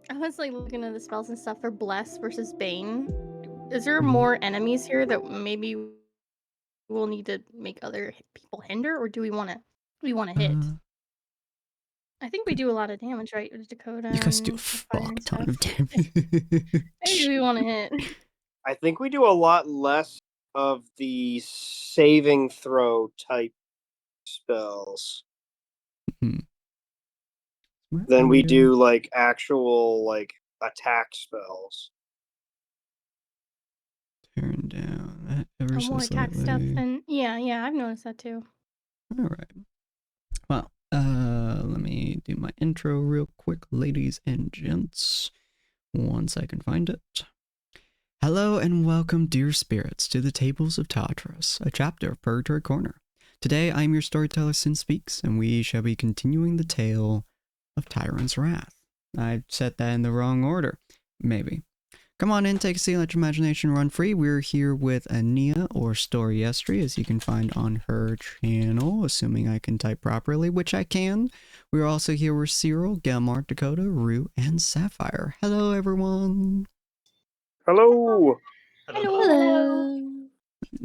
I was like looking at the spells and stuff for Bless versus Bane. Is there more enemies here that maybe we'll need to make other people hinder, or do we wanna hit? Uh, I think we do a lot of damage, right, with Dakota you guys do a and the fire fuck and ton stuff. of Maybe damage. we wanna hit. I think we do a lot less of the saving throw type spells Hmm. Where than are we you? do like actual like attack spells. Turn down that ever so More attack stuff slightly. and yeah, I've noticed that too. All right. Well, let me do my intro real quick, ladies and gents. Once I can find it. Hello and welcome, dear spirits, to the Tables of Tartarus, a chapter of Purgatory Corner. Today I am your storyteller, Sinspeaks, and we shall be continuing the tale of Tyrant's Wrath. I said that in the wrong order. Maybe. Come on in, take a seat, let your imagination run free. We're here with Ania, or Storyestry, as you can find on her channel, assuming I can type properly, which I can. We're also here with Cyril, Gelmar, Dakota, Rue, and Sapphire. Hello, everyone. Hello. Hello.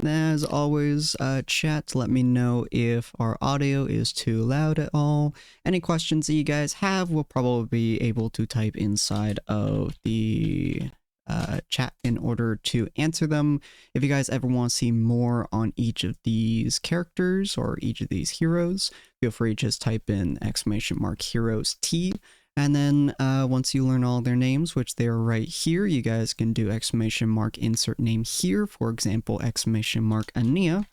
As always, chat, let me know if our audio is too loud at all. Any questions that you guys have, we'll probably be able to type inside of the chat in order to answer them. If you guys ever want to see more on each of these characters or each of these heroes, feel free to just type in !heroes T. And then once you learn all their names, which they are right here, you guys can do ! insert name here. For example, ! Ania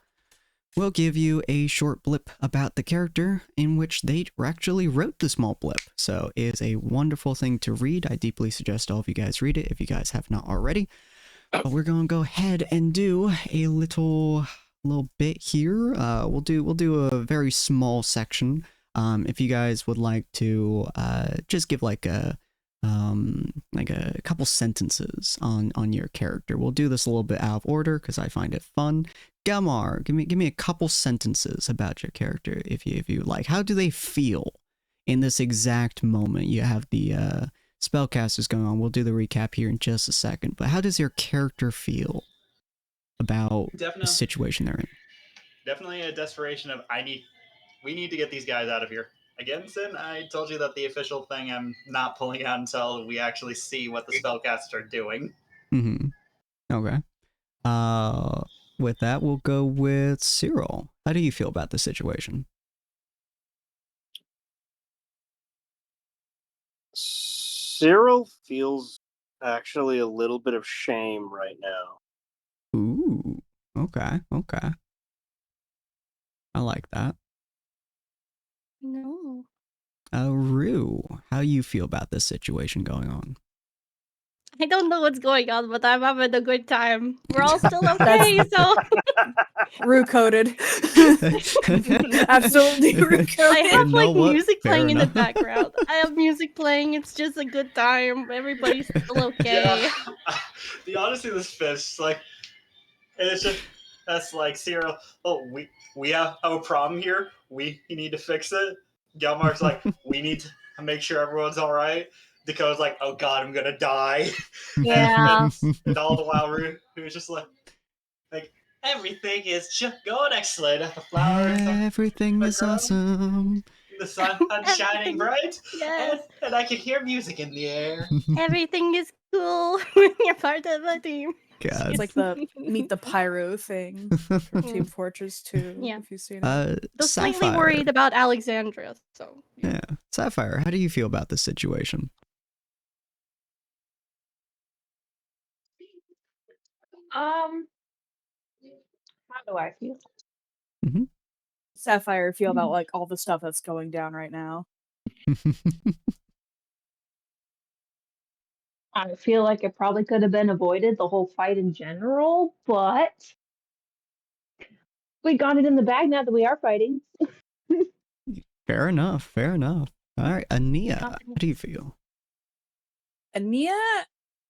will give you a short blip about the character in which they actually wrote the small blip. So it is a wonderful thing to read. I deeply suggest all of you guys read it if you guys have not already. But we're going to go ahead and do a little bit here. We'll do a very small section. If you guys would like to just give like a couple sentences on your character. We'll do this a little bit out of order because I find it fun. Gelmar, give me a couple sentences about your character if you like. How do they feel in this exact moment? You have the spellcasters going on. We'll do the recap here in just a second. But how does your character feel about the situation they're in? Definitely a desperation of we need to get these guys out of here. Again, Sin, I told you that the official thing I'm not pulling out until we actually see what the spellcasters are doing. Mm-hmm. Okay. With that, we'll go with Cyril. How do you feel about the situation? Cyril feels actually a little bit of shame right now. Ooh. Okay. I like that. No. Rue, how you feel about this situation going on? I don't know what's going on, but I'm having a good time. We're all still okay, so Rue coded. Absolutely Rue coded. I have like music Fair playing in enough. the background. I have music playing. It's just a good time. Everybody's still okay. Yeah. The honesty of this fish, like, it's just that's like Cyril. Oh, we have a problem here. We need to fix it. Gelmar's like, we need to make sure everyone's all right. Dakota's like, oh god, I'm gonna die. Yeah. and all the while, Rue's just like everything is just going excellent. The flowers, Everything is awesome. The sun shining bright. Yes. And I can hear music in the air. Everything is cool when you're part of the team. God. It's like the Meet the Pyro thing from Team Fortress 2, Yeah. if you've seen it. They're slightly worried about Alexandria, so. Yeah. Sapphire, how do you feel about this situation? How do I feel? Mm-hmm. Sapphire feel about like all the stuff that's going down right now. I feel like it probably could have been avoided, the whole fight in general, but we got it in the bag now that we are fighting. Fair enough. All right, Ania, how do you feel? Ania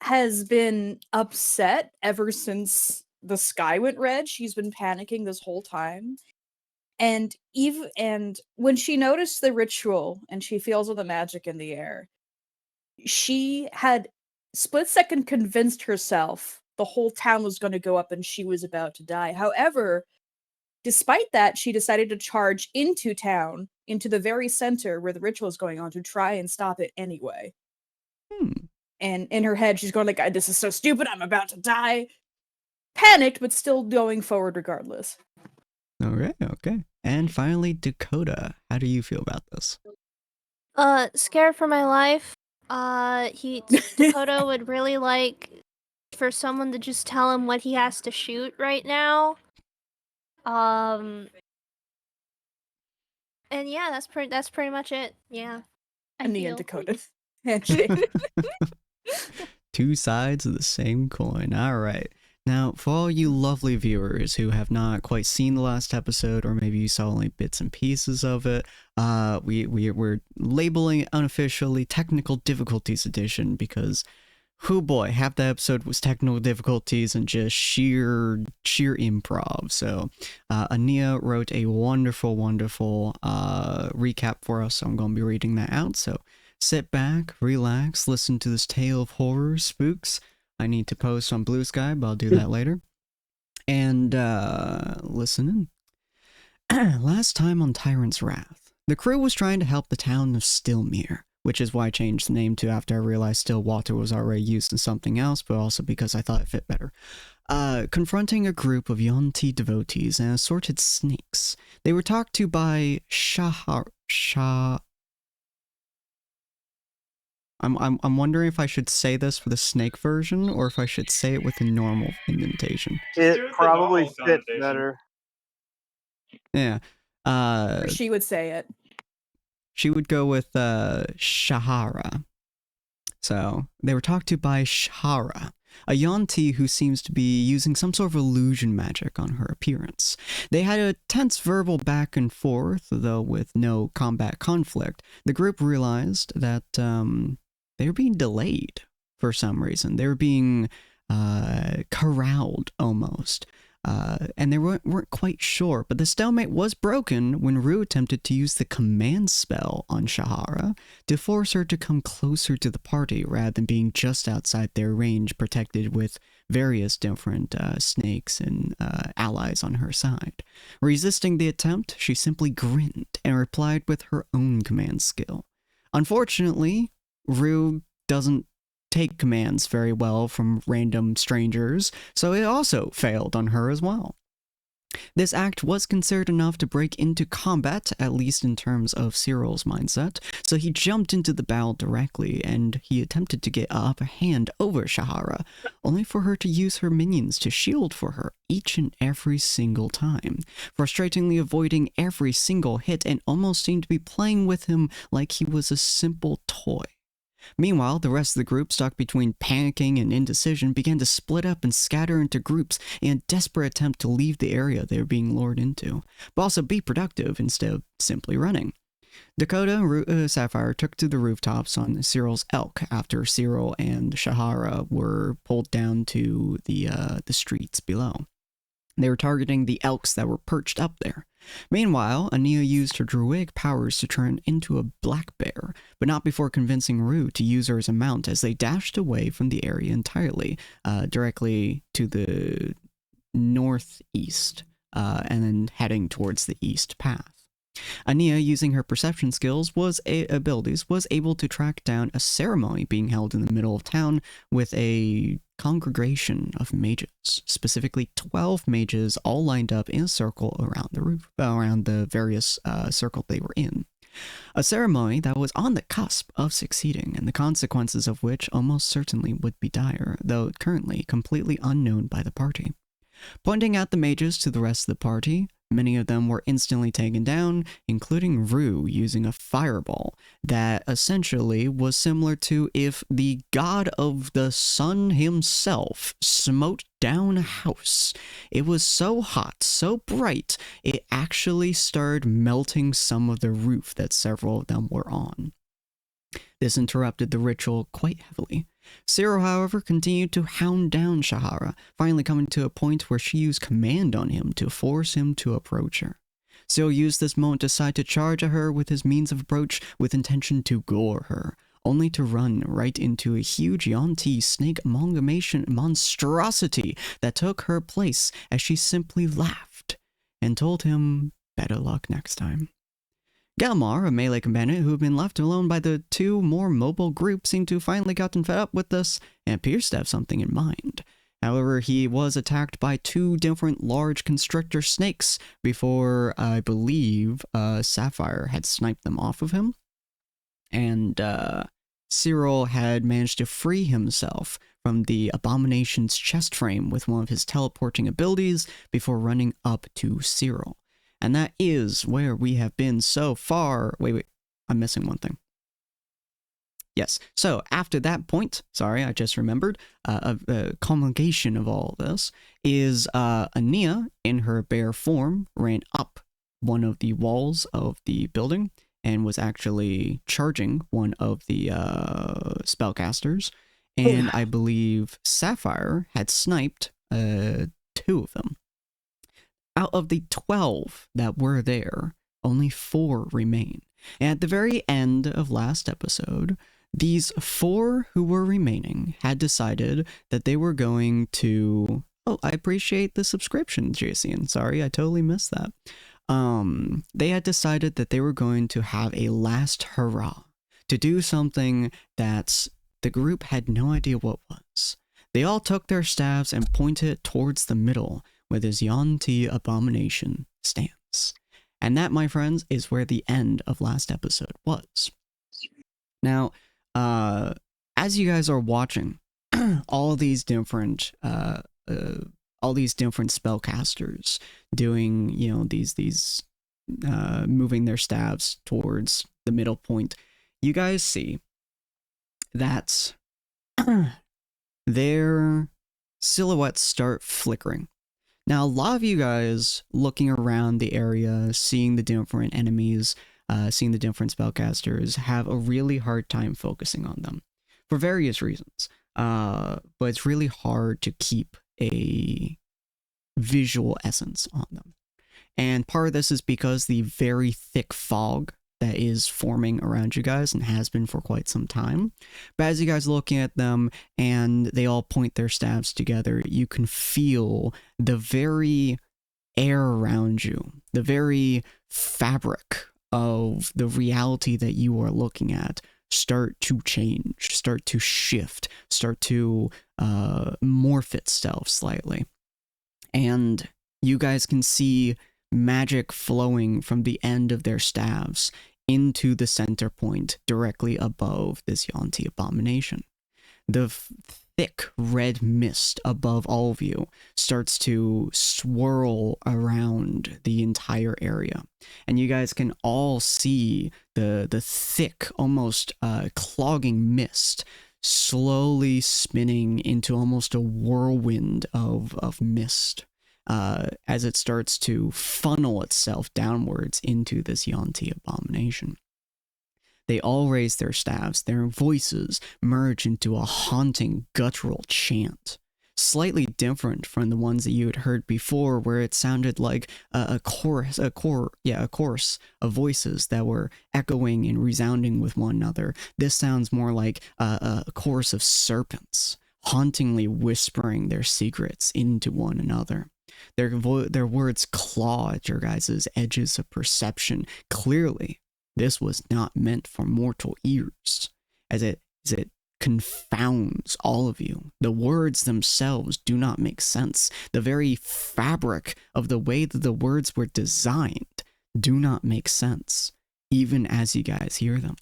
has been upset ever since the sky went red. She's been panicking this whole time. And when she noticed the ritual and she feels all the magic in the air, she had split second convinced herself the whole town was going to go up and she was about to die. However, despite that, she decided to charge into town, into the very center where the ritual is going on, to try and stop it anyway. Hmm. And in her head, she's going like, "This is so stupid, I'm about to die." Panicked, but still going forward regardless. Alright, okay. And finally, Dakota. How do you feel about this? Scared for my life. Dakota would really like for someone to just tell him what he has to shoot right now. And yeah, that's pretty much it. Yeah. Ania and Dakota. Handshake. Two sides of the same coin. Alright. Now, for all you lovely viewers who have not quite seen the last episode, or maybe you saw only bits and pieces of it, we're labeling it unofficially Technical Difficulties Edition because, oh boy, half the episode was technical difficulties and just sheer improv. So, Ania wrote a wonderful recap for us, so I'm going to be reading that out. So, sit back, relax, listen to this tale of horror, spooks. I need to post on Bluesky, but I'll do that later. And, listen in. Last time on Tyrant's Wrath, the crew was trying to help the town of Stillmere, which is why I changed the name to after I realized Stillwater was already used in something else, but also because I thought it fit better. Confronting a group of Yonti devotees and assorted snakes. They were talked to by I'm wondering if I should say this for the snake version or if I should say it with a normal indentation. It probably fits better. Yeah. She would say it. She would go with Shahara. So they were talked to by Shahara, a Yonti who seems to be using some sort of illusion magic on her appearance. They had a tense verbal back and forth, though with no combat conflict. The group realized that they were being delayed for some reason. They were being corralled almost. And they weren't quite sure, but the stalemate was broken when Rue attempted to use the command spell on Shahara to force her to come closer to the party rather than being just outside their range, protected with various different snakes and allies on her side. Resisting the attempt, she simply grinned and replied with her own command skill. Unfortunately, Rue doesn't take commands very well from random strangers, so it also failed on her as well. This act was considered enough to break into combat, at least in terms of Cyril's mindset, so he jumped into the battle directly, and he attempted to get an upper hand over Shahara, only for her to use her minions to shield for her each and every single time, frustratingly avoiding every single hit and almost seemed to be playing with him like he was a simple toy. Meanwhile, the rest of the group, stuck between panicking and indecision, began to split up and scatter into groups in a desperate attempt to leave the area they were being lured into, but also be productive instead of simply running. Dakota and Sapphire took to the rooftops on Cyril's elk after Cyril and Shahara were pulled down to the streets below. They were targeting the elks that were perched up there. Meanwhile, Ania used her druidic powers to turn into a black bear, but not before convincing Rue to use her as a mount as they dashed away from the area entirely, directly to the northeast, and then heading towards the east path. Ania, using her perception skills abilities, was able to track down a ceremony being held in the middle of town with a congregation of mages, specifically 12 mages all lined up in a circle around the roof, around the various circle they were in. A ceremony that was on the cusp of succeeding, and the consequences of which almost certainly would be dire, though currently completely unknown by the party. Pointing out the mages to the rest of the party, many of them were instantly taken down, including Rue using a fireball that essentially was similar to if the god of the sun himself smote down a house. It was so hot, so bright, it actually started melting some of the roof that several of them were on. This interrupted the ritual quite heavily. Cyril, however, continued to hound down Shahara, finally coming to a point where she used command on him to force him to approach her. Cyril used this moment to decide to charge at her with his means of approach with intention to gore her, only to run right into a huge Yuan-Ti snake amalgamation monstrosity that took her place as she simply laughed and told him better luck next time. Galmar, a melee combatant who had been left alone by the two more mobile groups, seemed to finally gotten fed up with this and appears to have something in mind. However, he was attacked by two different large constrictor snakes before, I believe, Sapphire had sniped them off of him. And Cyril had managed to free himself from the abomination's chest frame with one of his teleporting abilities before running up to Cyril. And that is where we have been so far. Wait, I'm missing one thing. Yes, so after that point, sorry, I just remembered, a culmination of all of this is Ania, in her bare form, ran up one of the walls of the building and was actually charging one of the spellcasters. And I believe Sapphire had sniped 2 of them. Out of the 12 that were there, only 4 remain. And at the very end of last episode, these 4 who were remaining had decided that they were going to... Oh, I appreciate the subscription, JCN. Sorry, I totally missed that. They had decided that they were going to have a last hurrah to do something that the group had no idea what was. They all took their staves and pointed towards the middle, where this Yuan-Ti abomination stands. And that, my friends, is where the end of last episode was. Now, as you guys are watching all these different spellcasters doing, you know, these moving their staves towards the middle point, you guys see that their silhouettes start flickering. Now, a lot of you guys looking around the area, seeing the different enemies, seeing the different spellcasters, have a really hard time focusing on them for various reasons. But it's really hard to keep a visual essence on them. And part of this is because the very thick fog that is forming around you guys and has been for quite some time. But as you guys are looking at them and they all point their staves together, you can feel the very air around you, the very fabric of the reality that you are looking at start to change, start to shift, start to morph itself slightly. And you guys can see magic flowing from the end of their staves into the center point directly above this Yuan-Ti abomination. The thick red mist above all of you starts to swirl around the entire area. And you guys can all see the thick, almost clogging mist slowly spinning into almost a whirlwind of mist. As it starts to funnel itself downwards into this Yuan-Ti abomination. They all raise their staves, their voices merge into a haunting, guttural chant. Slightly different from the ones that you had heard before, where it sounded like a chorus of voices that were echoing and resounding with one another. This sounds more like a chorus of serpents, hauntingly whispering their secrets into one another. Their words claw at your guys' edges of perception. Clearly, this was not meant for mortal ears, as it confounds all of you. The words themselves do not make sense. The very fabric of the way that the words were designed do not make sense, even as you guys hear them.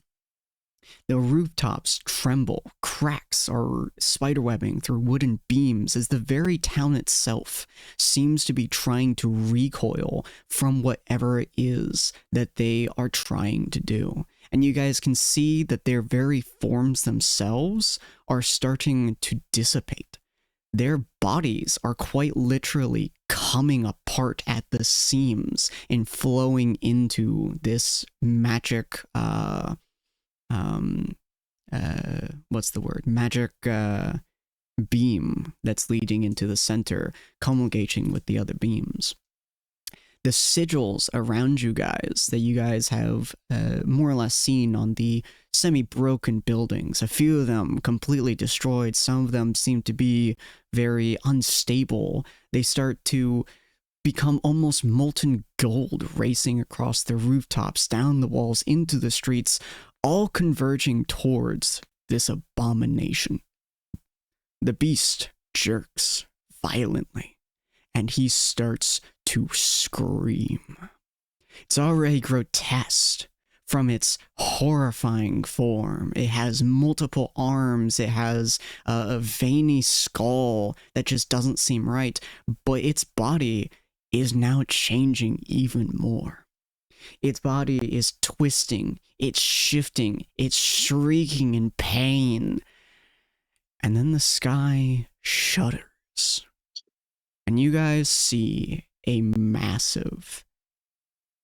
The rooftops tremble, cracks are spiderwebbing through wooden beams as the very town itself seems to be trying to recoil from whatever it is that they are trying to do. And you guys can see that their very forms themselves are starting to dissipate. Their bodies are quite literally coming apart at the seams and flowing into this magic magic beam that's leading into the center, culminating with the other beams. the sigils around you guys that you guys have more or less seen on the semi-broken buildings. A few of them completely destroyed. Some of them seem to be very unstable. They start to become almost molten gold racing across the rooftops, down the walls, into the streets, all converging towards this abomination. The beast jerks violently, and he starts to scream. It's already grotesque from its horrifying form. It has multiple arms, it has a veiny skull that just doesn't seem right, but its body is now changing even more. Its body is twisting, it's shifting, it's shrieking in pain. And then the sky shudders. And you guys see a massive,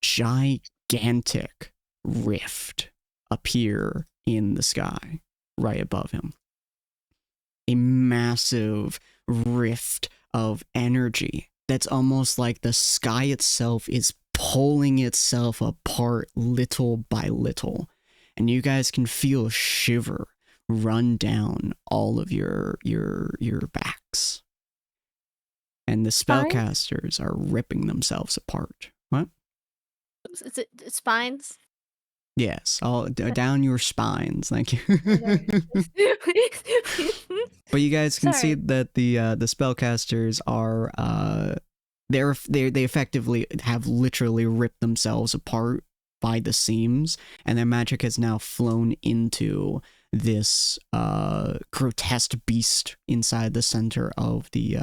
gigantic rift appear in the sky right above him. A massive rift of energy that's almost like the sky itself is pulling itself apart little by little. And you guys can feel a shiver run down all of your backs. And the spellcasters are ripping themselves apart. What? Is it spines? Yes, all down your spines. Thank you. But you guys can see that the spellcasters are they effectively have literally ripped themselves apart by the seams, and their magic has now flown into this grotesque beast inside the center of the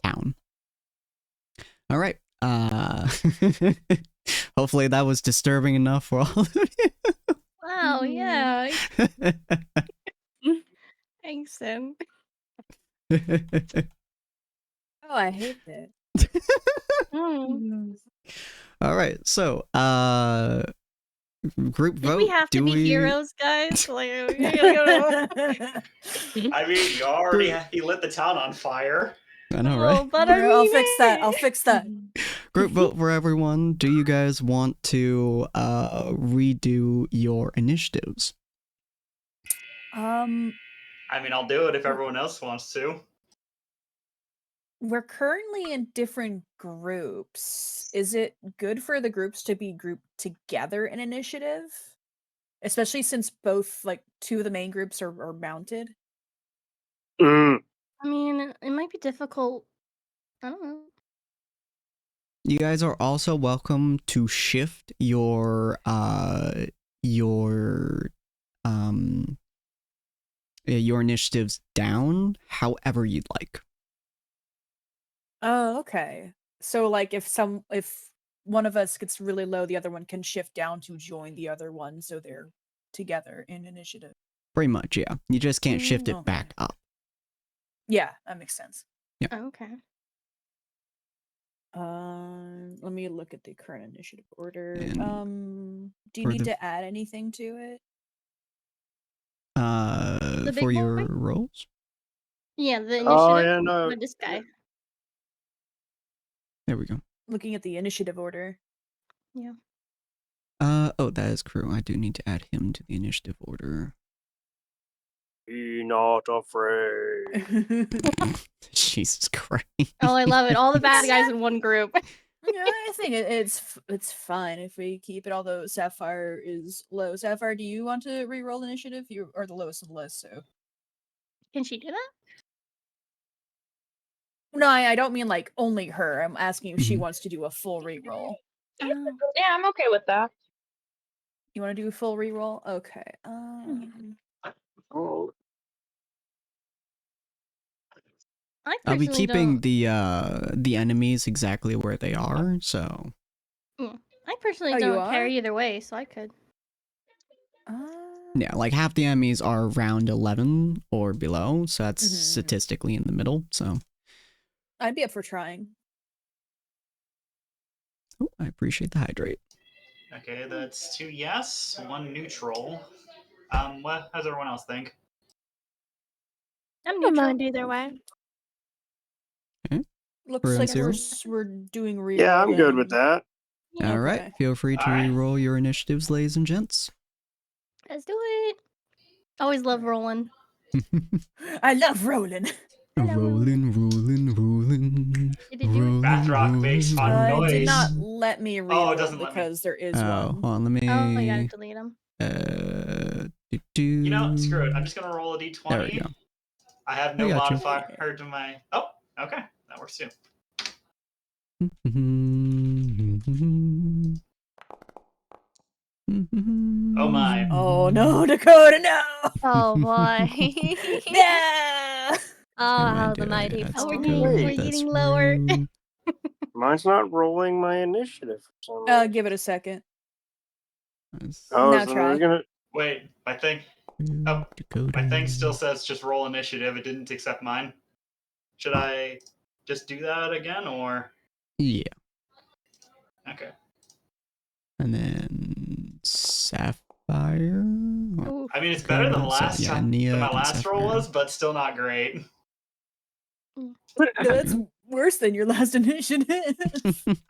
town. All right. Hopefully that was disturbing enough for all of you. Wow, yeah. Thanks, Sim. Oh, I hate that. All right, so group vote. We have to be heroes, guys. Like, I mean, you already he lit the town on fire. I know, right? But I mean, I'll fix that. I'll fix that. Group vote for everyone. Do you guys want to redo your initiatives? I mean, I'll do it if everyone else wants to. We're currently in different groups. Is it good for the groups to be grouped together in initiative? Especially since both, like, two of the main groups are mounted? Mm. I mean, it might be difficult. I don't know. You guys are also welcome to shift your initiatives down however you'd like. Oh, okay. So, like, if one of us gets really low, the other one can shift down to join the other one, so they're together in initiative. Pretty much, yeah. You just can't shift it Okay. back up. Yeah, that makes sense. Yeah. Oh, okay. Let me look at the current initiative order. And do you need to add anything to it? For your rolls? Yeah, the initiative. Oh, yeah, no. With this guy. There we go. Looking at the initiative order. Yeah. Oh, that is true. I do need to add him to the initiative order. Be not afraid. Jesus Christ. Oh, I love it. All the bad guys in one group. Yeah, I think it's fine if we keep it, although Sapphire is low. Sapphire, do you want to re-roll initiative? You are the lowest of the list, so. Can she do that? No, I don't mean like only her. I'm asking if she wants to do a full re-roll. Yeah, I'm okay with that. You want to do a full re-roll? Okay. Oh. I'll be keeping don't... the enemies exactly where they are, so. I personally Oh, you don't care are? either way, so I could. Yeah, like half the enemies are round 11 or below, so that's statistically in the middle, so. I'd be up for trying. Oh, I appreciate the hydrate. Okay, that's 2 yes, 1 neutral. What does everyone else think? I'm neutral. Mind either way. Okay. Looks like Zero? we're doing re-rolling. Yeah, I'm good with that. Yeah, All right, Okay. feel free to All right. re-roll your initiatives, ladies and gents. let's do it. Always love rolling. I love rolling. Rolling, rolling, rolling, Did it do it? rolling, Bathrock makes fun rolling. It did noise. not let me re-roll doesn't let me. because there is Oh, one. hold on, let me. Oh, I gotta delete them. You know, screw it. I'm just gonna roll a d20. There we go. I have I no got you. modifier to my. Oh, okay, that works too. Oh my. Oh no, Dakota, no! Oh boy. No! Oh, how do the mighty it. That's Oh, we're fall. getting, Wait. we're getting lower. Mine's not rolling my initiative for some reason. Give it a second. Oh, now so try. we're gonna. Wait, my thing. Oh, my thing still says just roll initiative. It didn't accept mine. Should I just do that again, or Yeah, okay? and then Sapphire. Ooh. I mean, it's better than last yeah, time Nia than my and last roll Sapphire. was, but still not great. No, that's worse than your last initiative.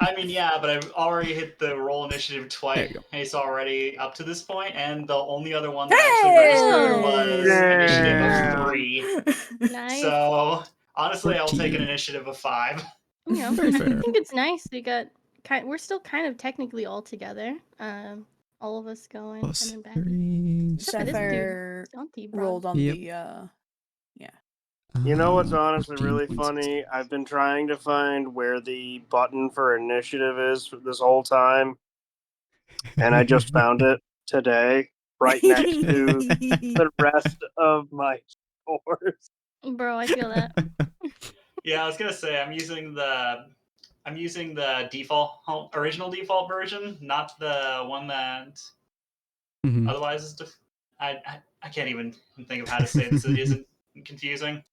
I mean, yeah, but I've already hit the roll initiative twice. There you go. It's already up to this point, and the only other one that actually registered was initiative of 3. Nice. So honestly, I'll take an 14. initiative of 5. You know, Very I fair. think it's nice. We're still kind of technically all together. All of us going Plus and then back. 3. Except for this dude. Sapphire Stunty, bro. rolled on Yep. the You know what's 14 honestly really points. funny? I've been trying to find where the button for initiative is for this whole time, and I just found it today, right next to the rest of my scores. Bro, I feel that. Yeah, I was gonna say I'm using the default original default version, not the one that Mhm. otherwise is. I can't even think of how to say this. It isn't confusing.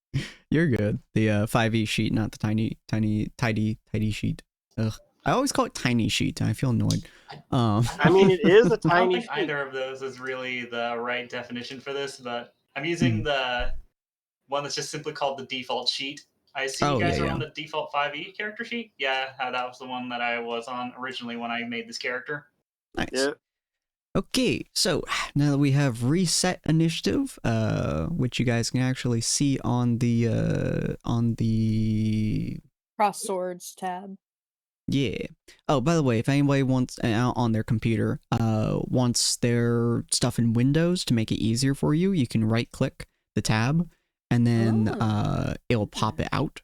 You're good. The 5e sheet, not the tidy sheet. Ugh. I always call it tiny sheet. I feel annoyed. I mean, it is a I don't tiny think sheet. either of those is really the right definition for this, but I'm using the one that's just simply called the default sheet. I see you guys are on the default 5e character sheet. Yeah, that was the one that I was on originally when I made this character. Nice. Yeah. Okay, so now that we have reset initiative, which you guys can actually see on the cross swords tab. yeah. Oh, by the way, if anybody wants on their computer, wants their stuff in Windows to make it easier for you, you can right click the tab and then it'll pop it out.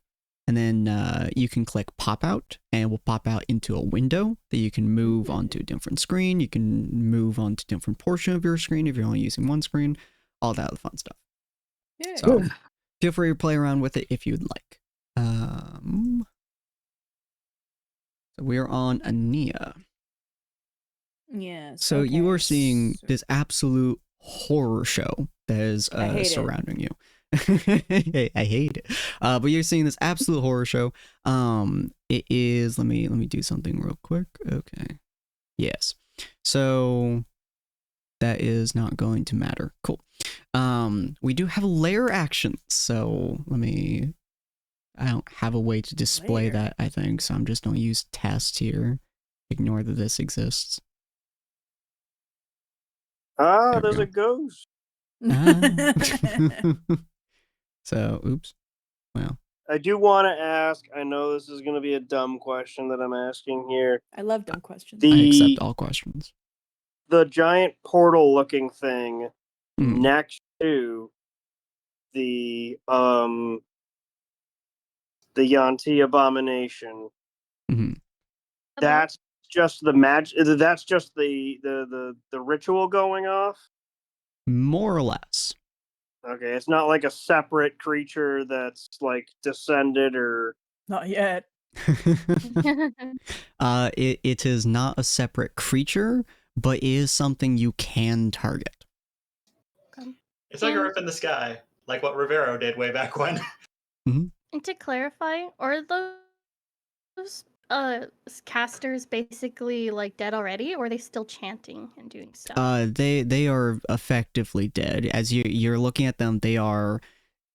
And then you can click pop out and it will pop out into a window that you can move onto a different screen. You can move onto a different portion of your screen if you're only using one screen, all that fun stuff. Yeah. So feel free to play around with it if you'd like. So we're on Ania. Yes. So you okay, are seeing so- this absolute horror show that is I hate it. surrounding you. I hate it. But you're seeing this absolute horror show. It is. Let me do something real quick. Okay. Yes. So that is not going to matter. Cool. We do have layer actions. So I don't have a way to display Layer. that, I think. So I'm just going to use test here. Ignore that this exists. Ah, There we there's go. a ghost. So, oops. Well, I do want to ask. I know this is going to be a dumb question that I'm asking here. I love dumb questions. I accept The all questions. giant portal-looking thing Hmm. next to the Yanti abomination. Mhm. That's just the magic. That's just the ritual going off. More or less. Okay, it's not like a separate creature that's like descended or. Not yet. It is not a separate creature, but is something you can target. It's like a rip in the sky, like what Rivero did way back when. And to clarify, are those casters basically like dead already, or are they still chanting and doing stuff? They are effectively dead. As you're looking at them, they are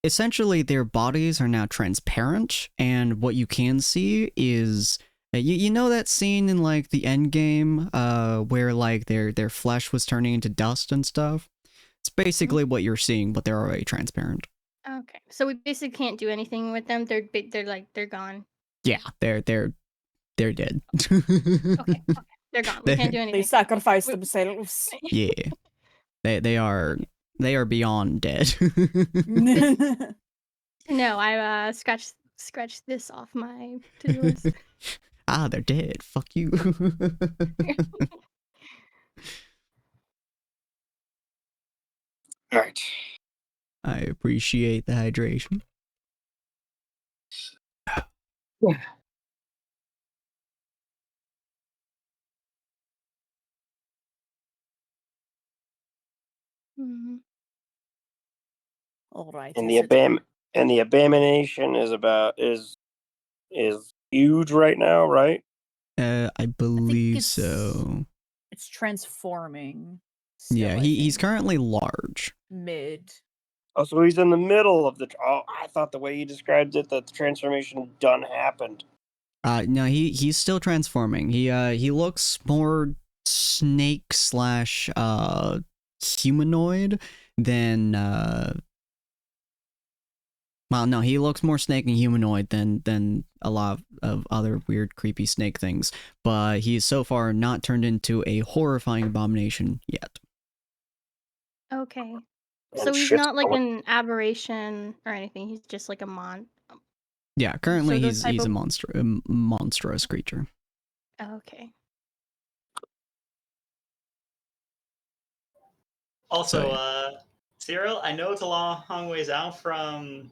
essentially their bodies are now transparent, and what you can see is you know that scene in like the end game where like their flesh was turning into dust and stuff. It's basically what you're seeing, but they're already transparent. Okay, so we basically can't do anything with them. They're gone. Yeah, they're dead. Okay, they're gone. We can't do anything. They sacrificed themselves. Yeah, they are beyond dead. No, I scratched this off my to-do list. Ah, they're dead. Fuck you. All right. I appreciate the hydration. Yeah. Mhm. All right. And is it- the abomination is huge right now, right? I believe it's- so. It's transforming. Yeah, still, I he's think. currently large. Mid. Oh, so he's in the middle of the. Oh, I thought the way he described it, that the transformation done happened. No, he's still transforming. He looks more snake slash humanoid than well, no, he looks more snake and humanoid than a lot of other weird, creepy snake things. But he's so far not turned into a horrifying abomination yet. Okay, And so he's shit's not like going- an aberration or anything. He's just like a Yeah, currently those type he's of- a monstrous creature. Okay. Also, So- Cyril, I know it's a long ways out from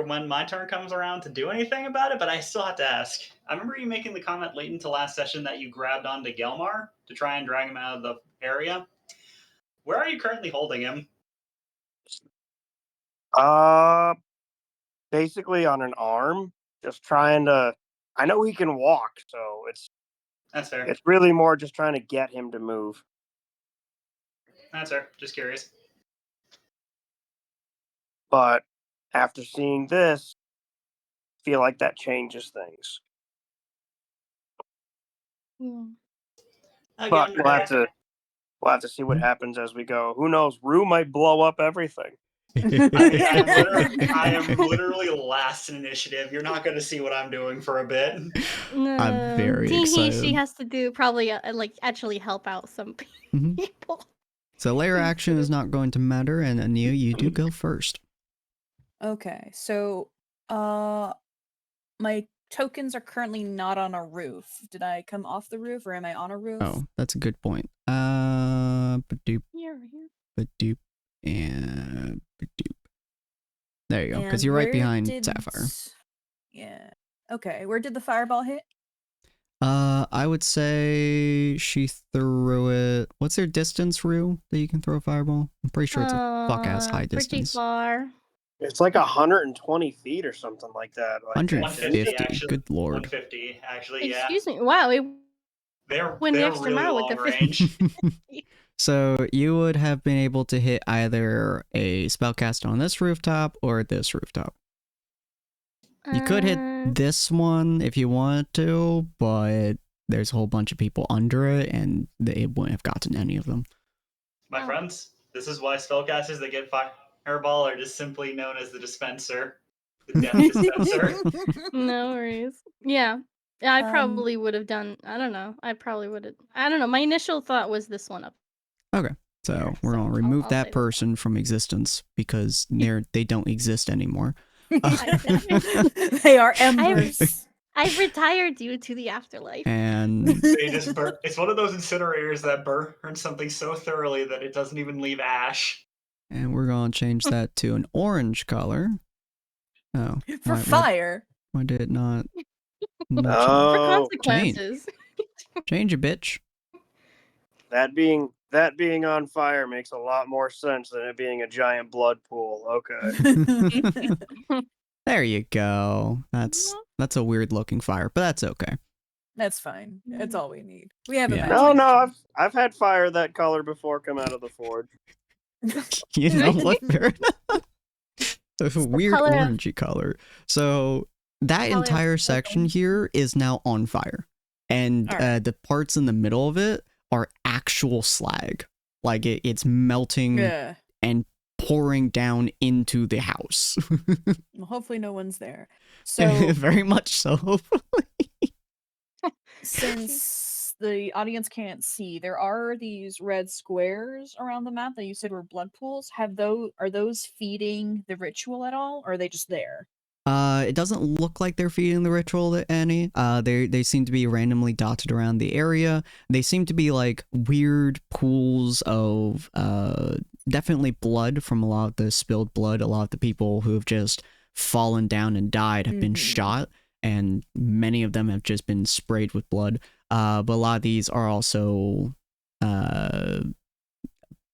when my turn comes around to do anything about it, but I still have to ask. I remember you making the comment late into last session that you grabbed onto Gelmar to try and drag him out of the area. Where are you currently holding him? Basically on an arm, just trying to. I know he can walk, so That's fair. it's really more just trying to get him to move. That's fair. Just curious. But after seeing this, I feel like that changes things. Yeah. Again, But we'll have to see what happens as we go. Who knows? Rue might blow up everything. I am literally last in initiative. You're not going to see what I'm doing for a bit. No, very She excited. has to do probably like actually help out some Mhm. people. So layer action is not going to matter, and Ania, you do go first. Okay, so my tokens are currently not on a roof. Did I come off the roof or am I on a roof? Oh, that's a good point. Badoop, Here, here. badoop, and badoop. There you go, because And you're right where behind did- Sapphire. Yeah. Okay, where did the fireball hit? I would say she threw it. What's their distance, Rue, that you can throw a fireball? I'm pretty sure it's a fuck-ass high Pretty distance. far. It's like 120 feet or something like that. Like, 150, actually. good lord. 150, actually, yeah. Excuse me. Wow, it They're went the they're extra really mile long with the range. So you would have been able to hit either a spellcast on this rooftop or this rooftop. You could hit this one if you wanted to, but there's a whole bunch of people under it, and it wouldn't have gotten any of them. My friends, this is why spellcasters that get fireball are just simply known as the dispenser. The death dispenser. No worries. Yeah. Yeah, I Um, probably would have done. I don't know. I don't know. My initial thought was this one up. Okay, so Here, we're so gonna I'll remove say that that. person from existence because they don't exist anymore. They are embers. I've retired due to the afterlife. And They just burn. It's one of those incinerators that burn something so thoroughly that it doesn't even leave ash. we're gonna change that to an orange color. Oh, For fire. why did it not? For Oh, consequences. Change a bitch. that being on fire makes a lot more sense than it being a giant blood pool. Okay. There you go. That's a weird looking fire, but that's okay. That's fine. That's all we need. We have Yeah. No, I've had fire that color before come out of the forge. You know what? Fair enough. the weird color of orangey color. So that color of entire the section building. here is now on fire, and Alright. the parts in the middle of it are actual slag. Like it's melting Yeah. and pouring down into the house. Well, hopefully no one's there. So Very much so. since the audience can't see, there are these red squares around the map that you said were blood pools. Are those feeding the ritual at all, or are they just there? It doesn't look like they're feeding the ritual any. They seem to be randomly dotted around the area. They seem to be like weird pools of definitely blood from a lot of the spilled blood. A lot of the people who have just fallen down and died have been shot, and many of them have just been sprayed with blood. But a lot of these are also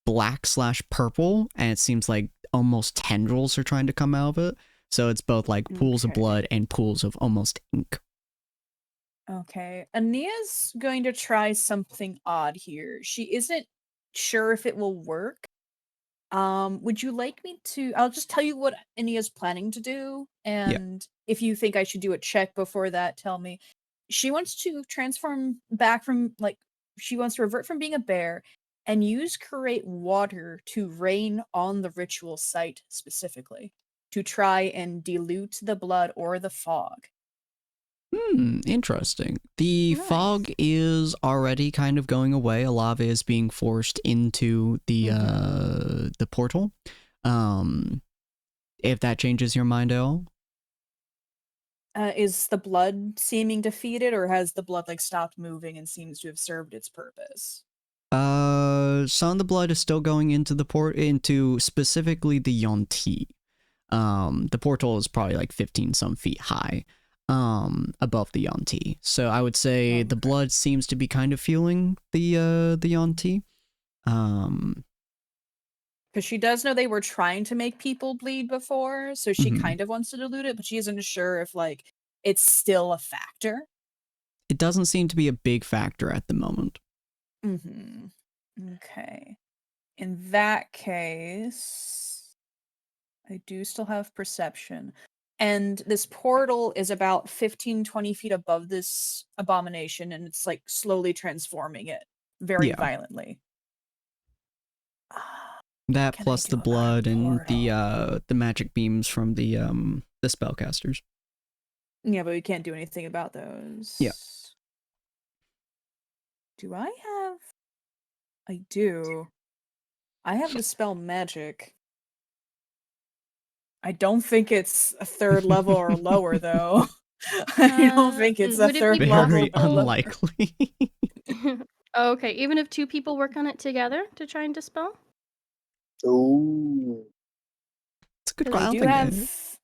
black/purple, and it seems like almost tendrils are trying to come out of it. So it's both like pools of Okay. blood and pools of almost ink. Okay. Ania's going to try something odd here. She isn't sure if it will work. Would you like me to I'll just tell you what Ania's planning to do, Yeah. and if you think I should do a check before that, tell me. She wants to transform back from she wants to revert from being a bear and use create water to rain on the ritual site specifically to try and dilute the blood or the fog. Interesting. The Nice. fog is already kind of going away. A lot of it is being forced into the portal. If that changes your mind at all. Is the blood seeming defeated, or has the blood stopped moving and seems to have served its purpose? Some of the blood is still going into into specifically the Yonti. The portal is probably like 15 some feet high, above the Yonti. So I would say the blood seems to be kind of fueling the Yonti. Because she does know they were trying to make people bleed before, so she Mhm. kind of wants to dilute it, but she isn't sure if it's still a factor. It doesn't seem to be a big factor at the moment. Okay. In that case, I do still have perception. And this portal is about 15-20 feet above this abomination, and it's slowly transforming it very Yeah. violently. That Can I plus do the about a blood and portal? the magic beams from the spellcasters. Yeah, but we can't do anything about those. Yeah. Do I have? I do. I have the spell magic. I don't think it's a third level or lower, though. I don't think it's a Would it be third level Very or lower. unlikely. Okay, even if two people work on it together to try and dispel? Ooh. It's a good 'Cause call. I do think have.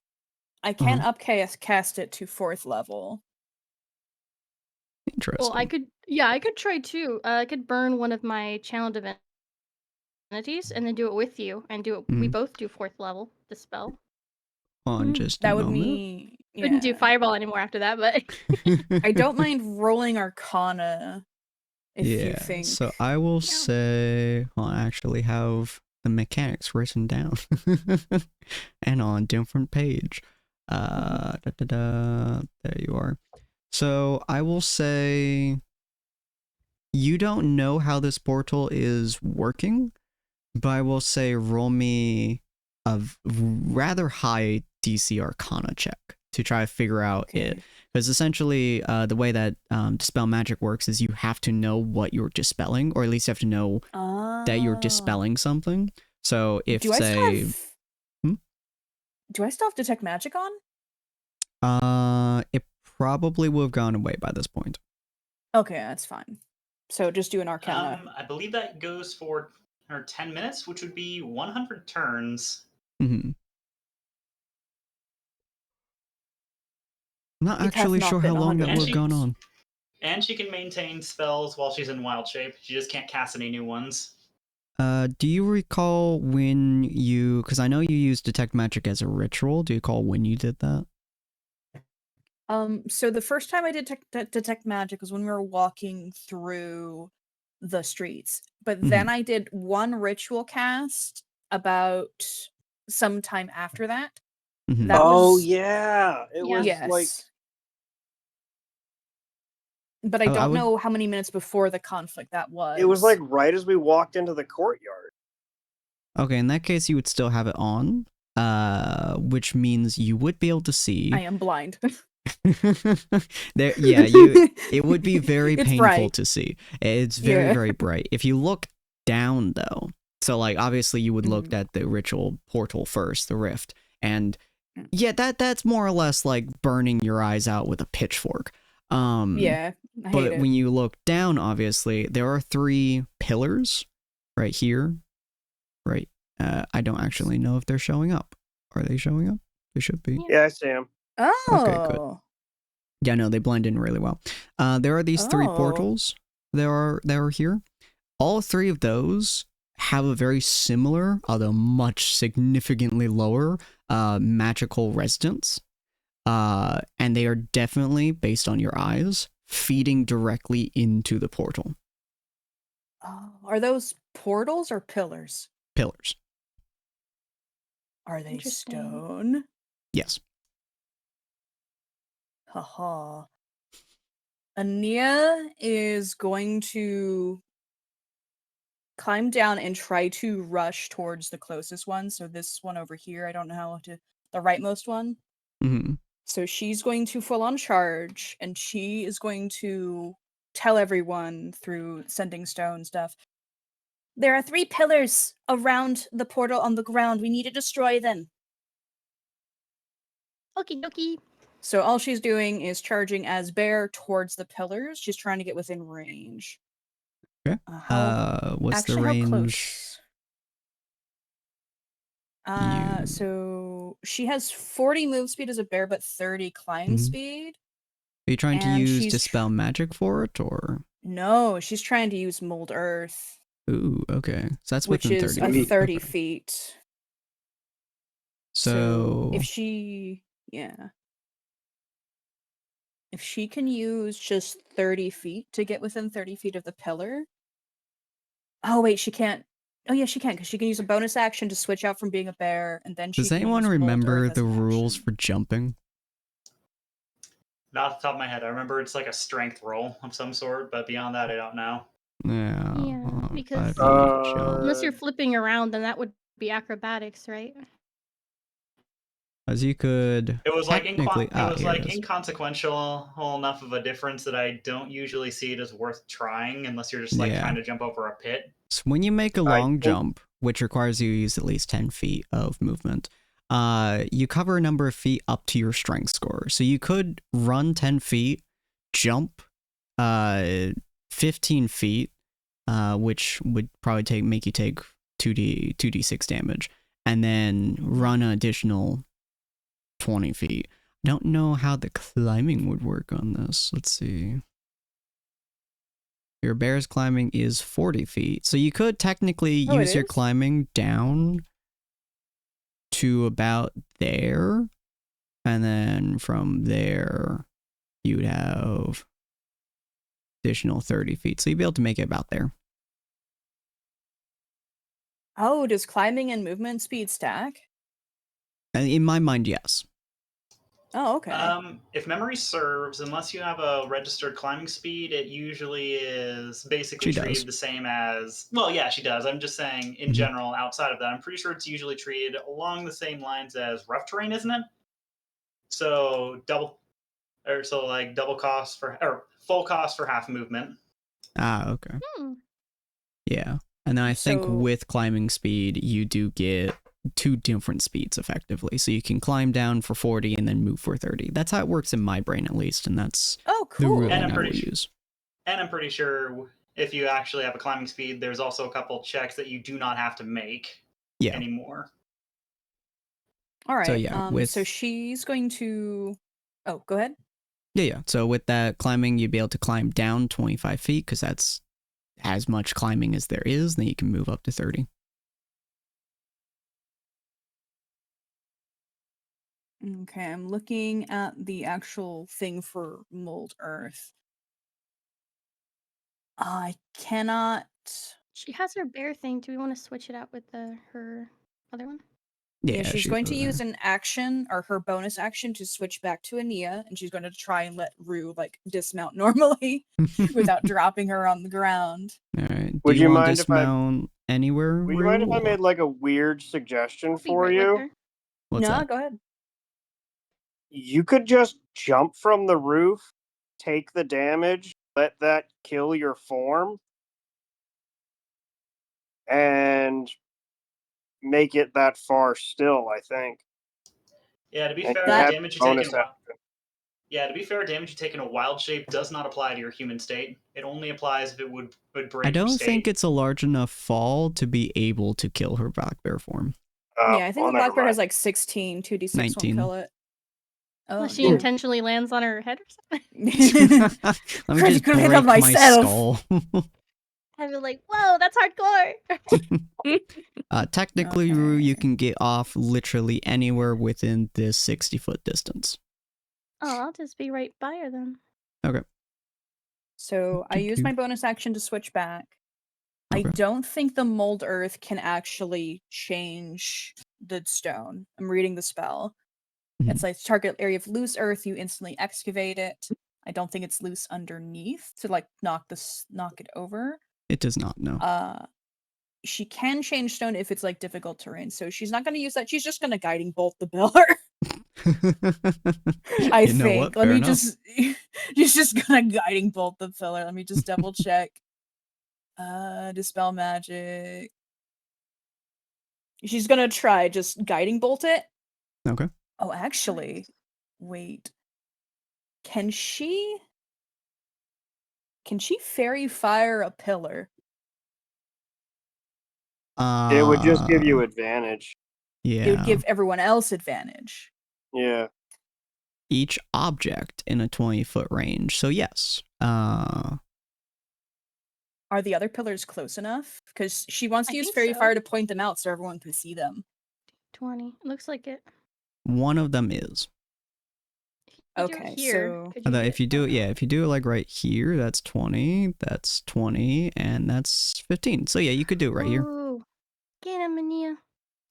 I can upcast it to 4th level. Interesting. Well, I could try too. I could burn one of my channel divinities and then do it with you and do it. We both do 4th level dispel. On just a That would moment. mean Couldn't do fireball anymore after that, but I don't mind rolling Arcana if you think. So I will say, well, I actually have the mechanics written down and on a different page. There you are. So I will say, you don't know how this portal is working, but I will say roll me a rather high DC Arcana check to try to figure out it. Because essentially, the way that Dispel Magic works is you have to know what you're dispelling, or at least you have to know that you're dispelling something. So if, do say... Do I still have Detect Magic on? It probably will have gone away by this point. Okay, that's fine. So just do an Arcana. I believe that goes for 10 minutes, which would be 100 turns. Not actually sure how long that would have gone on. And she can maintain spells while she's in wild shape. She just can't cast any new ones. Do you recall when you... Because I know you used Detect Magic as a ritual. Do you recall when you did that? So the first time I did detect magic was when we were walking through the streets. But then I did one ritual cast about sometime after that. Mhm. That Oh was yeah, it Yeah. was like yes. But I I don't would. know how many minutes before the conflict that it was like was. right as we walked into the courtyard. Okay, in that case, you would still have it on, which means you would be able to see. I am blind. There, yeah, you. It would be very It's painful bright. to see. It's very, Yeah. very bright. If you look down, though, so like obviously you would look Mhm. at the ritual portal first, the rift, and Mm. yeah, that's more or less like burning your eyes out with a pitchfork. Yeah, I hate But it. when you look down, obviously there are 3 pillars right here, right. I don't actually know if they're showing up. Are they showing up? They should be. Yeah, I see him. Okay, good. Oh. Yeah, no, they blend in really well. There are these 3 Oh. portals. There are here. All 3 of those have a very similar, although much significantly lower, magical resistance. And they are definitely, based on your eyes, feeding directly into the portal. Oh. Are those portals or pillars? Pillars. Are they Interesting. stone? Yes. Haha. Ania is going to climb down and try to rush towards the closest one. So this one over here, I don't know how to, the rightmost one. Mm-hmm. So she's going to full on charge, and she is going to tell everyone through sending stone stuff. There are 3 pillars around the portal on the ground. We need to destroy them. Okie dokie. So all she's doing is charging as bear towards the pillars. She's trying to get within range. Okay. What's the Actually, how range? close? You. So she has 40 move speed as a bear, but 30 climb Mhm. speed. Are you trying to And use she's dispel magic for it, or? No, she's trying to use mold earth, Ooh, okay. So that's which within is 30 a feet. 30 Okay. feet. So if she, if she can use just 30 feet to get within 30 feet of the pillar. Oh, wait, she can't. Oh, yeah, she can, because she can use a bonus action to switch out from being a bear, and then she does can anyone use mold remember earth as the an rules action. for jumping? Not off the top of my head. I remember it's like a strength roll of some sort, but beyond that, I don't know. Yeah. Yeah, because 5 feet jump. unless you're flipping around, then that would be acrobatics, right? As you could It was like technically. Here it is. inconsequential enough of a difference that I don't usually see it as worth trying unless you're just like Yeah. trying to jump over a pit. So when you make a Alright, long well- jump, which requires you to use at least 10 feet of movement, you cover a number of feet up to your strength score. So you could run 10 feet, jump 15 feet, which would probably make you take 2d6 damage, and then run an additional 20 feet. Don't know how the climbing would work on this. Let's see. Your bear's climbing is 40 feet. So you could technically Oh, it use your is? climbing down to about there. And then from there, you'd have additional 30 feet. So you'd be able to make it about there. Oh, does climbing and movement speed stack? And in my mind, yes. Oh, okay. If memory serves, unless you have a registered climbing speed, it usually is basically She does. treated the same as. Well, yeah, she does. I'm just saying, in Mhm. general, outside of that, I'm pretty sure it's usually treated along the same lines as rough terrain, isn't it? So double cost for or full cost for half movement. Ah, okay. Hmm. Yeah. And then I think So- with climbing speed, you do get 2 different speeds effectively. So you can climb down for 40 and then move for 30. That's how it works in my brain, at least. And that's Oh, the cool. ruling And I'm I will pretty use. And I'm pretty sure if you actually have a climbing speed, there's also a couple checks that you do not have to make Yeah. anymore. All right. So yeah, with so she's going to. Oh, go ahead. yeah. So with that climbing, you'd be able to climb down 25 feet because that's as much climbing as there is. Then you can move up to 30. Okay, I'm looking at the actual thing for mold earth. I cannot. She has her bear thing. Do we want to switch it out with her other one? Yeah, she's going to over use there. an action or her bonus action to switch back to Ania, and she's going to try and let Rue like dismount normally without dropping her on the ground. All right. Do Would you you want to mind if I dismount anywhere, would you mind Rue? if I or- made like a weird suggestion Be for right with you? her. What's No, that? go ahead. You could just jump from the roof, take the damage, let that kill your form, and make it that far still, I think. Yeah, to be And fair, you That- have damage you take bonus in a wild. action. Yeah, to be fair, damage you take in a wild shape does not apply to your human state. It only applies if it would break I your don't state. think it's a large enough fall to be able to kill her black bear form. Yeah, I think the never black bear has mind. like 16, 2d6 won't 19. kill it. Oh, Unless she no. intentionally lands on her head or something. Let me just Critical hit break on my myself. skull. I'd be like, whoa, that's hardcore. Technically, Rue, you Okay. can get off literally anywhere within this 60-foot distance. Oh, I'll just be right by her then. Okay. So I used my bonus action to switch back. I Okay. don't think the mold earth can actually change the stone. I'm reading the spell. Mhm. It's like target area of loose earth, you instantly excavate it. I don't think it's loose underneath to like knock it over. It does not, no. She can change stone if it's like difficult terrain, so she's not going to use that. She's just going to guiding bolt the pillar. I You know think. what? Let Fair me enough. just. She's just gonna guiding bolt the pillar. Let me just double check. Dispel magic. She's gonna try just guiding bolt it. Okay. Oh, actually, wait. Can she fairy fire a pillar? It would just give you advantage. Yeah. It would give everyone else advantage. Yeah. Each object in a 20-foot range. So yes. Are the other pillars close enough? Because she wants to I use think fairy so. fire to point them out so everyone can see them. 20. It looks like it. One of them is. You do it Okay, here, so- could Although get- if you do it, yeah, if you do it like right here, that's 20, that's 20, and that's 15. So yeah, you could do it right here. Ooh. Get him, Ania.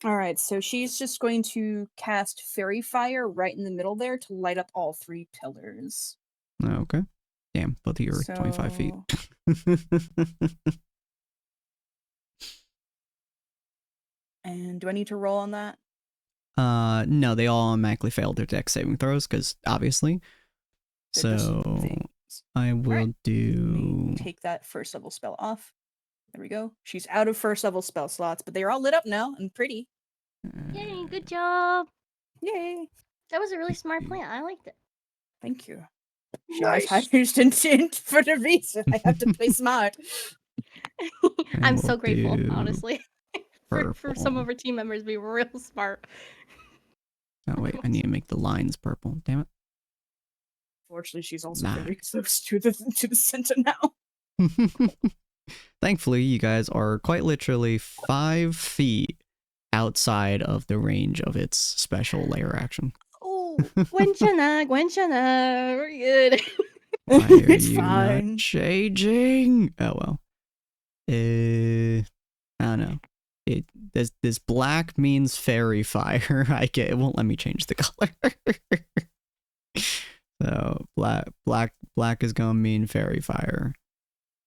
All right, so she's just going to cast fairy fire right in the middle there to light up all 3 pillars. Okay. Damn, both of you are 25 feet. And do I need to roll on that? No, they all automatically failed their dex saving throws, because obviously. They're just So things. I will Let do. me take that first level spell off. There we go. She's out of first level spell slots, but they're all lit up now and pretty. Yay, good job. Yay! That was a really smart plan. I liked it. Thank you. Nice. I've used intent for the reason I have to play smart. I'm we'll so grateful, do honestly. for some purple. of our team members being real smart. Oh wait, I need to make the lines purple. Damn Fortunately, she's also Nah. very close to the center now. it. Thankfully, you guys are quite literally 5 feet outside of the range of its special layer action. Oh, Gwenchana, we're good. Why are It's you fine. not changing? Oh well. I don't know. This black means fairy fire. It won't let me change the color. So black is gonna mean fairy fire.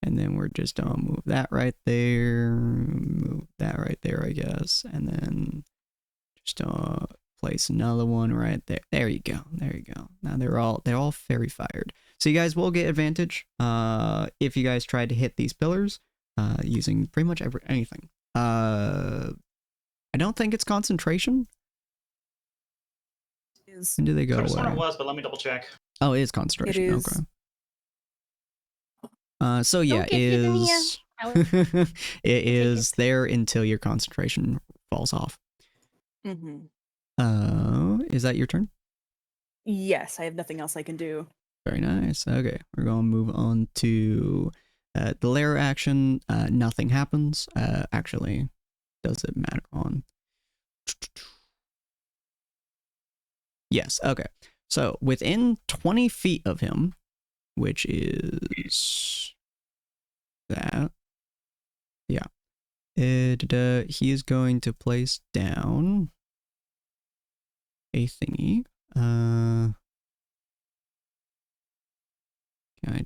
And then we're just gonna move that right there, move that right there, I guess. And then just place another one right there. There you go. There you go. Now they're all fairy fired. So you guys will get advantage if you guys try to hit these pillars using pretty much anything. I don't think it's concentration. When do they go Could have sworn it away? was, but let me double check. Oh, it is concentration. It is. Okay. So yeah, Don't get hit in the is Alex. it is there until your concentration falls off. Is that your turn? Yes, I have nothing else I can do. Very nice. Okay, we're gonna move on to the lair action. Nothing happens. Actually, does it matter on? Yes. Okay. So within 20 feet of him, which is that. Yeah. He is going to place down a thingy. Okay.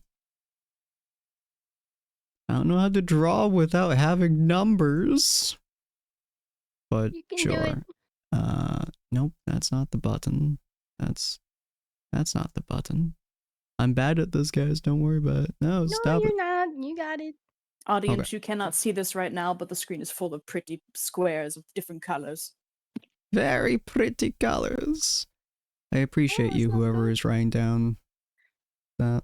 I don't know how to draw without having numbers. But You can do sure. it. Nope, that's not the button. That's not the button. I'm bad at this, guys. Don't worry about it. No, No, stop you're it. not. You got it. Audience, you cannot see this right now, but the screen is full of pretty squares of different colors. Very pretty colors. I appreciate it's you, not whoever bad. is writing down that.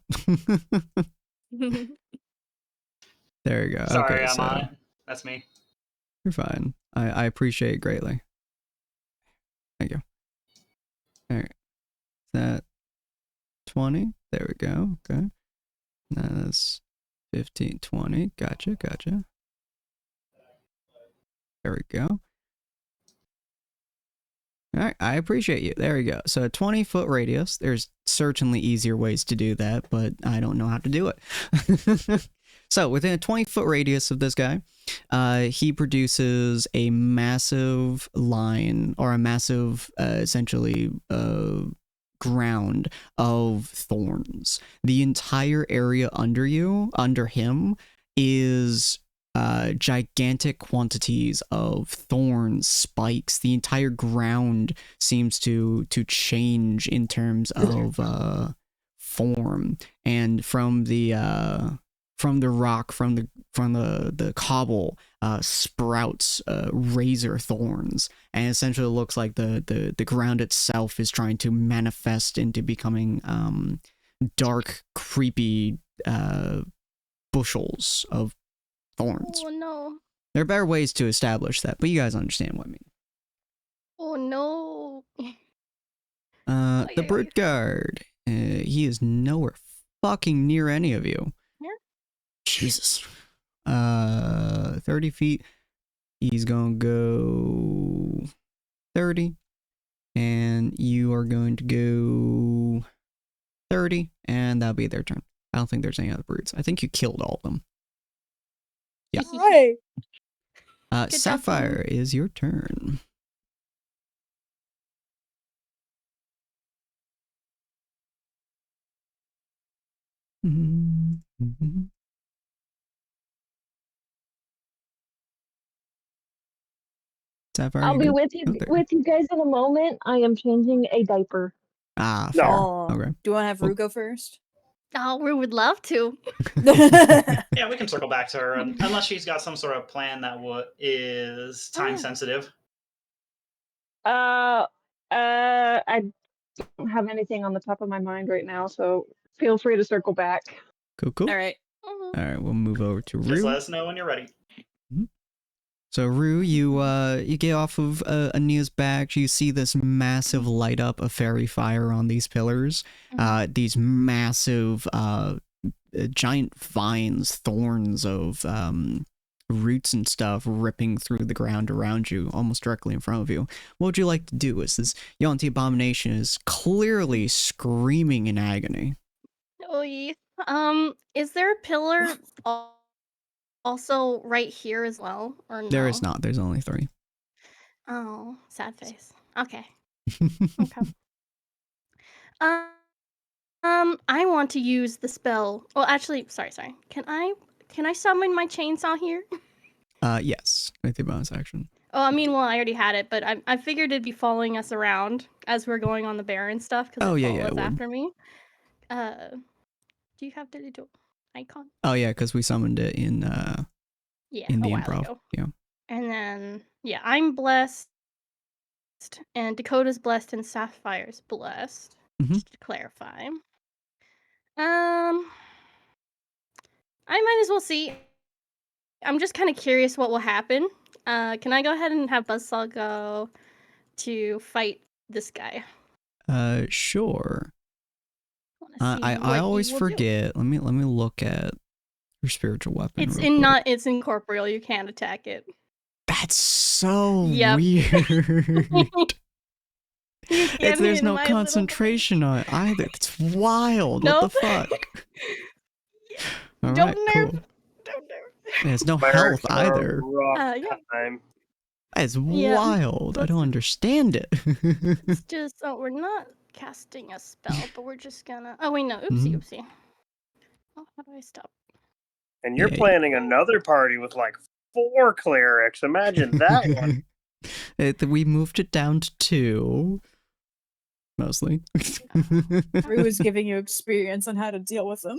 There you go. Sorry, Okay, I'm so on it. That's me. you're fine. I appreciate it greatly. Thank you. All right. That 20. There we go. Okay. That's 15, 20. Gotcha. There we go. All right, I appreciate you. There we go. So a 20-foot radius. There's certainly easier ways to do that, but I don't know how to do it. So within a 20-foot radius of this guy, he produces a massive line, or a massive, essentially, ground of thorns. The entire area under him, is gigantic quantities of thorns, spikes. The entire ground seems to change in terms of form, and from the rock, from the cobble, sprouts razor thorns, and essentially looks like the ground itself is trying to manifest into becoming dark, creepy bushels of thorns. Oh no. There are better ways to establish that, but you guys understand what I mean. Oh no. The bird guard. He is nowhere fucking near any of you. Here? Jesus. 30 feet. He's gonna go 30. And you are going to go 30. And that'll be their turn. I don't think there's any other birds. I think you killed all of them. Yeah. Right. Good job, Sapphire is your turn. Sapphire, I'll you be good? with you Oh, there. with you guys in a moment. I am changing a diaper. Ah, No. fair. Oh, Okay. do you want to have Oh. Rue go first? Oh, we would love to. Yeah, we can circle back to her, unless she's got some sort of plan that is time sensitive. I don't have anything on the top of my mind right now, so feel free to circle back. Cool. All right. All right, we'll move over to Rue. Just let us know when you're ready. So Rue, you get off of Ania's back. You see this massive light up of fairy fire on these pillars. These massive, giant vines, thorns of roots and stuff ripping through the ground around you, almost directly in front of you. What would you like to do? As this Yonti abomination is clearly screaming in agony. Oh, yeah. Is there a pillar also right here as well, or no? There is not. There's only 3. Oh, sad face. Okay. Okay. I want to use the spell. Well, actually, sorry. Can I summon my chainsaw here? Yes, with your bonus action. Oh, I mean, well, I already had it, but I figured it'd be following us around as we're going on the bear and stuff, because Oh, it yeah, follows it would. after me. Do you have the little icon? Oh yeah, because we summoned it in Yeah, in the a while improv. ago. Yeah. And then, yeah, I'm blessed, and Dakota's blessed, and Sapphire's blessed. Just to clarify. I might as well see. I'm just kind of curious what will happen. Can I go ahead and have Buzzsaw go to fight this guy? Sure. Wanna see I what he always will do. forget. Let me look at your spiritual weapon. It's real quick. it's incorporeal. You can't attack it. That's so Yep. weird. You can't There's hit no my little concentration on it either. It's wild. Nope. What the fuck? All Don't right, nerf. cool. Don't nerf. There's no America, health either. rough Yeah. time. That's Yeah, wild. I don't understand it. it's just we're not casting a spell, but we're just gonna. Oh wait, no, Mhm. oopsie. Oh, how do I stop? And you're Yeah. planning another party with like 4 clerics. Imagine that one. We moved it down to 2. Mostly. Rue is giving you experience on how to deal with them.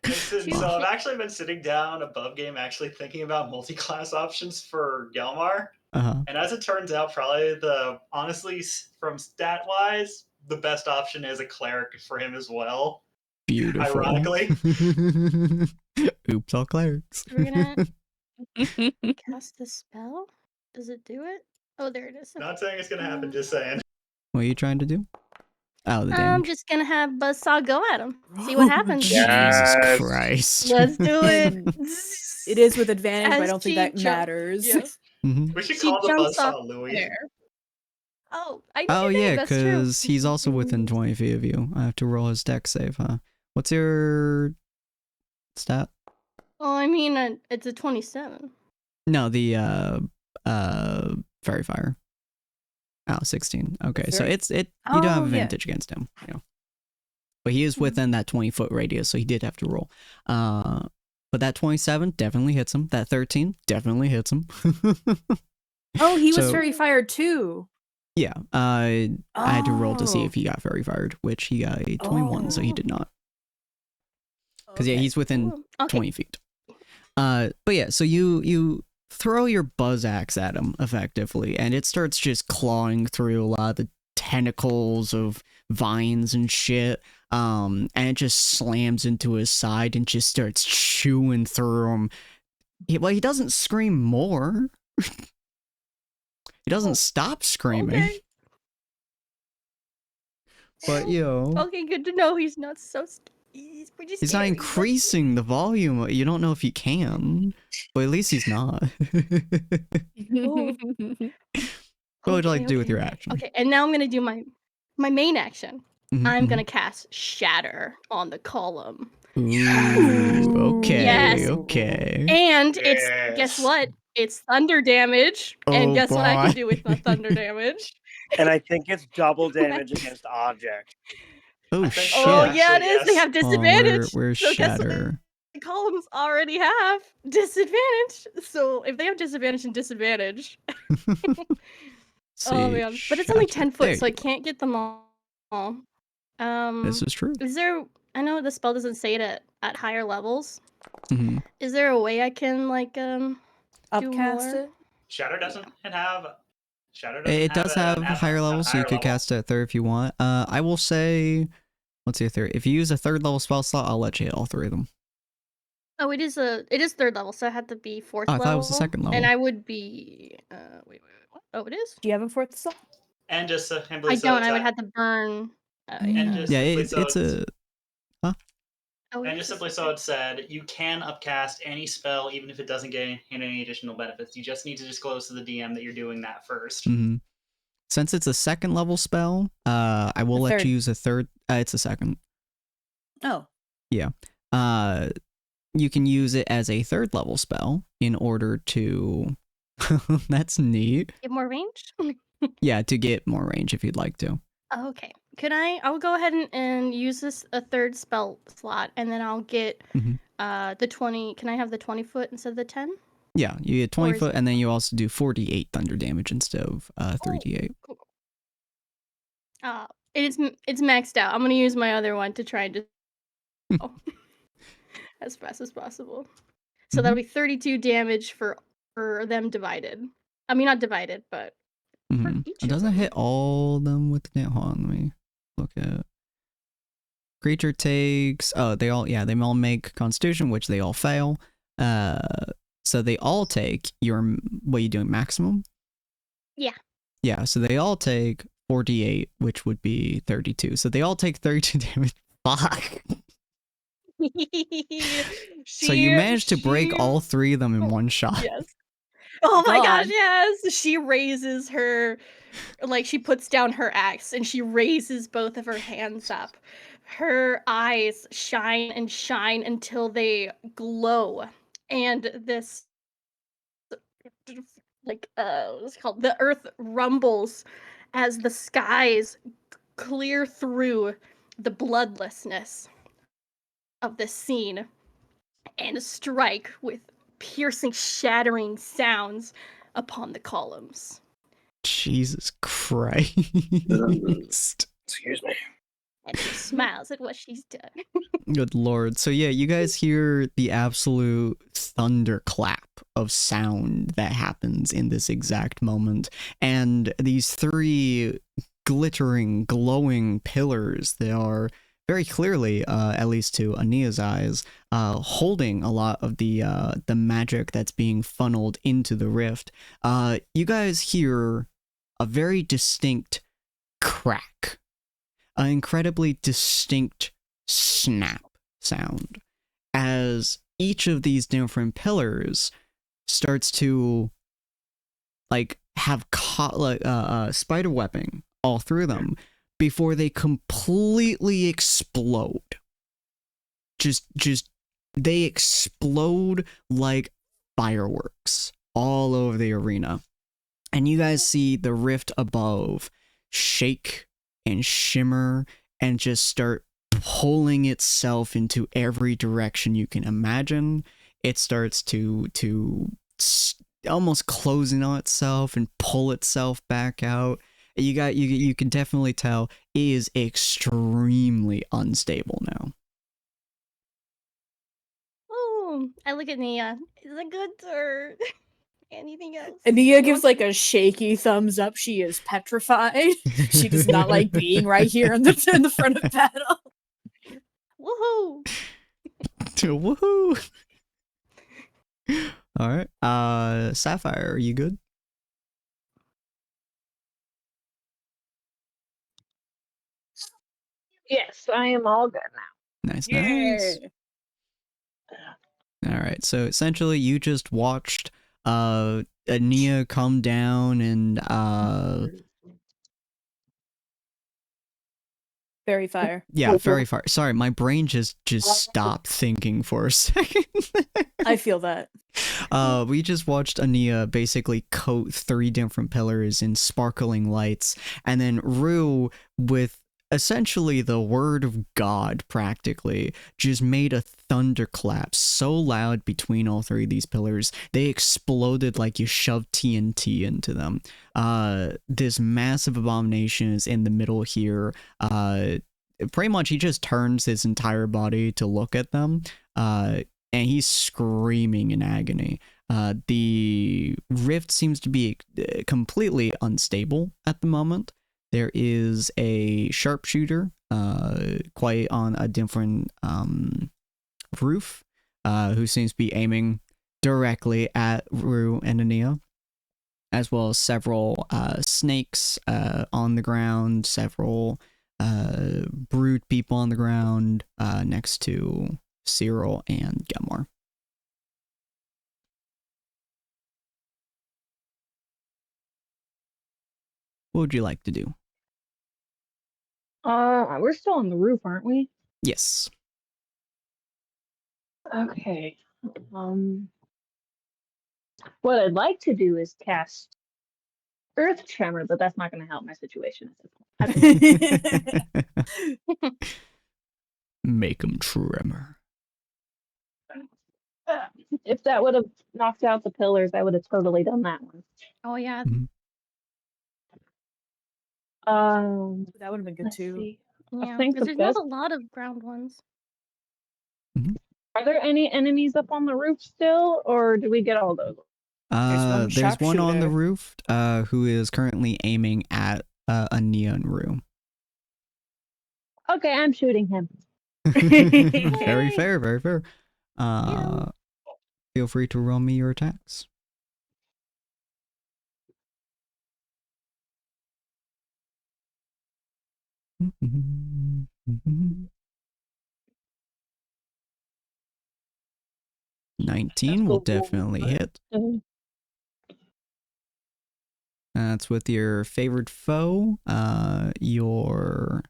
Listen, so I've actually been sitting down above game, actually thinking about multi-class options for Gelmar. And as it turns out, probably honestly, from stat-wise, the best option is a cleric for him as well. Beautiful. Ironically. Oops, all clerics. We're gonna cast the spell. Does it do it? Oh, there it is. Not saying it's gonna happen, just saying. What are you trying to do? Oh, the I'm damage. just gonna have Buzzsaw go at him. See what happens. Jesus Yes. Christ. Let's do it. And it is with advantage, but I As don't think she that matters. Yeah. Mhm. We should She call the jumps off Buzzsaw Louis. there. Oh, I need Oh a name, yeah, that's true. because he's also within 20 feet of you. I have to roll his dex save, huh? What's your stat? Oh, I mean, it's a 27. No, the fairy fire. Oh, 16. Okay, so Fairy- you don't have Oh, yeah. advantage against him, you know. But he is within that 20-foot radius, so he did have to roll. But that 27 definitely hits him. That 13 definitely hits him. Oh, he was So- fairy fired too. Yeah, I had to roll to see Oh. if he got fairy fired, which he got a 21, so he did not. Because yeah, Okay. he's within Ooh, okay. 20 feet. But yeah, so you throw your buzz axe at him effectively, and it starts just clawing through a lot of the tentacles of vines and shit. And it just slams into his side and just starts chewing through him. He doesn't scream more. He doesn't stop screaming. Okay. But Okay, good to know he's not so. He's pretty he's not scary. increasing the volume. You don't know if he can, but at least he's not. Ooh. What would you like to do with your okay. action? Okay, and now I'm gonna do my main action. Mhm, I'm mhm. gonna cast Shatter on the column. Ooh, okay, Yes. okay. And it's Yes. guess what? It's thunder damage. And Oh, guess what I boy. can do with my thunder damage? And I think it's double damage against object. Oh I think shit. Oh Yeah, yeah, it actually, is. They yes. have Hold on, disadvantage. where's So guess what? Shatter? The columns already have disadvantage. So if they have disadvantage and disadvantage, See, oh man. But it's only Shatter. 10 foot, There so I you go. can't get them all. This is true. Is there? I know the spell doesn't say it at higher levels. Mhm. Is there a way I can like do Upcast more? it. Shatter doesn't have. It does have higher levels, so you could cast. cast it at third if you want. I will say, let's see, third. If you use a third level spell slot, I'll let you hit all 3 of them. Oh, it is third level, so I had to be fourth Oh, I level. thought it was the second level. And I would be wait, what? Oh, it is? Do you have a fourth slot? And just simply I so don't. it's I would a- have to burn. And just Yeah, simply so it's a. Oh, it And is just a simply so second. it said, you can upcast any spell even if it doesn't gain any additional benefits. You just need to disclose to the DM that you're doing that first. Mhm. Since it's a second level spell, I will A let third. you use a third. It's a second. Oh. Yeah. You can use it as a third level spell in order to. That's neat. Get more range? Yeah, to get more range if you'd like to. Oh, okay. Could I'll go ahead and use this a third spell slot, and then I'll get Mhm. the 20. Can I have the 20 foot instead of the 10? Yeah, you get 20 is foot, it- and then you also do 4d8 thunder damage instead of 3d8. Cool. It's maxed out. I'm gonna use my other one to try and just as fast as possible. So that'll be 32 damage for them divided. I mean, not divided, but for each It of doesn't them. hit all of them with the hold on, let me look at. Creature takes they all make Constitution, which they all fail. So they all take your what are you doing, maximum? Yeah. Yeah, so they all take 4d8, which would be 32. So they all take 32 damage. Fuck. So you managed to break all 3 of them in one shot. Yes. Oh my gosh, God. yes. She raises her, like she puts down her axe and she raises both of her hands up. Her eyes shine and shine until they glow. And this like what's it called? The earth rumbles as the skies clear through the bloodlessness of this scene and strike with piercing, shattering sounds upon the columns. Jesus Christ. Excuse me. And she smiles at what she's done. Good lord. So yeah, you guys hear the absolute thunderclap of sound that happens in this exact moment. And these three glittering, glowing pillars, they are very clearly, at least to Ania's eyes, holding a lot of the magic that's being funneled into the rift. You guys hear a very distinct crack, an incredibly distinct snap sound as each of these different pillars starts to like have spider webbing all through them before they completely explode. Just they explode like fireworks all over the arena. And you guys see the rift above shake and shimmer and just start pulling itself into every direction you can imagine. It starts to almost closing on itself and pull itself back out. You can definitely tell it is extremely unstable now. Oh, I look at Nia. Is it good or anything else? Ania gives like a shaky thumbs up. She is petrified. She does not like being right here in the front of battle. Woohoo! Woohoo! All right. Sapphire, are you good? Yes, I am all good now. Nice. Yeah. All right. So essentially, you just watched Ania come down and Fairy fire. yeah, very far. Sorry, my brain just stopped thinking for a second. I feel that. We just watched Ania basically coat 3 different pillars in sparkling lights, and then Rue, with essentially the word of God practically, just made a thunderclap so loud between all 3 of these pillars, they exploded like you shoved TNT into them. This massive abomination is in the middle here. Pretty much he just turns his entire body to look at them. And he's screaming in agony. The rift seems to be completely unstable at the moment. There is a sharpshooter quite on a different roof who seems to be aiming directly at Rue and Ania, as well as several snakes on the ground, several brood people on the ground next to Cyril and Gelmar. What would you like to do? We're still on the roof, aren't we? Yes. Okay. What I'd like to do is cast Earth Tremor, but that's not going to help my situation at this point. Make him tremor. If that would have knocked out the pillars, I would have totally done that one. Oh yeah. Mhm. That would have been good Let's too. see. Yeah. think Because the there's not best- a lot of ground ones. Are there any enemies up on the roof still, or do we get all those? There's one on the sharpshooter. roof who is currently aiming at Ania and Rue. Okay, I'm shooting him. Very fair, very fair. Feel free to roll me your attacks. Let's 19 will go roll definitely for it. hit. That's with your favorite foe. Ooh,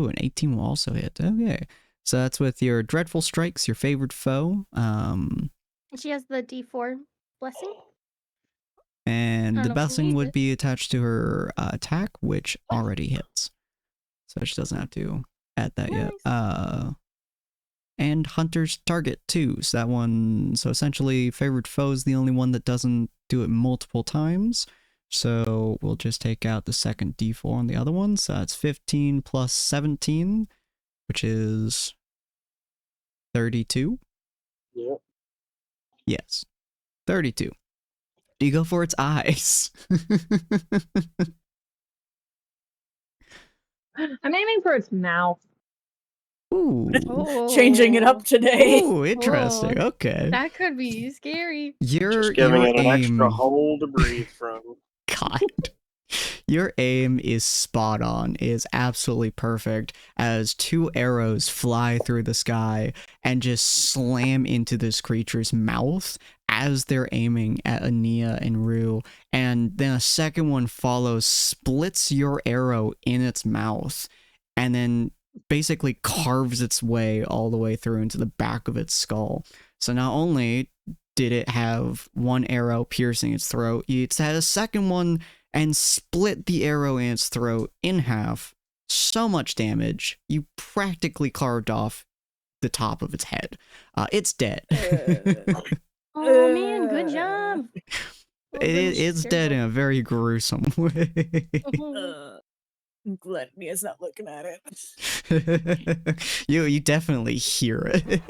an 18 will also hit. Okay. So that's with your dreadful strikes, your favorite foe. She has the D4 blessing. And I the don't know if she blessing needs would it. be attached to her attack, which already hits. So she doesn't have to add that yet. Nice. And Hunter's target too. So that one, so essentially favored foe is the only one that doesn't do it multiple times. So we'll just take out the second D4 on the other one. So that's 15 plus 17, which is 32. Yep. Yes, 32. You go for its eyes. I'm aiming for its mouth. Ooh. Changing it up today. Ooh, interesting. Okay. That could be scary. Your Just giving it an aim, extra hole to breathe from. God. Your aim is spot on, is absolutely perfect as two arrows fly through the sky and just slam into this creature's mouth as they're aiming at Ania and Rue. And then a second one follows, splits your arrow in its mouth, and then basically carves its way all the way through into the back of its skull. So not only did it have one arrow piercing its throat, it's had a second one and split the arrow in its throat in half. So much damage, you practically carved off the top of its head. It's dead. Oh man, good job. Oh, It's dead in a very gruesome way. I'm glad Mia's not looking at it. You definitely hear it.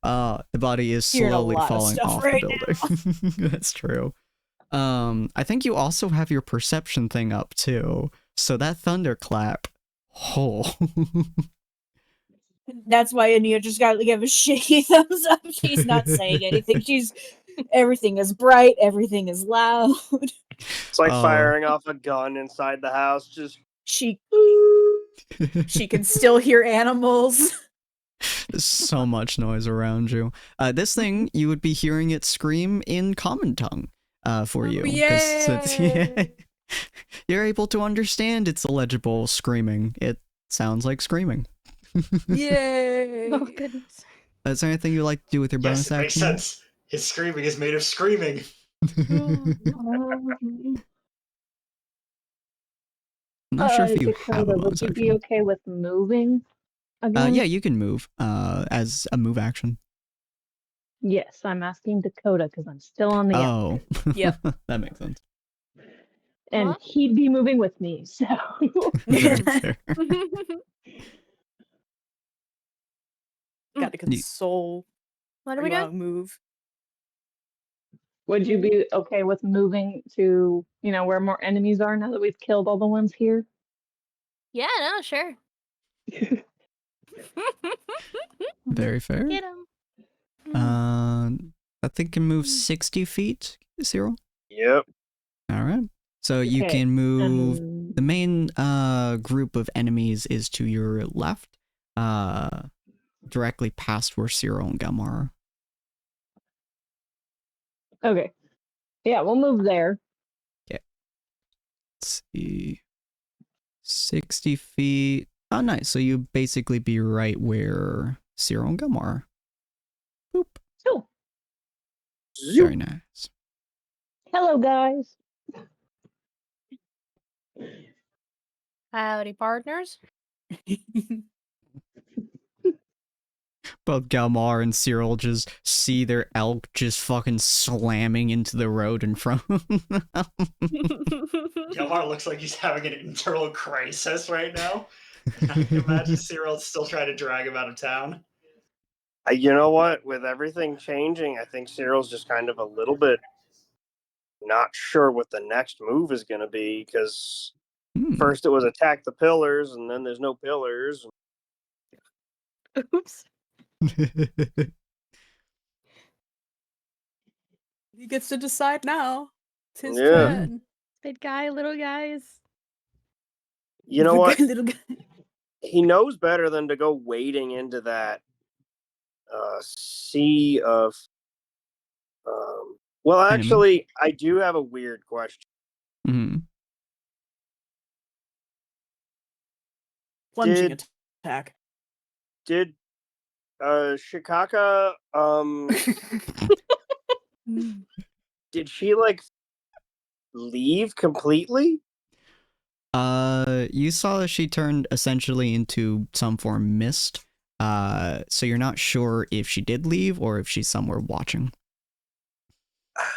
The body is Hearing a slowly lot of falling stuff off right the building. That's true. I think you also have your perception thing up too. So that thunderclap. Oh. That's why Ania just got to give a shaky thumbs up. She's not saying anything. Everything is bright, everything is loud. It's like firing off a gun inside the house. Just She can still hear animals. There's so much noise around you. This thing, you would be hearing it scream in common tongue for you. 'Cause you're able to understand its illegible screaming. It sounds like screaming. Yay! Oh goodness. Is there anything you like to do with your bonus Yes, it makes action? sense. His screaming is made of screaming. I'm not sure if you Dakota, have a would bonus you be action. okay with moving again? Yeah, you can move as a move action. Yes, I'm asking Dakota because I'm still on the Oh. Yep. That makes sense. and What? he'd be moving with me, so Very fair. Got to console. What are we doing? Move. would you be okay with moving to, where more enemies are now that we've killed all the ones here? Yeah, no, sure. Very fair. Get him. I think can move 60 feet, Cyril. yep. All right. So you Okay, can move. and The main group of enemies is to your left, directly past where Cyril and Gum are. okay. Yeah, we'll move there. Let's see. 60 feet. Oh, nice. So you basically be right where Cyril and Gum are. Boop. So, Very nice. hello guys. Howdy, partners. Both Galmar and Cyril just see their elk just fucking slamming into the road in front of them. Yelmar looks like he's having an internal crisis right now. I can imagine Cyril's still trying to drag him out of town. You know what? With everything changing, I think Cyril's just kind of a little bit not sure what the next move is going to be because first it was attack the pillars, and then there's no pillars. Oops. He gets to decide now. It's his Yeah. turn. Big guy, little guys. You know what? Little guy. He knows better than to go wading into that sea of. Well, actually, I do have a weird question. Plunging attack. Did Shikaka, did she like leave completely? You saw that she turned essentially into some form of mist. So you're not sure if she did leave or if she's somewhere watching.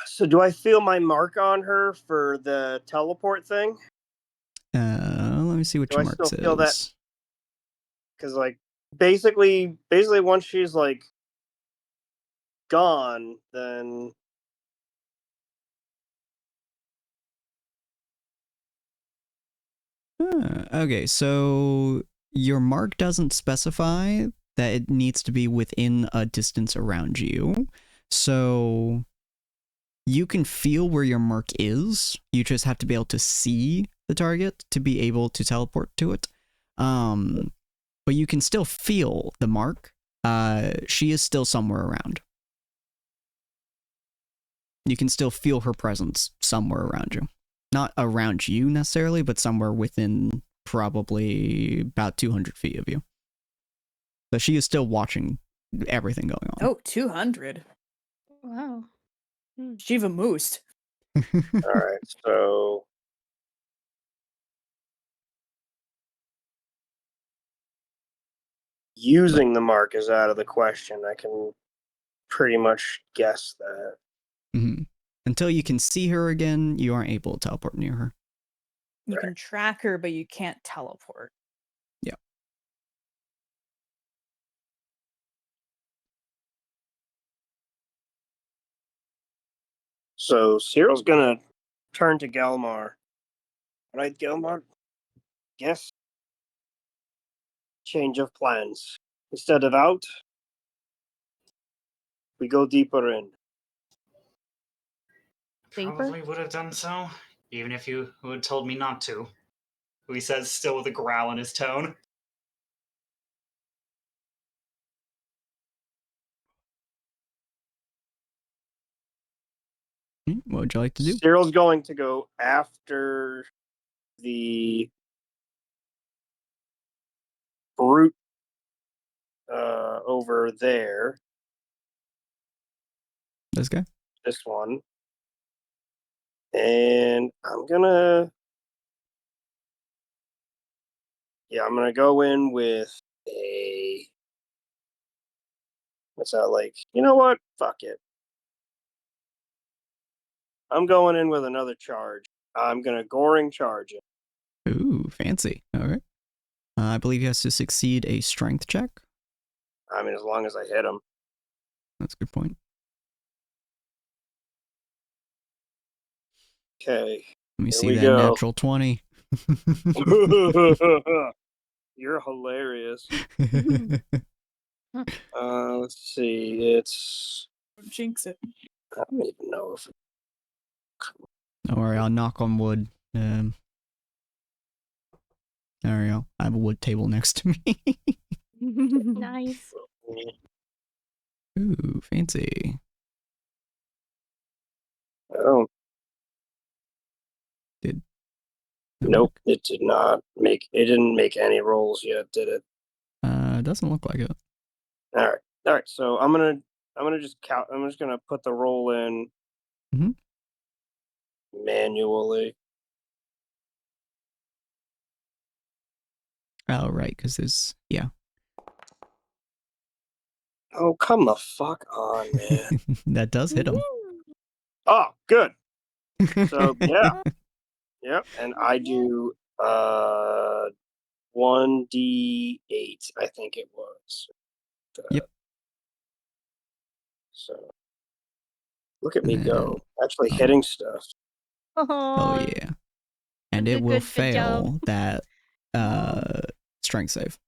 So do I feel my mark on her for the teleport thing? Let me see what Do your I mark still says. feel that? Because like basically once she's like gone, then Okay, so your mark doesn't specify that it needs to be within a distance around you. So you can feel where your mark is. You just have to be able to see the target to be able to teleport to it. But you can still feel the mark. She is still somewhere around. You can still feel her presence somewhere around you. Not around you necessarily, but somewhere within probably about 200 feet of you. So she is still watching everything going on. Oh, 200. Wow. Shiva moosed. all right. So using the mark is out of the question. I can pretty much guess that. Mhm. Until you can see her again, you aren't able to teleport near her. You can track her, but you can't teleport. Yeah. So Cyril's gonna turn to Galmar. All right, Galmar. Guess change of plans. Instead of out, we go deeper in. Probably would have done so, even if you had told me not to. He says, still with a growl in his tone. What would you like to do? Cyril's going to go after the brute over there. This guy? This one. And I'm gonna go in with a what's that like? You know what? Fuck it. I'm going in with another charge. I'm gonna goring charge it. Ooh, fancy. All right. I believe he has to succeed a strength check. I mean, as long as I hit him. That's a good point. Okay. Let me Here see we that go. natural 20. You're hilarious. Let's see. It's Jinx it. I don't even know if Don't worry, I'll knock on wood. There we go. I have a wood table next to me. Nice. Ooh, fancy. Oh. Did Nope, it did not make. It didn't make any rolls yet, did it? Doesn't look like it. All right. So I'm gonna just count. I'm just gonna put the roll in manually. Oh, right, because there's Oh, come the fuck on, man. that does hit him. Oh, good. So yeah, yep. And I do 1d8. I think it was. Yep. So look at me And go. Actually hitting stuff. Oh yeah. And That's it a will good job. fail that strength save.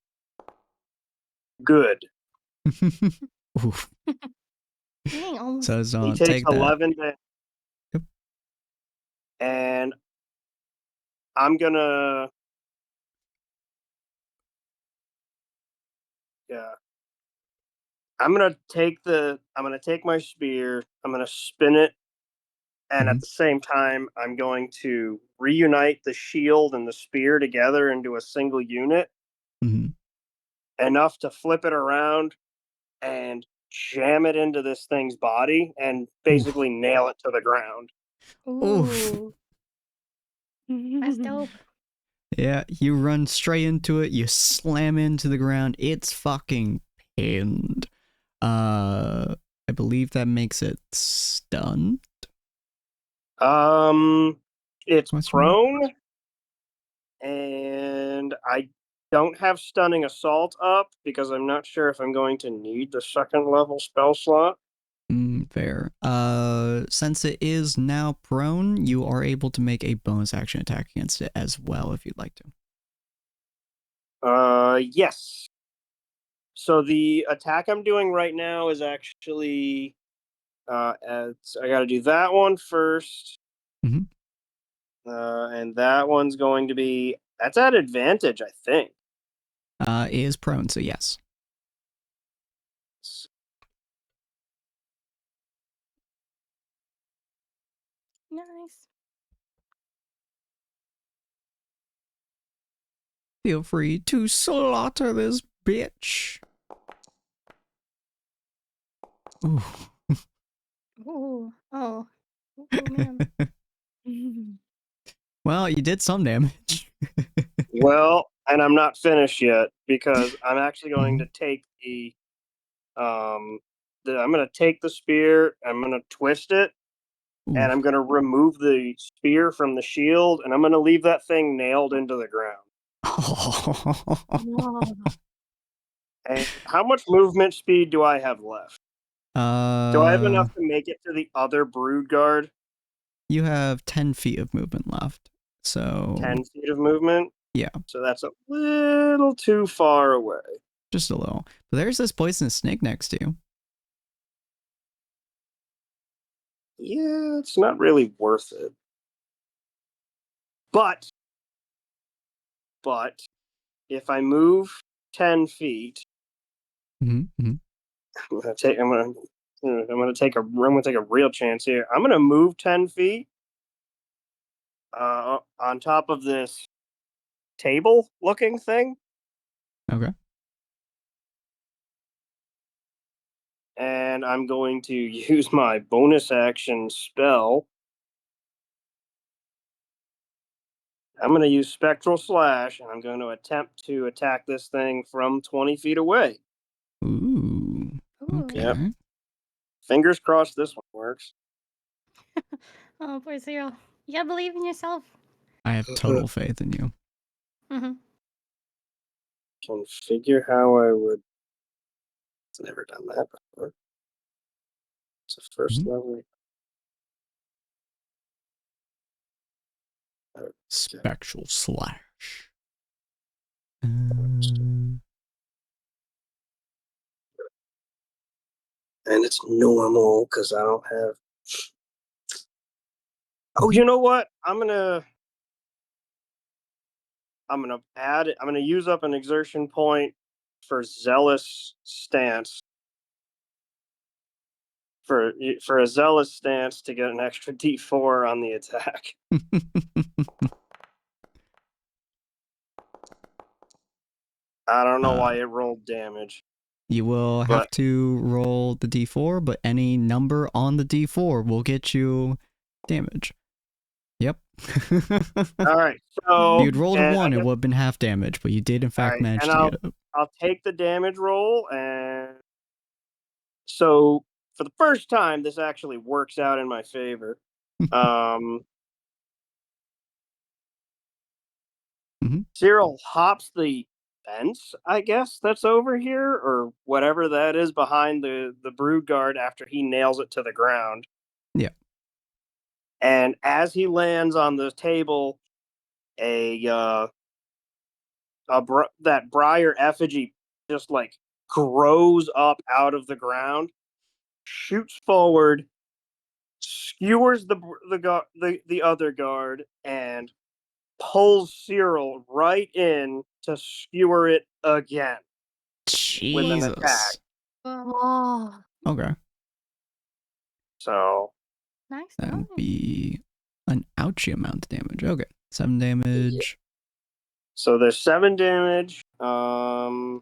Good. Oof. Dang, almost. So He takes take that. 11 damage. Yep. And I'm gonna I'm gonna take my spear, I'm gonna spin it, and at the same time I'm going to reunite the shield and the spear together into a single unit. Mm-hmm. Enough to flip it around and jam it into this thing's body and basically nail it to the ground. Ooh. That's dope. Yeah, you run straight into it, you slam into the ground, it's fucking pinned. I believe that makes it stunned. It's Question mark? prone, and I don't have stunning assault up because I'm not sure if I'm going to need the second level spell slot. Fair. Since it is now prone, you are able to make a bonus action attack against it as well if you'd like to. Yes. So the attack I'm doing right now is actually, I got to do that one first. Mhm. And that one's going to be, that's at advantage, I think. It is prone, so yes. Nice. Feel free to slaughter this bitch. Ooh. Ooh. Oh. Oh, man. Well, you did some damage. Well, and I'm not finished yet because I'm actually going to take I'm going to take the spear, I'm going to twist it, and I'm going to remove the spear from the shield, and I'm going to leave that thing nailed into the ground. Whoa. And how much movement speed do I have left? Do I have enough to make it to the other brood guard? You have 10 feet of movement left. So 10 feet of movement? Yeah. So that's a little too far away. Just a little. But there's this poisonous snake next to you. Yeah, it's not really worth it. But if I move 10 feet, I'm gonna take a real chance here. I'm gonna move 10 feet on top of this table looking thing. Okay. And I'm going to use my bonus action spell. I'm going to use Spectral Slash, and I'm going to attempt to attack this thing from 20 feet away. Ooh. Okay. Yep. Fingers crossed this one works. Oh, poor Cyril. You gotta believe in yourself. I have total faith in you. Mm-hmm. Can figure how I would. It's never done that before. It's a first level. Spectral Slash. And it's normal because I don't have. Oh, you know what? I'm gonna use up an exertion point for zealous stance. For a zealous stance to get an extra D4 on the attack. I don't know why it rolled damage. You will have to roll the D4, but any number on the D4 will get you damage. Yep. All right. So if you'd rolled a 1, it would have been half damage, but you did in fact manage to get it. I'll take the damage roll, and so for the first time, this actually works out in my favor. Cyril hops the fence, I guess, that's over here, or whatever that is behind the brood guard after he nails it to the ground. Yeah. And as he lands on the table, that briar effigy just like grows up out of the ground, shoots forward, skewers the other guard, and pulls Cyril right in to skewer it again. Jesus. With an attack. Oh. Okay. So nice. That would be an ouchie amount of damage. Okay. 7 damage. So there's 7 damage. And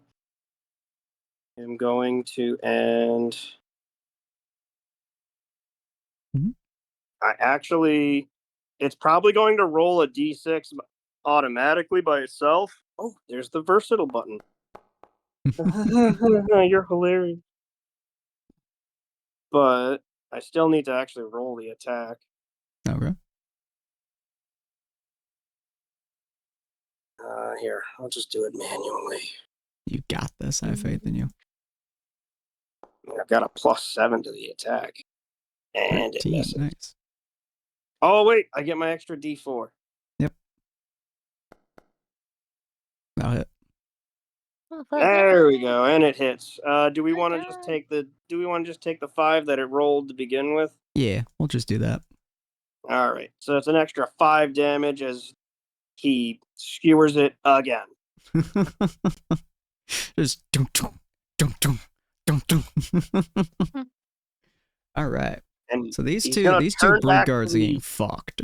am going to end. Mhm. It's probably going to roll a d6 automatically by itself. Oh, there's the versatile button. You're hilarious. But I still need to actually roll the attack. Okay. Here, I'll just do it manually. You got this. I have faith in you. I've got a +7 to the attack. And it 13. misses. Nice. Oh, wait, I get my extra d4. Yep. That'll hit. Oh, fuck. There we go, and it hits. Do we Oh, want to God. just take the 5 that it rolled to begin with? Yeah, we'll just do that. All right, so it's an extra 5 damage as he skewers it again. Just dunk, dunk, dunk, dunk, dunk, dunk. All right. And So these he's two gonna turn brood back to guards are the- getting fucked.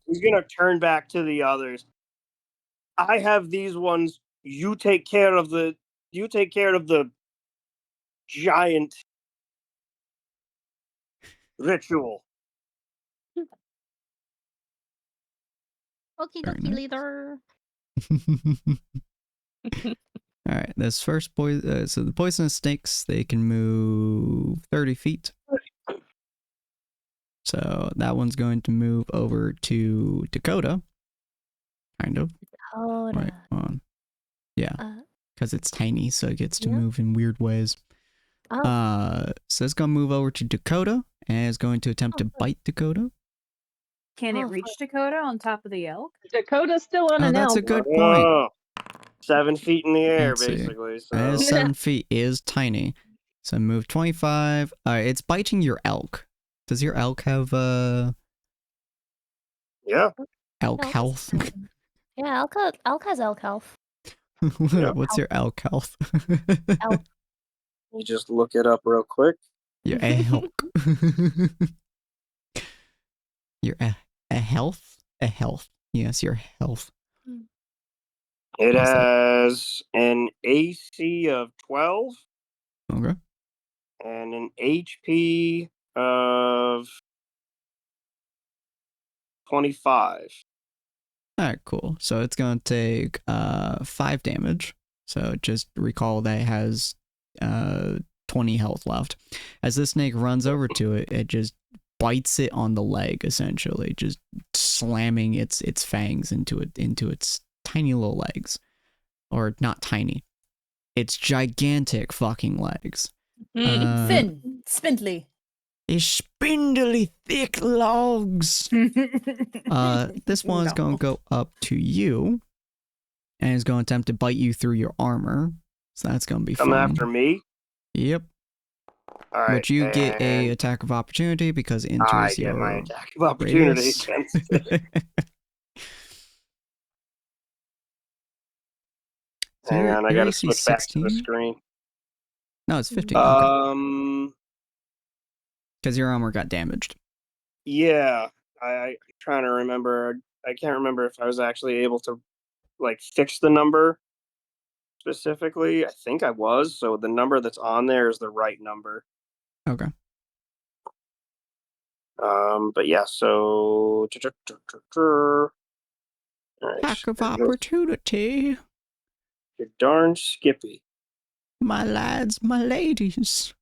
He's gonna turn back to the others. I have these ones. You take care of the giant ritual. Okie Very dokie, nice. leader. All right. This first so the poisonous snakes, they can move 30 feet. So that one's going to move over to Dakota. Kind of. Hold Right on. Yeah. Because it's tiny, so it gets to Yeah. move in weird ways. Oh. So it's going to move over to Dakota and is going to attempt to bite Dakota. Can it Oh, reach Dakota on top of the elk? Dakota's still on Oh, an that's elk. a good point. Oh, 7 feet in the air, Let's see. basically. So That is 7 feet is tiny. So move 25. It's biting your elk. Does your elk have yeah. elk Elk is health? fine. Yeah, elk has elk health. What's your elk health? Elk. You just look it up real quick. Your elk. Your a health? A health. Yes, your health. It What's that? has an AC of 12 Okay. and an HP of 25. Alright, cool. So it's gonna take 5 damage. So just recall that it has 20 health left. As this snake runs over to it, it just bites it on the leg, essentially, just slamming its fangs into its tiny little legs. Or not tiny. It's gigantic fucking legs. Thin, spindly. It's spindly thick logs. This one's gonna go up to you and is going to attempt to bite you through your armor. So that's gonna be Come fun. after me. Yep. All right. But you get a and attack of opportunity because it I enters get your my attack of opportunity radius. against it. So Hang your on, I gotta AC switch back to the 16? screen. No, it's 15. Okay. Because your armor got damaged. Yeah. I'm trying to remember. I can't remember if I was actually able to like fix the number specifically. I think I was. So the number that's on there is the right number. Okay. But yeah, so all right, Attack of there goes opportunity. your darn Skippy. My lads, my ladies.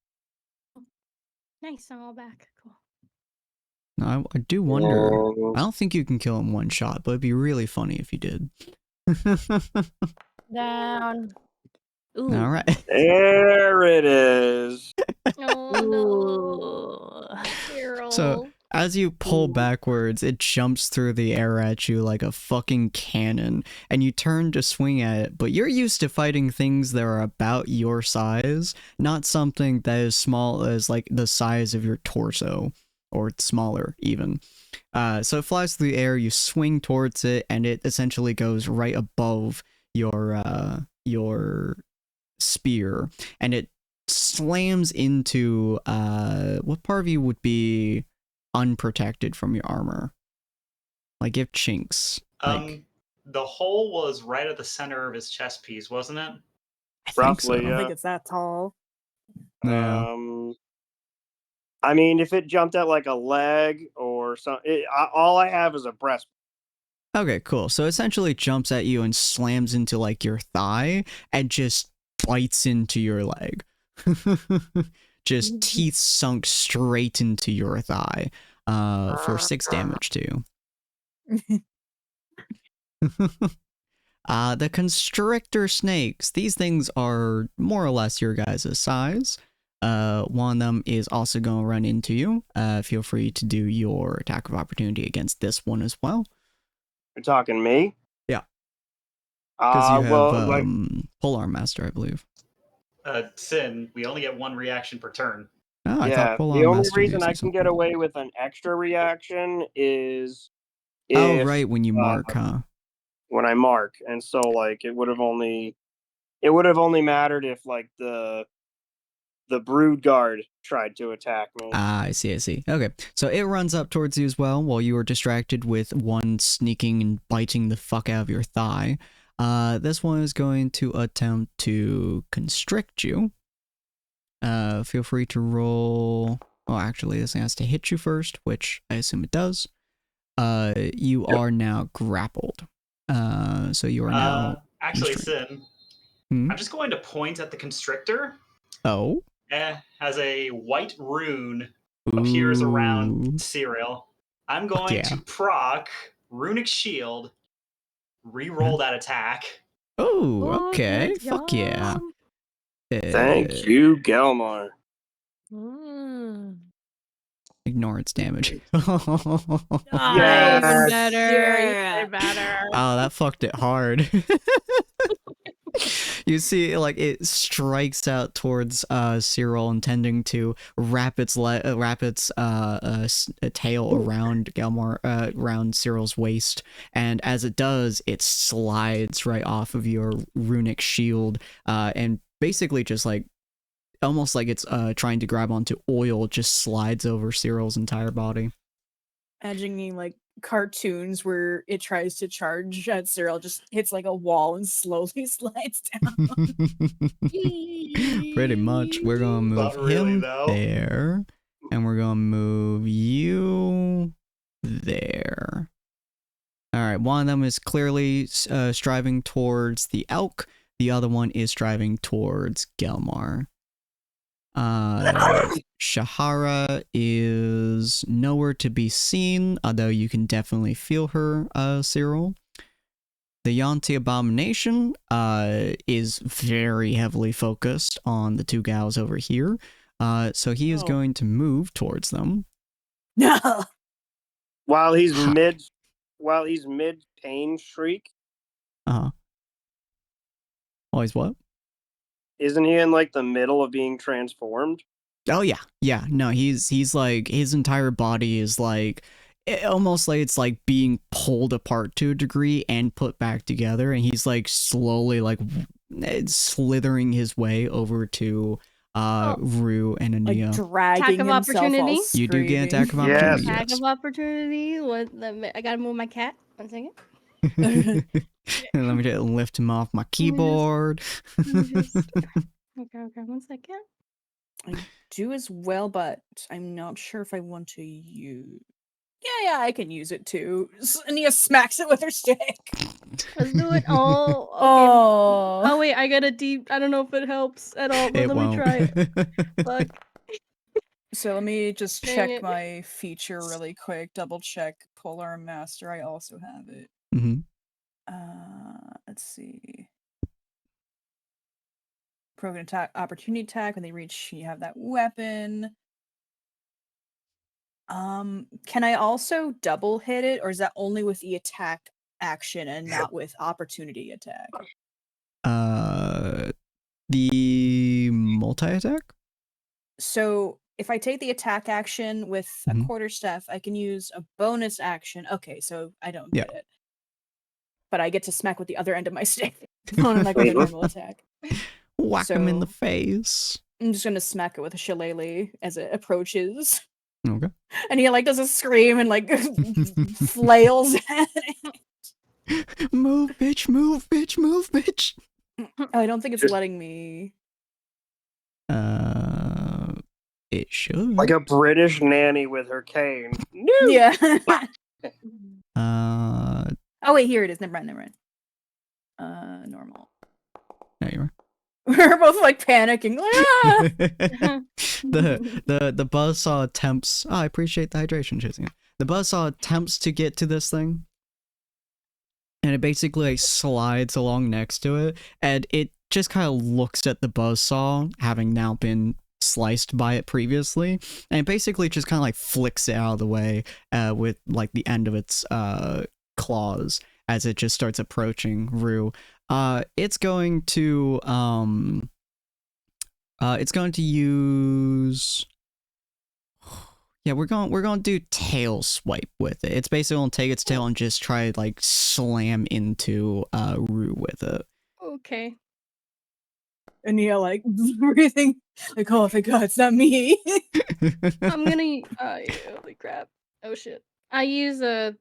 Nice, I'm all back. Cool. No, I do wonder. And I don't think you can kill him one shot, but it'd be really funny if you did. Down. Ooh. All right. there it is. Oh no. Carol. So as you pull backwards, it jumps through the air at you like a fucking cannon, and you turn to swing at it, but you're used to fighting things that are about your size, not something that is small as like the size of your torso, or smaller even. So it flies through the air, you swing towards it, and it essentially goes right above your spear, and it slams into what part of you would be unprotected from your armor? Like if chinks. Like The hole was right at the center of his chest piece, wasn't it? I think Roughly, I don't yeah. think it's that tall. Yeah. I mean, if it jumped at like a leg or something, all I have is a breast. Okay, cool. So essentially jumps at you and slams into like your thigh and just bites into your leg. Just teeth sunk straight into your thigh for 6 damage to you. The constrictor snakes. These things are more or less your guys' size. One of them is also going to run into you. Feel free to do your attack of opportunity against this one as well. You're talking me? Yeah. Because you have well, like, Polearm Master, I believe. Sin, we only get 1 reaction per turn. Oh, I yeah. thought Polearm The only Master reason gives I you can something. get away with an extra reaction is Oh, if, right, when you mark, huh? when I mark, and so like it would have only mattered if like the brood guard tried to attack me. Ah, I see. Okay, so it runs up towards you as well while you are distracted with one sneaking and biting the fuck out of your thigh. This one is going to attempt to constrict you. Feel free to roll... Oh, actually, this has to hit you first, which I assume it does. You are now grappled. So you are now... Actually, constrained. Sin, Hmm? I'm just going to point at the constrictor. Oh? As a white rune appears around Ooh. Cyril. I'm going Yeah. to proc Runic Shield, re-roll that attack. Oh, okay. Fuck yeah. Thank you, Gelmar. Ignore its damage. Yes. Even better. Yeah. Even better. Oh, that fucked it hard. You see, like, it strikes out towards Cyril, intending to wrap its tail around Gelmar, around Cyril's waist, and as it does, it slides right off of your runic shield, and basically just like, almost like it's trying to grab onto oil, just slides over Cyril's entire body. Imagining like cartoons where it tries to charge at Cyril, just hits like a wall and slowly slides down. Pretty much. We're gonna move Not really, him though. there, and we're gonna move you there. All right, one of them is clearly striving towards the elk. The other one is striving towards Gelmar. Shahara is nowhere to be seen, although you can definitely feel her, Cyril. The Yanti Abomination is very heavily focused on the 2 gals over here, so he is going to move towards them. No. While he's mid pain shriek, Always what? isn't he in like the middle of being transformed? Oh yeah. No, he's like, his entire body is like, almost like it's like being pulled apart to a degree and put back together, and he's like slowly like slithering his way over to Rue and Ania. Like dragging Attack of himself all opportunity? You do get an attack of Yes. opportunity. Attack Yes. of opportunity. I gotta move my cat. 1 second. Let me just lift him off my keyboard. Okay, 1 second. I do as well, but I'm not sure if I want to use. Yeah, I can use it too. Ania smacks it with her stick. Let's do it. Oh, okay. Oh. Oh wait, I got a deep. I don't know if it helps at all, but It let won't. me try it. Fuck. So let me just Dang check it. my feature really quick. Double check Polearm Master. I also have it. Mm-hmm. Let's see. Provoke an attack, opportunity attack when they reach. You have that weapon. Can I also double hit it, or is that only with the attack action and not with opportunity attack? The multi-attack? So if I take the attack action with a Mhm. quarterstaff, I can use a bonus action. Okay, so I don't Yeah. get it. But I get to smack with the other end of my stick on like with a normal attack. Whack him in the So- face. I'm just gonna smack it with a shillelagh as it approaches. Okay. And he like does a scream and like flails at it. Move, bitch, move, bitch, move, bitch. I don't think it's Just- letting me. It should. Like a British nanny with her cane. No! Yeah. Uh, Oh wait, here it is. Never mind. Normal. there you are. We're both like panicking. Ah! the buzzsaw attempts. Oh, I appreciate the hydration chasing it. The buzzsaw attempts to get to this thing, and it basically like, slides along next to it, and it just kind of looks at the buzzsaw, having now been sliced by it previously, and it basically just kind of like flicks it out of the way with like the end of its claws as it just starts approaching Rue. It's going to use. Yeah, we're going to do tail swipe with it. It's basically gonna take its tail and just try to like slam into Rue with it. Okay. And yeah, like breathing, like, oh, thank God, it's not me. I'm gonna. Holy crap! Oh shit! I use the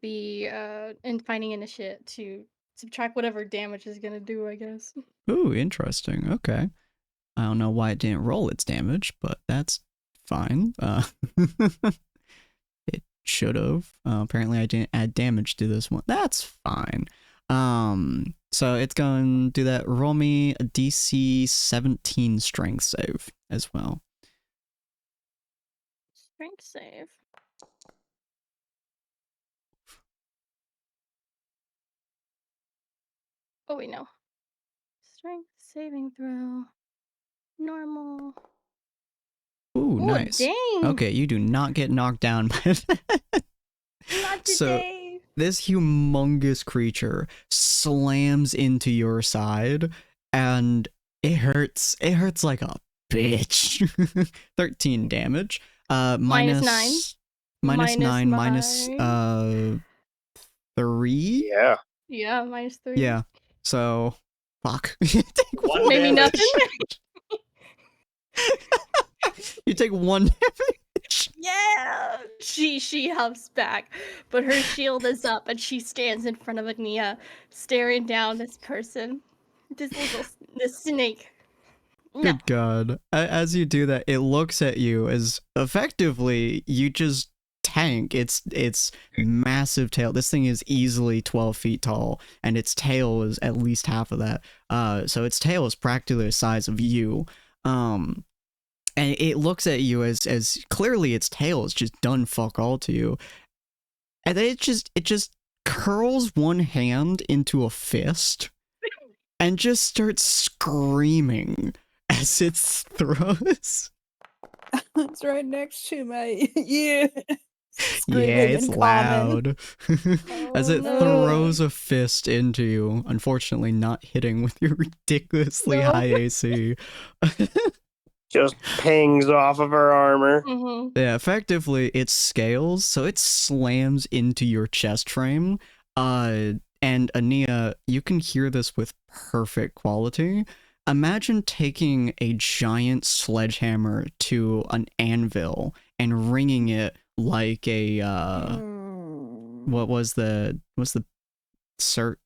in finding initiate to subtract whatever damage is gonna do. I guess. Ooh, interesting. Okay. I don't know why it didn't roll its damage, but that's fine. It should have. Apparently I didn't add damage to this one. That's fine. So it's going to do that. Roll me a DC 17 strength save as well. Strength save. Oh wait, no. Strength saving throw. Normal. Ooh, Oh nice. dang! Okay, you do not get knocked down by that. Not So, today. this humongous creature slams into your side, and it hurts. It hurts like a bitch. 13 damage. Minus 9. Minus Minus 9, minus 3? Yeah. Yeah, minus 3. Yeah. So, fuck. You take One Maybe damage. nothing. You take 1 damage. Yeah. She huffs back, but her shield is up, and she stands in front of Ania, staring down this person, this snake. No. Good God. As you do that, it looks at you as effectively you just tank its massive tail. This thing is easily 12 feet tall, and its tail is at least half of that. So its tail is practically the size of you. And it looks at you as clearly its tail is just done fuck all to you. And then it just curls one hand into a fist and just starts screaming as it throws. It's right next to my yeah. Screaming Yeah, it's in common. loud. As it no. throws a fist into you, unfortunately not hitting with your ridiculously No. high AC. Just pings off of her armor. Mm-hmm. Yeah, effectively it scales, so it slams into your chest frame. And Ania, you can hear this with perfect quality. Imagine taking a giant sledgehammer to an anvil and ringing it like a what's the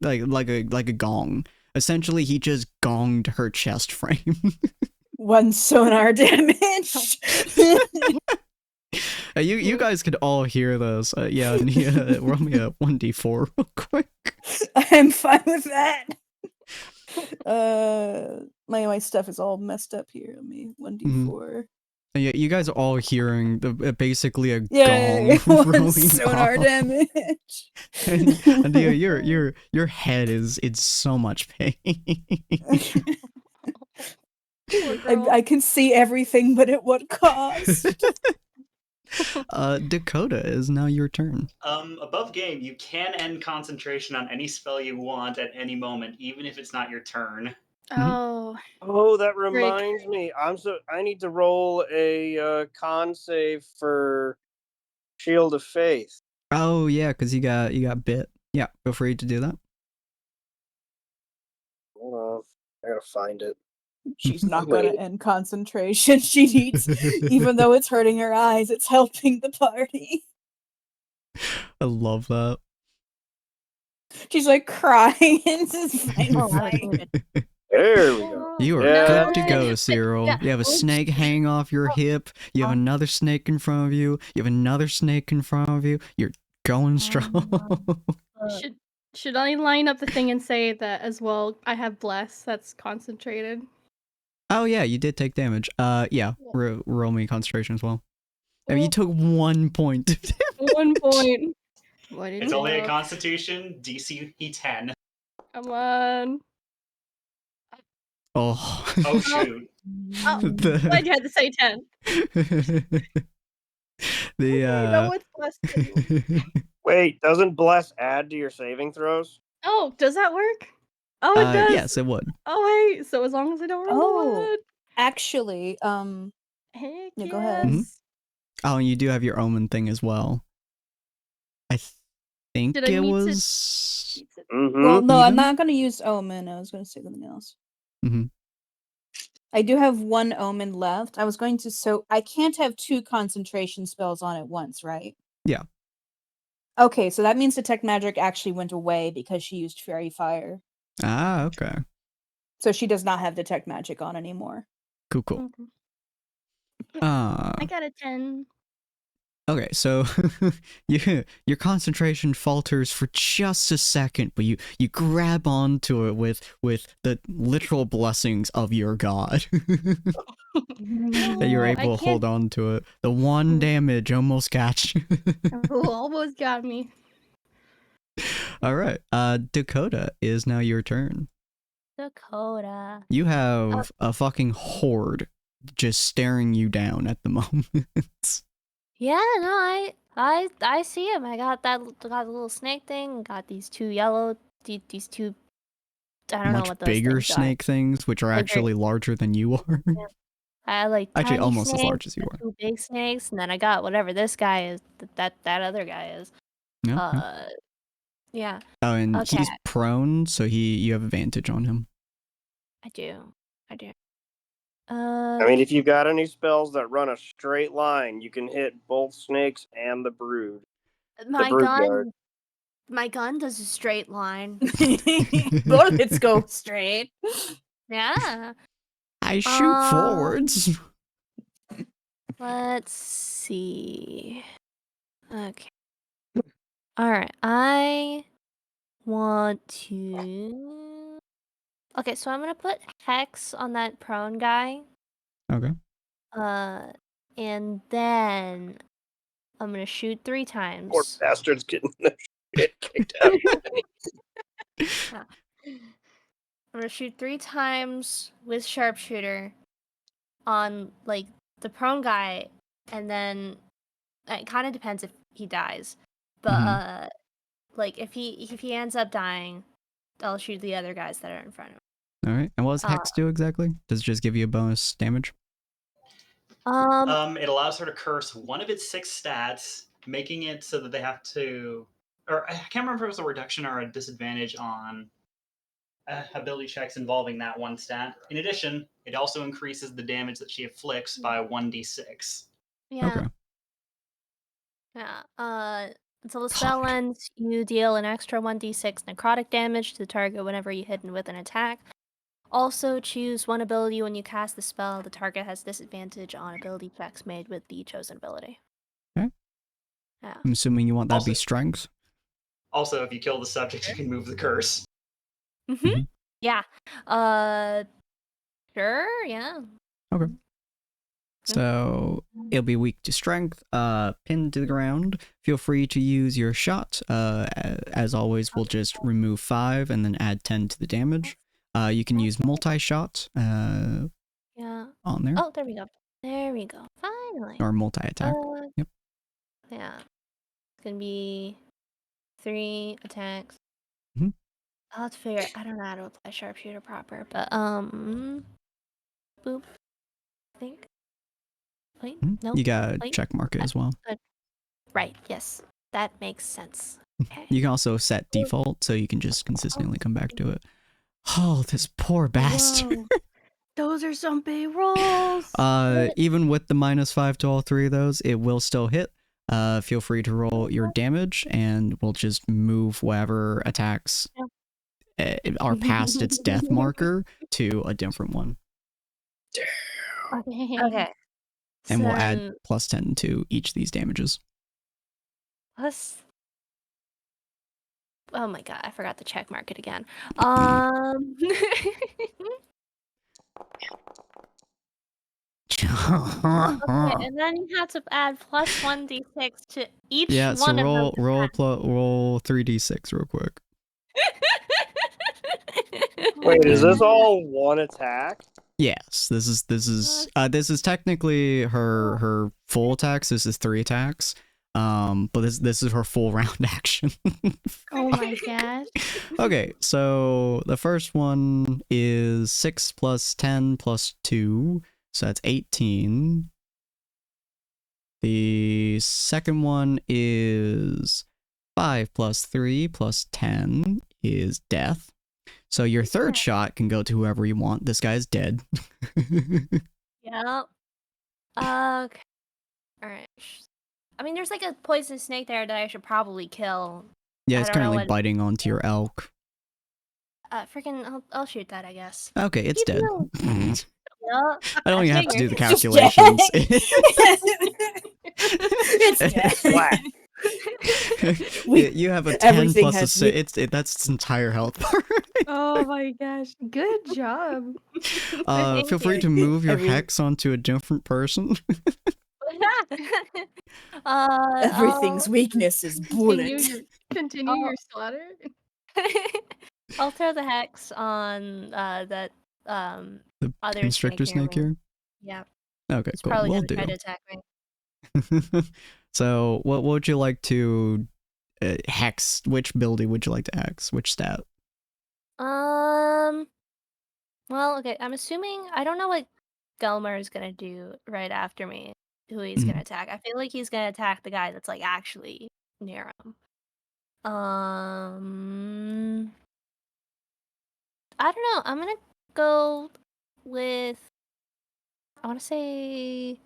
like a gong. Essentially, he just gonged her chest frame. 1 sonar damage. You guys could all hear this. Yeah, Nia, roll me a 1d4 real quick. I'm fine with that. My stuff is all messed up here. Let me 1d4. And yeah, you guys are all hearing the basically a Yeah, gong 1 rolling sonar off. damage. And Nia, your head is in so much pain. Poor girl. I can see everything, but at what cost? Dakota, is now your turn. Above game, you can end concentration on any spell you want at any moment, even if it's not your turn. Oh. Oh, that reminds me. I need to roll a con save for Shield of Faith. Oh yeah, because you got bit. Yeah, feel free to do that. Hold on. I gotta find it. She's not gonna end concentration. She needs, even though it's hurting her eyes, it's helping the party. I love that. She's like crying in this final Oh, that's fight. good. There we go. You are Yeah. good to go, Cyril. Yeah. You have a snake hanging off your hip. You have another snake in front of you. You have another snake in front of you. You're going strong. Should I line up the thing and say that as well? I have bless. That's concentrated. Oh yeah, you did take damage. Yeah. Roll me concentration as well. I mean, you took 1 point. 1 point. What It's only a Constitution DC 10. Come on. Oh. Oh shoot. Oh, why'd you have to say 10? The what's blessed. Wait, doesn't bless add to your saving throws? Oh, does that work? Oh, it does. yes, it would. Oh, wait. So as long as I don't roll the one. Actually, Heck Yeah, yes. go ahead. Oh, and you do have your omen thing as well. I think Did I it need to- was. Mm-hmm. well, no, I'm Even? not going to use Omen. I was going to say something else. Mhm. I do have 1 Omen left. I was going to, so I can't have 2 concentration spells on at once, right? Yeah. Okay, so that means Detect Magic actually went away because she used Fairy Fire. Ah, okay. So she does not have Detect Magic on anymore. Cool, cool. Okay. Uh, I got a 10. okay, so your concentration falters for just a second, but you grab onto it with the literal blessings of your god. That you're I able to hold can't- on to it. The 1 damage almost got you. Oh, almost got me. All right, Dakota is now your turn. Dakota. You have a fucking horde just staring you down at the moment. Yeah, no, I see him. I got the little snake thing. Got these 2 yellow, these 2. I don't know Much what those bigger things are. snake things, which are Bigger. actually larger than you are. I like Actually, tiny almost as snakes, large as you the are. 2 big snakes, and then I got whatever this guy is. That other guy is. Yeah, yeah. Yeah, Oh, and he's okay. prone, so you have advantage on him. I do. I mean, if you got any spells that run a straight line, you can hit both snakes and the brood. my brood gun. guard. My gun does a straight line. Both of it's go straight. Yeah. I shoot Um, forwards. Let's see. Okay. All right. I want to. Okay, so I'm gonna put hex on that prone guy. Okay. And then I'm gonna shoot 3 times. Poor bastard's getting the shit kicked out. I'm gonna shoot 3 times with sharpshooter on like the prone guy, and then it kind of depends if he dies. But like if he ends up dying, I'll shoot the other guys that are in front of him. All right. And what does hex do exactly? Does it just give you a bonus damage? It allows her to curse one of its 6 stats, making it so that they have to, or I can't remember if it was a reduction or a disadvantage on ability checks involving that 1 stat. In addition, it also increases the damage that she inflicts by 1d6. Yeah. Okay. Yeah. Until the spell ends, you deal an extra 1d6 necrotic damage to the target whenever you hit with an attack. Also, choose 1 ability when you cast the spell. The target has disadvantage on ability checks made with the chosen ability. Okay. Yeah. I'm assuming you want that to be Also- strength. Also, if you kill the subject, you can move the curse. Mm-hmm. Yeah. Sure. Yeah. Okay. So it'll be weak to strength, pinned to the ground. Feel free to use your shot. As always, we'll just remove 5 and then add 10 to the damage. You can use multi-shot Yeah. on there, Oh, there we go. There we go. Finally. or multi-attack. Yep. Yeah. It's gonna be 3 attacks. Mhm. I'll have to figure. I don't know how to apply sharpshooter proper, but boop. I think. Wait, Mhm. no. You gotta wait. check mark it as well. Right. Yes, that makes sense. Okay. You can also set default, so you can just consistently come back to it. Oh, this poor bastard. Whoa. Those are some big rolls. Even with the -5 to all 3 of those, it will still hit. Feel free to roll your damage, and we'll just move whatever attacks Yeah. are past its death marker to a different one. Okay. And So we'll add then plus 10 to each of these damages. plus. Oh my god, I forgot to check mark it again. Okay, and then you have to add plus 1d6 to each Yeah, so one of them. roll 3d6 real quick. Wait, is this And- all one attack? Yes, this is technically her full attacks. This is 3 attacks. But this is her full round action. Oh my gosh. Okay, so the first one is 6 plus 10 plus 2, so that's 18. The second one is 5 plus 3 plus 10 is death. So your third shot can go to whoever you want. This guy's dead. Yep. Okay. Alright. I mean, there's like a poisonous snake there that I should probably kill. Yeah, I it's don't know currently what- biting onto your elk. Freaking, I'll shoot that, I guess. Okay, it's dead. Yep. I don't even have to do the Just calculations. It's dead. Whack. You have a 10 everything plus a has 6. That's its entire health bar. Oh my gosh. Good job. Feel free to move your Every- hex onto a different person. Everything's weakness is bullet. Continue your slaughter. I'll throw the hex on that The other constrictor snake near me. here. Yeah, Okay, it's cool. probably We'll gonna try do. to attack me. So, what would you like to hex? Which building would you like to hex? Which stat? Well, okay. I'm assuming I don't know what Gelmer is gonna do right after me. Who he's gonna attack? I feel like he's gonna attack the guy that's like actually near him. I don't know. I'm gonna go with. I want to say.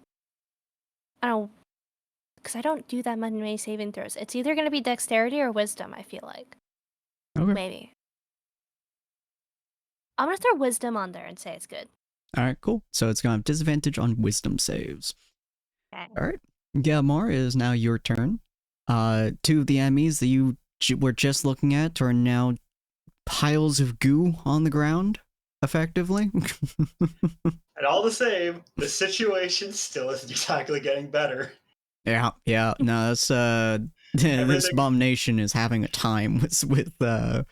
I don't. Because I don't do that many saving throws. It's either gonna be dexterity or wisdom. I feel like. Okay. Maybe. I'm gonna throw wisdom on there and say it's good. All right, cool. So it's going to have disadvantage on wisdom saves. Okay. All right. Gelmar, it is now your turn. 2 of the enemies that you were just looking at are now piles of goo on the ground, effectively. And all the same, the situation still isn't exactly getting better. Yeah. No, that's this Everything- abomination is having a time with Our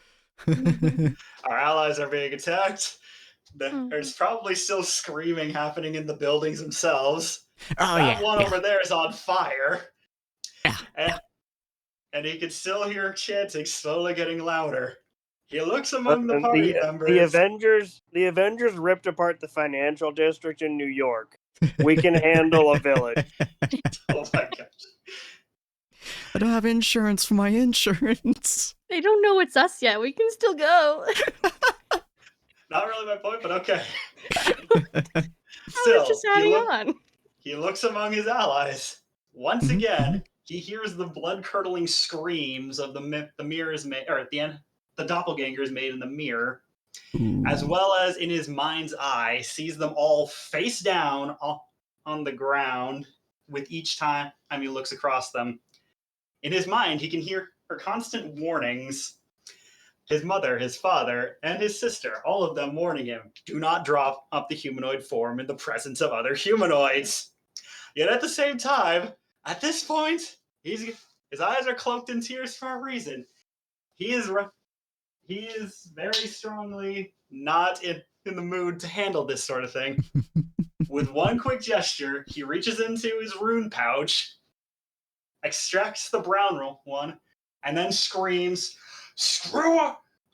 allies are being attacked. There's probably still screaming happening in the buildings themselves. Oh That one yeah. over there is on fire. Yeah, And he can still hear chanting slowly getting louder. He looks among the party members. The Avengers ripped apart the financial district in New York. We can handle a village. Oh my gosh. I don't have insurance for my insurance. They don't know it's us yet. We can still go. Not really my point, but okay. I was just adding on. He looks among his allies. Once again, he hears the blood-curdling screams of the mirrors made, or at the end, the doppelgangers made in the mirror, as well as in his mind's eye, sees them all face down on the ground with each time he looks across them. In his mind, he can hear her constant warnings. His mother, his father, and his sister, all of them warning him, do not drop up the humanoid form in the presence of other humanoids. Yet at the same time, at this point, his eyes are cloaked in tears for a reason. He is very strongly not in the mood to handle this sort of thing. With one quick gesture, he reaches into his rune pouch, extracts the brown one, and then screams, "Screw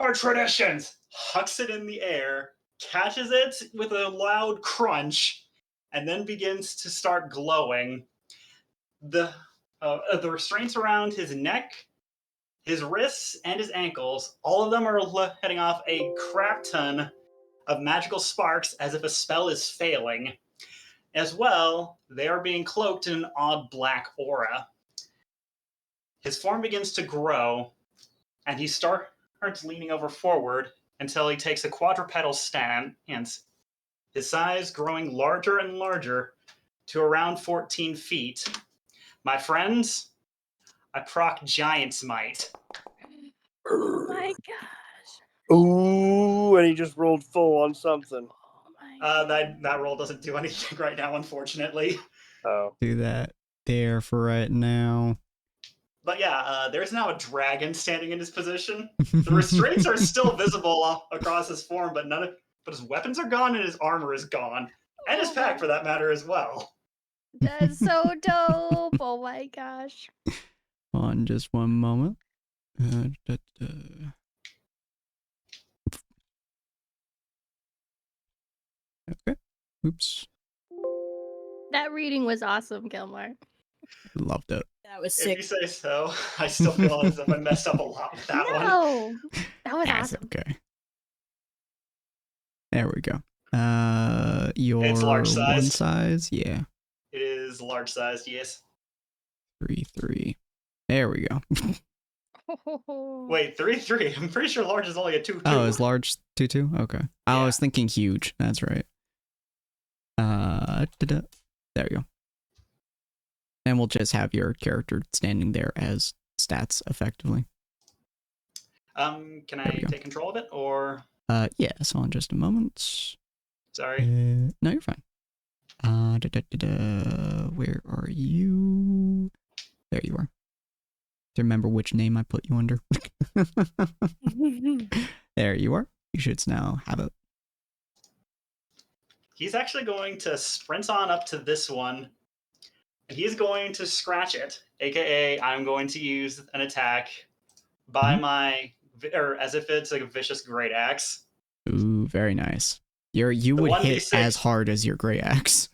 our traditions!" Hucks it in the air, catches it with a loud crunch, and then begins to start glowing. The restraints around his neck, his wrists, and his ankles, all of them are letting off a crap ton of magical sparks as if a spell is failing. As well, they are being cloaked in an odd black aura. His form begins to grow, and he starts starts leaning over forward until he takes a quadrupedal stance, his size growing larger and larger to around 14 feet. My friends, I proc Giant Smite. Oh my gosh. Ooh, and he just rolled full on something. Oh my That roll doesn't do anything right now, unfortunately. Oh. Do that there for right now. But yeah, there's now a dragon standing in his position. The restraints are still visible across his form, but his weapons are gone and his armor is gone, and his pack, for that matter, as well. That's so dope. Oh my gosh. On just one moment. Okay. Oops. That reading was awesome, Gilmore. Loved it. That was If sick. you say so. I still feel as if I messed up a lot with that one. No, that was That's awesome. okay. There we go. Your It's large one size. size, yeah. It is large sized, yes. 3. There we go. Wait, 3. I'm pretty sure large is only a 2. Oh, is large 2? Okay. I Yeah. was thinking huge. That's right. There you go. And we'll just have your character standing there as stats effectively. Can There I we go. take control of it, or Yeah, so in just a moment. sorry? No, you're fine. Where are you? There you are. To remember which name I put you under. There you are. You should now have it. He's actually going to sprint on up to this one. And he's going to scratch it, aka I'm going to use an attack by my, or as if it's like a vicious great axe. Ooh, very nice. You The would hit 1d6. as hard as your great axe.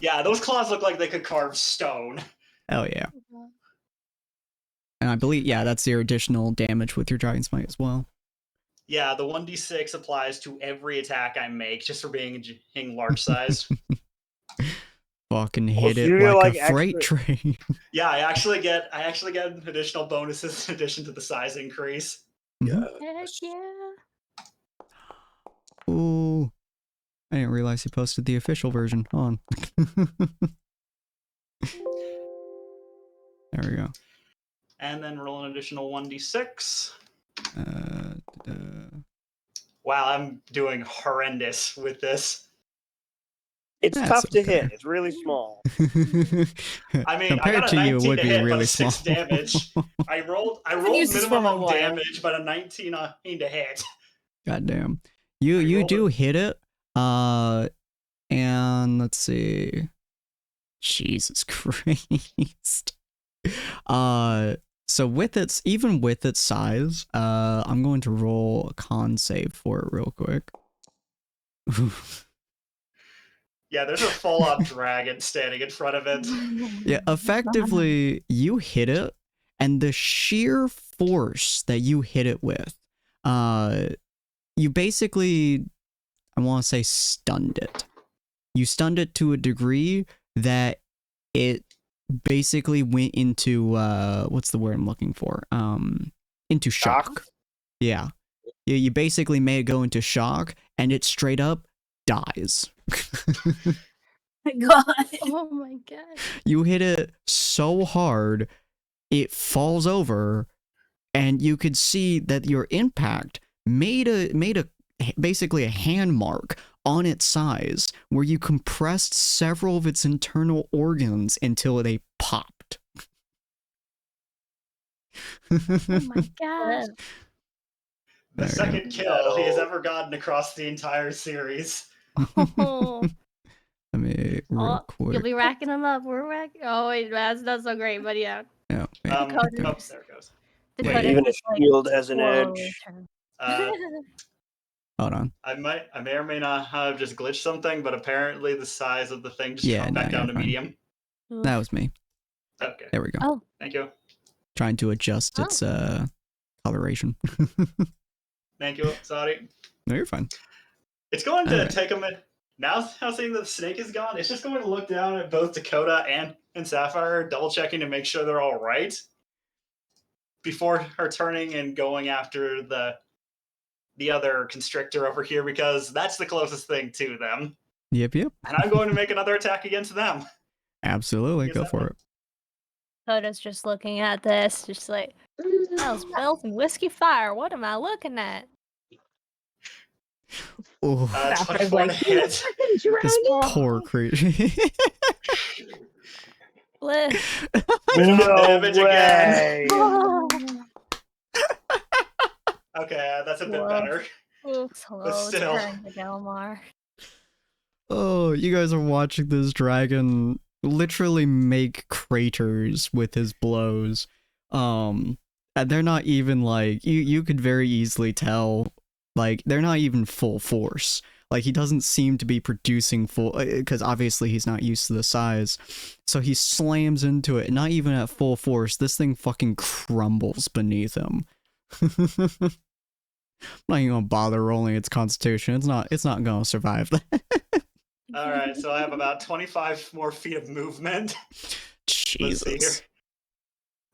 Yeah, those claws look like they could carve stone. Hell yeah. And I believe, yeah, that's your additional damage with your Giant Smite as well. Yeah, the 1d6 applies to every attack I make, just for being large size. Fucking Oh, hit so it you get, like like, a freight train. Yeah, I actually get additional bonuses in addition to the size increase. Heck yeah. Ooh. I didn't realize he posted the official version. Hold on. There we go. And then roll an additional 1d6. Uh, Wow, I'm doing horrendous with this. It's That's tough to okay. hit. It's really small. I mean, Compared I got a to 19 you, it would to be hit, but really a 6 small. damage. I rolled used this minimum for a of while. damage, but a 19 to hit. Goddamn. You rolled do hit it. And let's see. Jesus Christ. So even with its size, I'm going to roll a con save for it real quick. Yeah, there's a full-on dragon standing in front of it. Yeah, effectively, you hit it, and the sheer force that you hit it with, you basically, I want to say, stunned it. You stunned it to a degree that it basically went into, what's the word I'm looking for? Into shock. Yeah. You basically made it go into shock, and it straight up dies. God. Oh my god. You hit it so hard, it falls over, and you could see that your impact made a basically a hand mark on its size, where you compressed several of its internal organs until they popped. Oh my gosh. The There you second kill he has ever gotten across the entire series. Oh, Let me real quick. you'll be racking them up. We're racking. Oh wait, that's not so great, but yeah. Oh, wait, Dakota. okay. Oops, there it goes. Dakota Even a just, like, shield has an slowly edge. turns. Hold on. I may or may not have just glitched something, but apparently the size of the thing just Yeah, jumped back no, down you're to fine. medium. That was me. Okay, There we go. Oh, thank you. Trying to adjust its coloration. Thank you, sorry. No, you're fine. It's going to Alright. take a minute. Now seeing that the snake is gone, it's just going to look down at both Dakota and Sapphire, double checking to make sure they're all right. before her turning and going after the other constrictor over here, because that's the closest thing to them. Yep. And I'm going to make another attack against them. Absolutely, Guess go that for one. it. Coda's just looking at this, just like, smells milk and whiskey fire. What am I looking at? Oh, After I was 24 like, to "You hit. freaking this dragon!" poor creature. Bleh. No damage again. way. Okay, that's a bit Whoa. better. Oops, hello, still. turn to Gelmar. Oh, you guys are watching this dragon literally make craters with his blows. And they're not even like you could very easily tell, like, they're not even full force. Like, he doesn't seem to be producing full, because obviously he's not used to the size. So he slams into it, not even at full force. This thing fucking crumbles beneath him. I'm not even gonna bother rolling its constitution. It's not gonna survive that. All right, so I have about 25 more feet of movement. Let's see here. Jesus.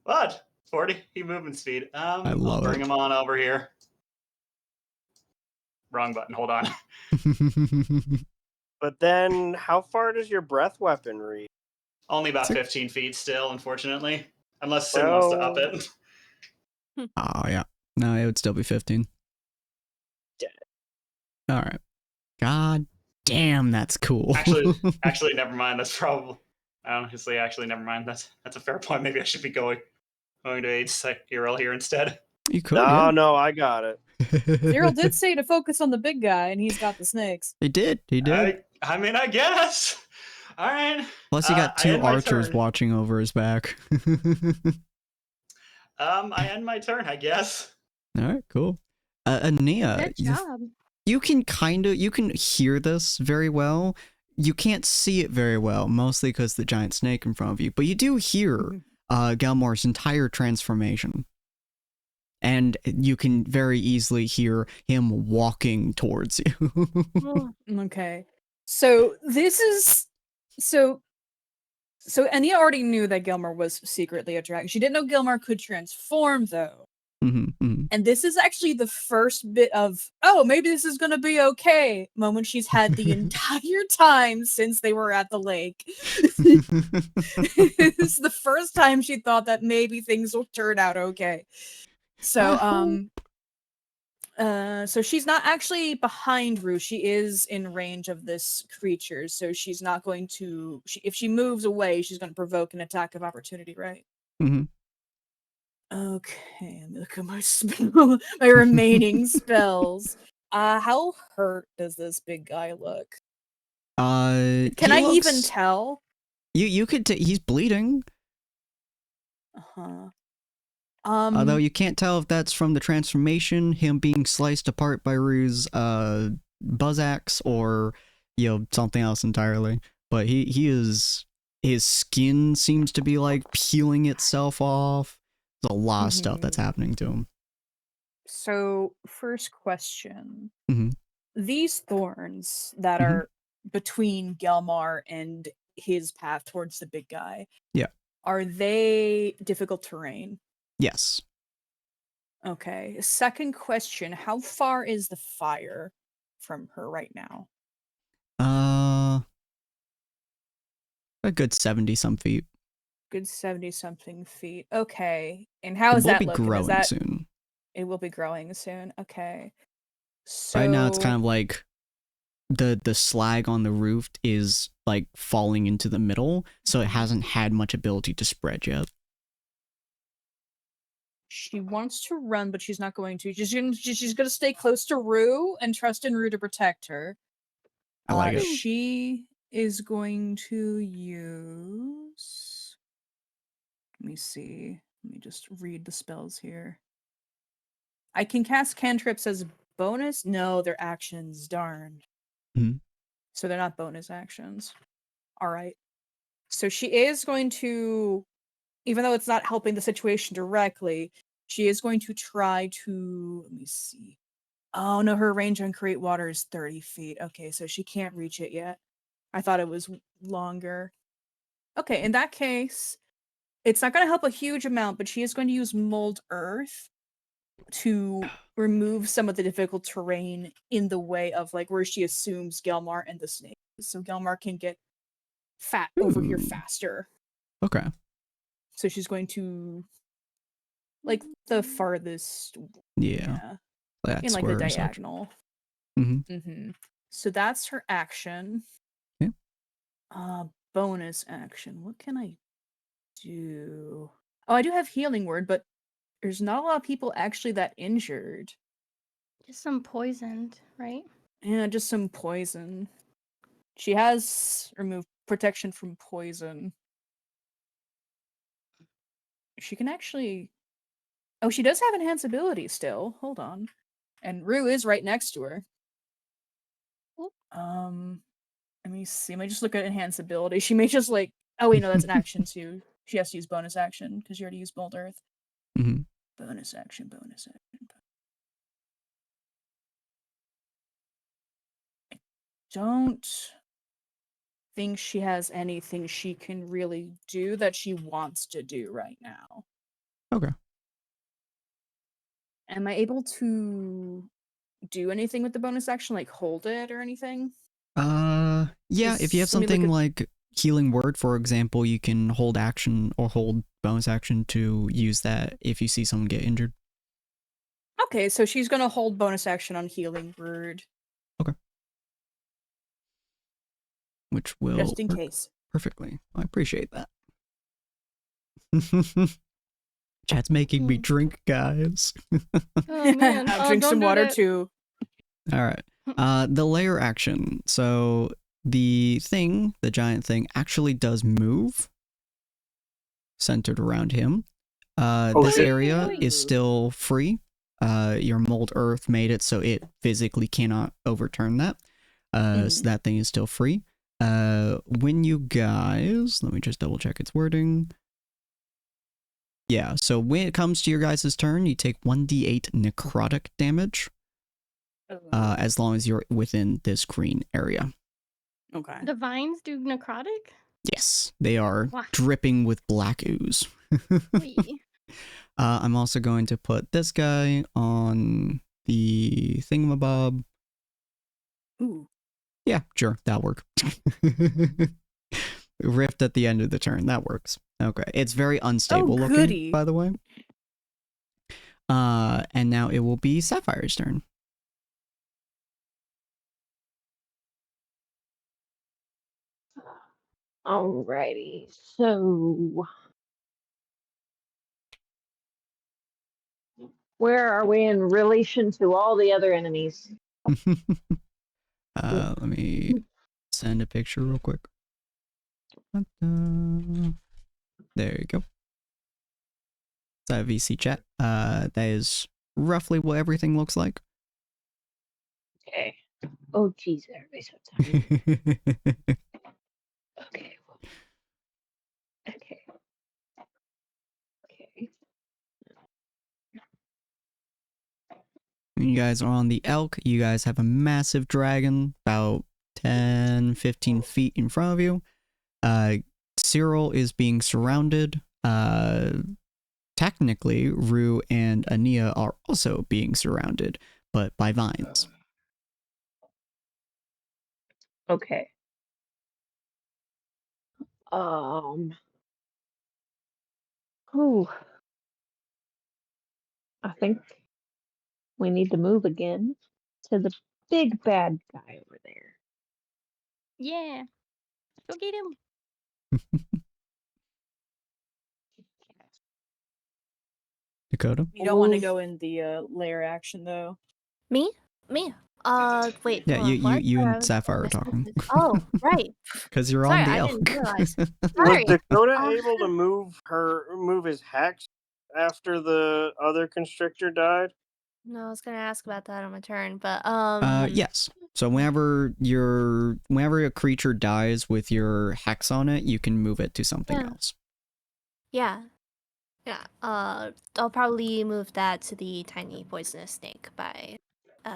What? 40 feet movement speed. I love I'll bring it. him on over here. Wrong button. Hold on. But then, how far does your breath weapon reach? Only about It's a- 15 feet still, unfortunately. Unless Sin wants to up it. Oh yeah. No, it would still be 15. Dead. Alright. God damn, that's cool. Actually, never mind. That's probably honestly. Actually, never mind. That's a fair point. Maybe I should be going to Age Hero here instead. You could, No, yeah. no, I got it. Cyril did say to focus on the big guy, and he's got the snakes. He did. I mean, I guess. All right. Plus, he got I 2 end my archers turn. watching over his back. I end my turn, I guess. Alright, cool. Ania, Good job. you can hear this very well. You can't see it very well, mostly because the giant snake in front of you, but you do hear Gelmar's entire transformation. And you can very easily hear him walking towards you. Okay. So this is so Anya already knew that Gilmar was secretly a dragon. She didn't know Gilmar could transform though. And this is actually the first bit of, oh, maybe this is gonna be okay moment she's had the entire time since they were at the lake. This is the first time she thought that maybe things will turn out okay. So so she's not actually behind Rue. She is in range of this creature, so she's not going to. If she moves away, she's going to provoke an attack of opportunity, right? Okay, let me look at my spell, my remaining spells. How hurt does this big guy look? Can I even tell? You could. He's bleeding. Although you can't tell if that's from the transformation, him being sliced apart by Rue's buzz axe, or something else entirely. But he is, his skin seems to be like peeling itself off. There's a lot of stuff that's happening to him. So, first question: these thorns that are between Gelmar and his path towards the big guy, are they difficult terrain? Yes. Okay. Second question: how far is the fire from her right now? A good 70-some feet. Good 70-something feet. Okay. And how is It that will be looking? growing soon. It will be growing soon. Okay. So Right now, it's kind of like the slag on the roof is like falling into the middle, so it hasn't had much ability to spread yet. she wants to run, but she's not going to. She's gonna stay close to Rue and trust in Rue to protect her. I like it. She is going to use. Let me see. Let me just read the spells here. I can cast cantrips as bonus. No, they're actions. Darn. So they're not bonus actions. All right. So she is going to, even though it's not helping the situation directly, she is going to try to, let me see. Oh no, her range on Create Water is 30 feet. Okay, so she can't reach it yet. I thought it was longer. Okay, in that case, It's not going to help a huge amount, but she is going to use Mold Earth to remove some of the difficult terrain in the way of like where she assumes Gelmar and the snake. So Gelmar can get fat over here Ooh. faster. Okay. So she's going to like the farthest, Yeah. That in like the square section. diagonal. Mm-hmm. So that's her action. Yeah. Bonus action. What can I do? Oh, I do have healing word, but there's not a lot of people actually that injured. Just some poisoned, right? Yeah, just some poison. She has removed protection from poison. She can actually. Oh, she does have enhanceability still. Hold on. And Rue is right next to her. Oop. Let me see. Let me just look at enhanceability. She may just like. Oh wait, no, that's an action too. She has to use bonus action because you already used Mold Earth. Mm-hmm. Bonus action. Bonus action. Don't think she has anything she can really do that she wants to do right now. Okay. Am I able to do anything with the bonus action, like hold it or anything? Yeah, if you have Just let me look something at- like healing word, for example, you can hold action or hold bonus action to use that if you see someone get injured. Okay, so she's gonna hold bonus action on healing word. Okay. Which will Just in work case. perfectly. I appreciate that. Chat's making me drink, guys. Oh man, I'll drink don't some do water that. too. All right. The layer action. So the thing, the giant thing, actually does move centered around him. This shit. area is still free. Your mold earth made it so it physically cannot overturn that. So that thing is still free. When you guys, let me just double check its wording. Yeah, so when it comes to your guys' turn, you take 1d8 necrotic damage. As long as you're within this green area. Okay. The vines do necrotic? Yes, they are Wow. dripping with black ooze. Wee. I'm also going to put this guy on the thingamabob. Ooh. Yeah, sure, that'll work. Rift at the end of the turn, that works. Okay, it's very unstable looking, goody. by the way. And now it will be Sapphire's turn. Alrighty, so where are we in relation to all the other enemies? Let me send a picture real quick. There you go. That VC chat. That is roughly what everything looks like. Okay. Oh, geez, everybody's so tired. Okay. Okay. Okay. You guys are on the elk. You guys have a massive dragon about 10, 15 feet in front of you. Cyril is being surrounded. Technically, Rue and Ania are also being surrounded, but by vines. Okay. Ooh. I think we need to move again to the big bad guy over there. Yeah. Go get him. Dakota? You don't want to Move. go in the layer action though. Me? Wait. Yeah, hold on, you what? and Sapphire are talking. Oh, right. Because you're Sorry, on the I elk. didn't realize. Was Sorry. Dakota able to move his hex after the other constrictor died? No, I was gonna ask about that on my turn, but Yes. So whenever a creature dies with your hex on it, you can move it to something else. yeah. I'll probably move that to the tiny poisonous snake by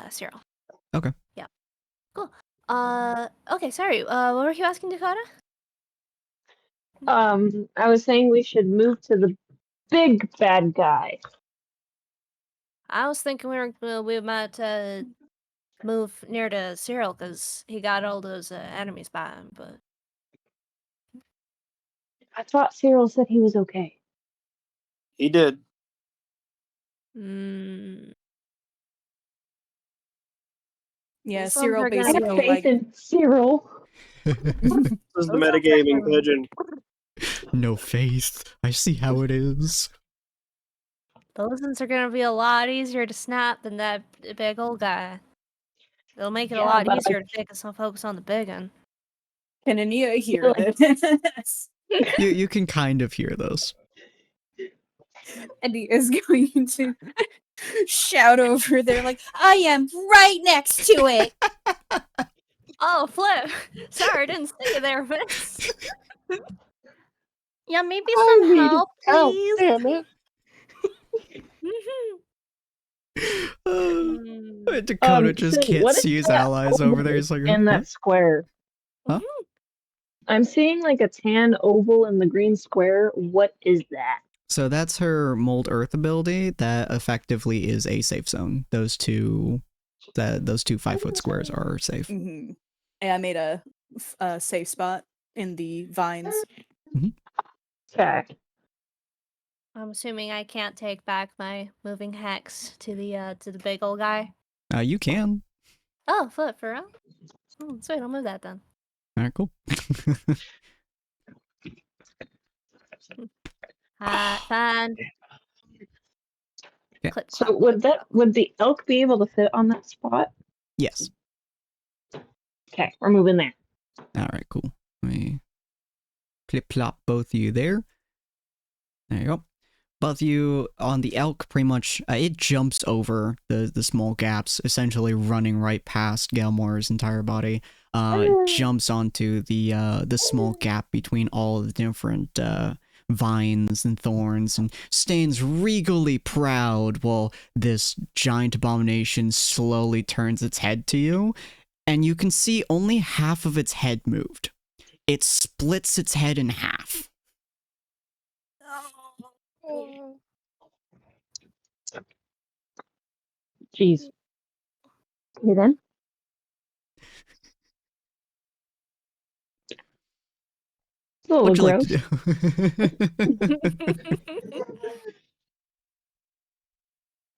Cyril. Okay. Yeah. Cool. Okay, sorry. What were you asking, Dakota? I was saying we should move to the big bad guy. I was thinking we might move near to Cyril because he got all those enemies by him, but I thought Cyril said he was okay. He did. Yeah, Those ones Cyril are gonna I have basically faith in Cyril. This is the Those are metagaming definitely- pigeon. No faith. I see how it is. those ones are gonna be a lot easier to snap than that big old guy. It'll make it a Yeah, lot but easier to focus on the big one. Can Ania hear feel like- this? You can kind of hear those. Ania is going to shout over there like, I am right next to it. Oh, Flip! Sorry, I didn't see you there, miss. Yeah, maybe I some need help, help, please. damn it. Dakota just so can't what is see his that allies over there. He's like, in "Huh? that square. Huh? I'm seeing like a tan oval in the green square. What is that? So that's her mold earth ability. That effectively is a safe zone. Those two 5-foot squares are safe. And I made a safe spot in the vines. Okay. I'm assuming I can't take back my moving hex to the big old guy. You can. Oh, Flip, for real? Oh, sweet, I'll move that then. All right, cool. Fine. Yeah. Click, So clop, would the elk be able to fit on that spot? Yes. Okay, we're moving there. All right, cool. Let me clip plop both of you there. There you go. Both of you on the elk, pretty much, it jumps over the small gaps, essentially running right past Gelmore's entire body. Jumps onto the small gap between all the different vines and thorns, and stands regally proud while this giant abomination slowly turns its head to you, and you can see only half of its head moved. It splits its head in half. Jeez. You then? It's a little What'd you like gross. to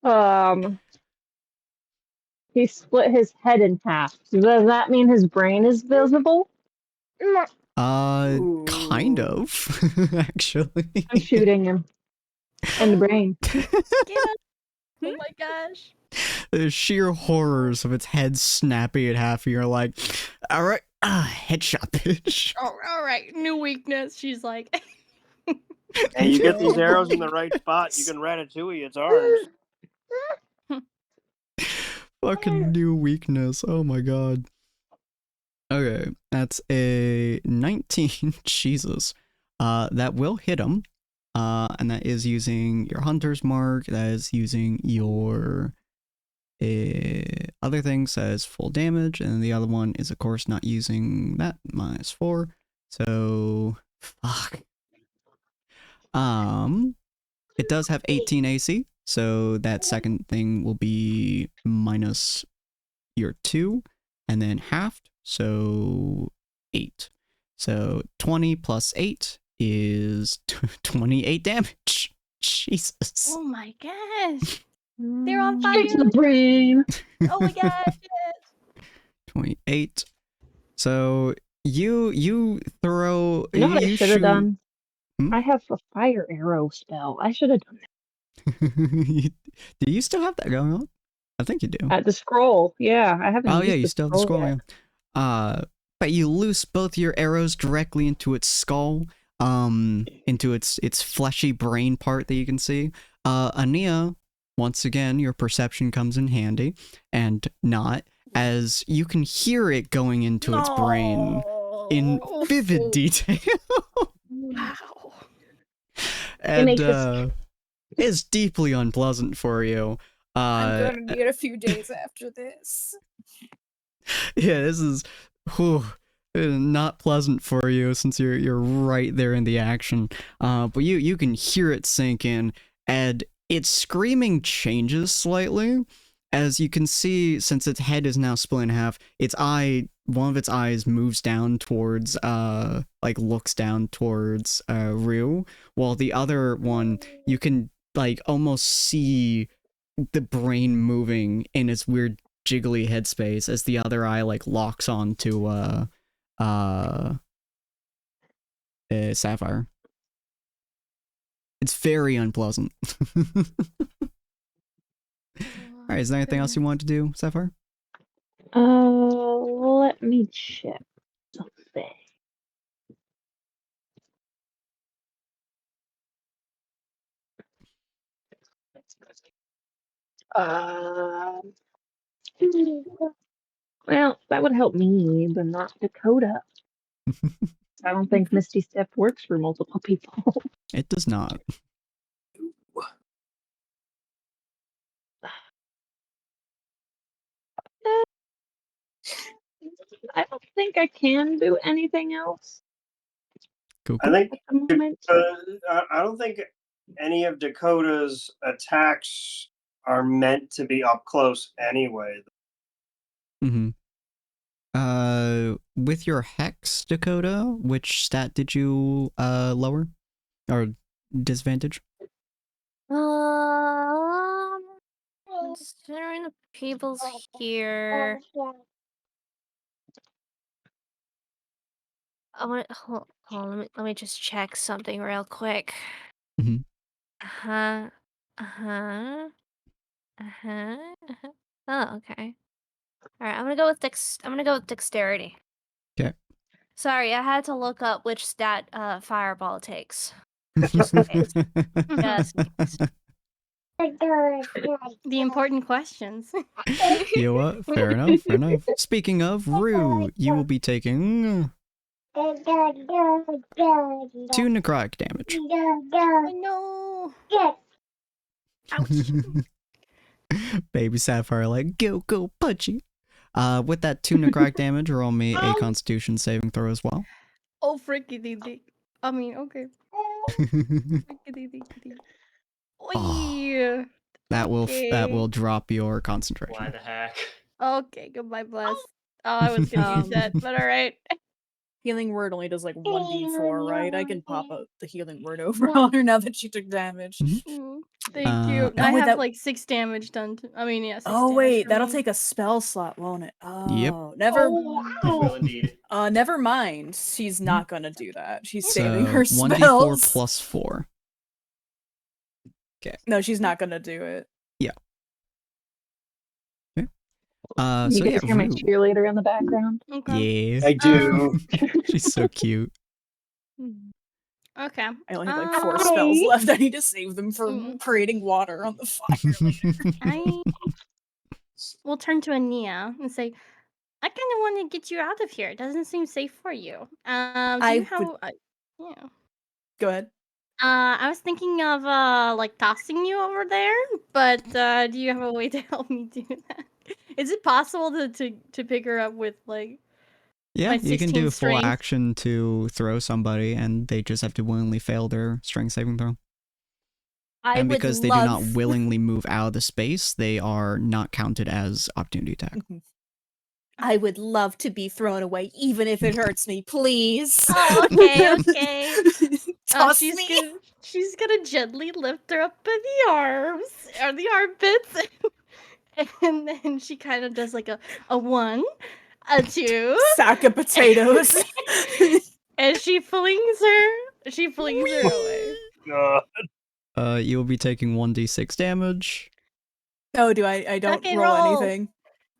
do? He split his head in half. Does that mean his brain is visible? Kind of, actually. I'm shooting him. In the brain. Get up. Oh my gosh. The sheer horrors of its head snapping in half, and you're like, all right, headshot, bitch. Oh, all right, new weakness. She's like, And you get these arrows in the right spot, you can ratatouille its arms. Fucking new weakness. Oh my god. Okay, that's a 19. Jesus. That will hit him. And that is using your hunter's mark. That is using your other thing says full damage, and the other one is of course not using that, -4. So fuck. It does have 18 AC, so that second thing will be minus your 2, and then halved, so 8. So 20 plus 8 is 28 damage. Jesus. oh my gosh. They're on fire. Straight to the brain. Oh my gosh. Yes. 28. So you throw. You know what I you should have shoot- done? Hmm? I have a fire arrow spell. I should have done that. Do you still have that going on? I think you do. At the scroll. Yeah, I haven't Oh used yeah, you still have the scroll. yet. Yeah. But you loose both your arrows directly into its skull, into its fleshy brain part that you can see. Ania, once again, your perception comes in handy, and not, as you can hear it going into its brain in vivid detail. Wow. And makes us- it's deeply unpleasant for you. I'm gonna need a few days after this. Yeah, this is not pleasant for you since you're right there in the action. But you can hear it sink in, and its screaming changes slightly. As you can see, since its head is now split in half, one of its eyes moves down towards, like looks down towards, Ryu, while the other one, you can, like, almost see the brain moving in its weird jiggly headspace as the other eye, like, locks on to, Sapphire. It's very unpleasant. Alright, is there anything else you want to do, Sapphire? Let me check something. Well, that would help me, but not Dakota. I don't think Misty Step works for multiple people. It does not. I don't think I can do anything else Cool. I think at the moment. I don't think any of Dakota's attacks are meant to be up close anyway. Mm-hmm. With your Hex, Dakota, which stat did you, lower? Or disadvantage? Considering the people's here, I want hold on, let me just check something real quick. Mhm. Uh-huh. Uh-huh. Uh-huh. Uh-huh. Oh, okay. Alright, I'm gonna go with dexterity. Okay. Sorry, I had to look up which stat fireball takes. Just in case. Just in case. The important questions. You know what? Fair enough, fair enough. Speaking of, Rue, you will be taking 2 necrotic damage. Oh no. Ouch. Baby Sapphire like, go, punchy. With that 2 necrotic damage, roll me a constitution saving throw as well. Oh, fricky dee. I mean, okay. Fricky dee. Oy. That Okay. will drop your Why concentration. the heck? Okay, goodbye, bless. Oh, I was gonna use that, but alright. Healing word only does like 1d4, right? I can pop out the healing word over on her now that she took damage. Thank you. Oh, I wait, have that- like 6 damage done. I mean, yeah, 6 Oh damage wait, for that'll me. take a spell slot, won't it? Oh, Yep. never. It will indeed. Never mind. She's not gonna do that. She's So saving her 1d4 spells. plus 4. No, she's not gonna do it. Yeah. Okay. You So guys yeah, hear my Rue. cheerleader in the background? Okay. Yeah. I do. She's so cute. Okay. I only have like 4 spells left. I need to save them for Mm. creating water on the fire. I will turn to Ania and say, I kind of want to get you out of here. It doesn't seem safe for you. Do you have? Yeah. Go ahead. I was thinking of like tossing you over there, but do you have a way to help me do that? Is it possible to pick her up with like? Yeah, My you can 16 do a full strength. action to throw somebody, and they just have to willingly fail their strength saving throw. And because they do not willingly move out of the space, they are not counted as opportunity attack. I would love to be thrown away, even if it hurts me, please. Oh, okay. Toss she's me. she's gonna gently lift her up in the arms or the armpits, and then she kind of does like a 1, a 2, Sack of potatoes. and she flings her away. God. You will be taking 1d6 damage. No, I don't Okay, roll roll. anything.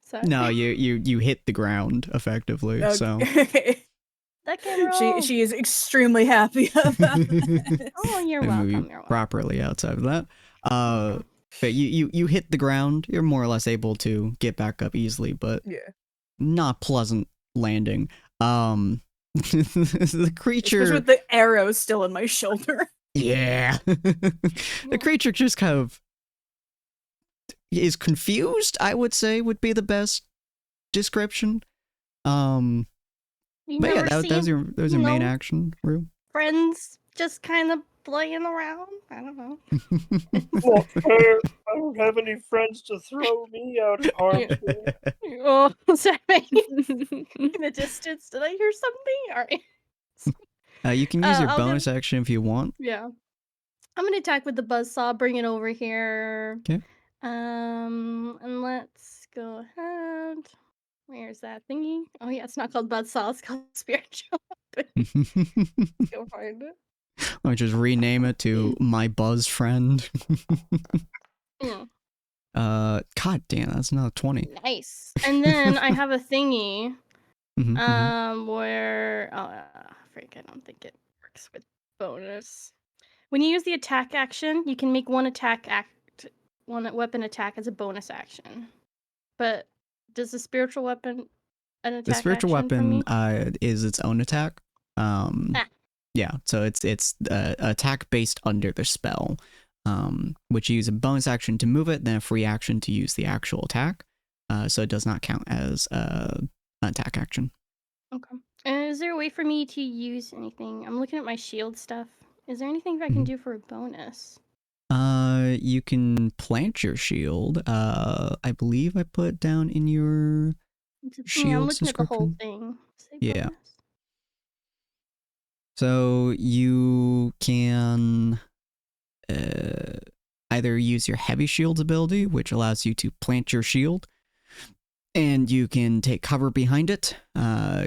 Sorry. No, you hit the ground effectively. So Okay. That can roll. She is extremely happy about that. Oh, you're I move you welcome. You're welcome. properly outside of that. But you hit the ground. You're more or less able to get back up easily, but Yeah. not pleasant landing. The creature, Especially with the arrow still in my shoulder. yeah, the creature just kind of is confused. I would say would be the best description. You But yeah, never see that was your main action, Rue. friends just kind of playing around. I don't know. Not fair. I don't have any friends to throw me out of harm's way. Oh, sorry. In the distance, did I hear something? All right. You can use your I'll bonus action if you want. Yeah. I'm gonna attack with the buzzsaw, bring it over here. Okay. And let's go ahead. Where's that thingy? Oh yeah, it's not called buzzsaw, it's called spiritual weapon. Let's go find it. I'll just rename it to my buzz friend. Mm, God damn, that's another 20. nice. And then I have a thingy. Mhm. Where freak, I don't think it works with bonus. When you use the attack action, you can make one weapon attack as a bonus action. But does the spiritual weapon an attack The spiritual action for weapon me? is its own attack. Ah. Yeah, so it's attack based under the spell, which you use a bonus action to move it, then a free action to use the actual attack. So it does not count as an attack action. Okay. Is there a way for me to use anything? I'm looking at my shield stuff. Is there anything I can do for a bonus? You can plant your shield. I believe I put down in your shield I'm looking at the whole description. thing. Say Yeah. bonus. So you can either use your heavy shield's ability, which allows you to plant your shield, and you can take cover behind it,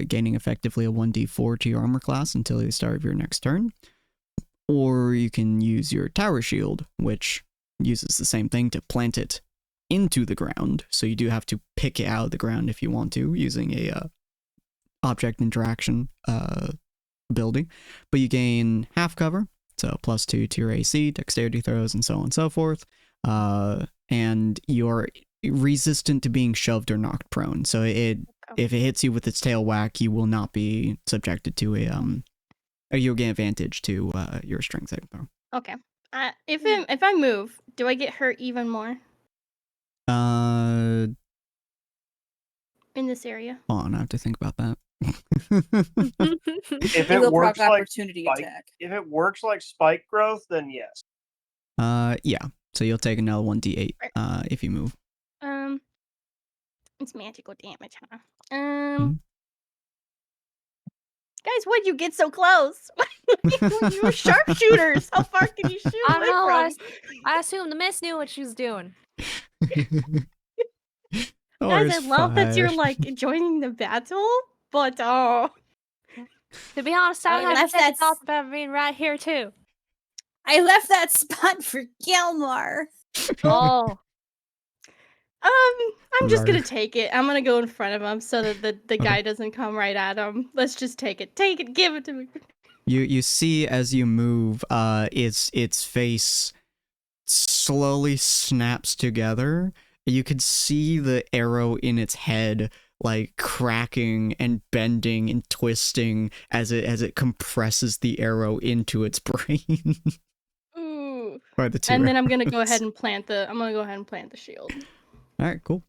gaining effectively a 1d4 to your armor class until the start of your next turn. Or you can use your tower shield, which uses the same thing to plant it into the ground. So you do have to pick it out of the ground if you want to, using a object interaction ability. But you gain half cover, so +2 to your AC, dexterity throws, and so on and so forth. And you're resistant to being shoved or knocked prone. So if it hits you with its tail whack, you will not be subjected to or you'll gain advantage to your strength saving throw. Okay. If I move, do I get hurt even more in this area? Hold on, I have to think about that. If You it will works proc like opportunity spike, attack. if it works like spike growth, then yes. Yeah. So you'll take another 1d8 if you move. It's magical damage, huh? Guys, why'd you get so close? You were sharpshooters. How far can you shoot I away don't know. from? I assume the miss knew what she was doing. Guys, I love that you're like joining the battle, but To be honest, I I had left second that thoughts about being right here too. I left that spot for Gilmar. Oh, I'm just gonna Rar. take it. I'm gonna go in front of him so that the guy doesn't come right at him. Let's just take it. Take it. Give it to me. You see as you move, its face slowly snaps together. You could see the arrow in its head like cracking and bending and twisting as it compresses the arrow into its brain. Ooh. By the two And then I'm gonna go arrows. ahead and plant the shield. All right, cool.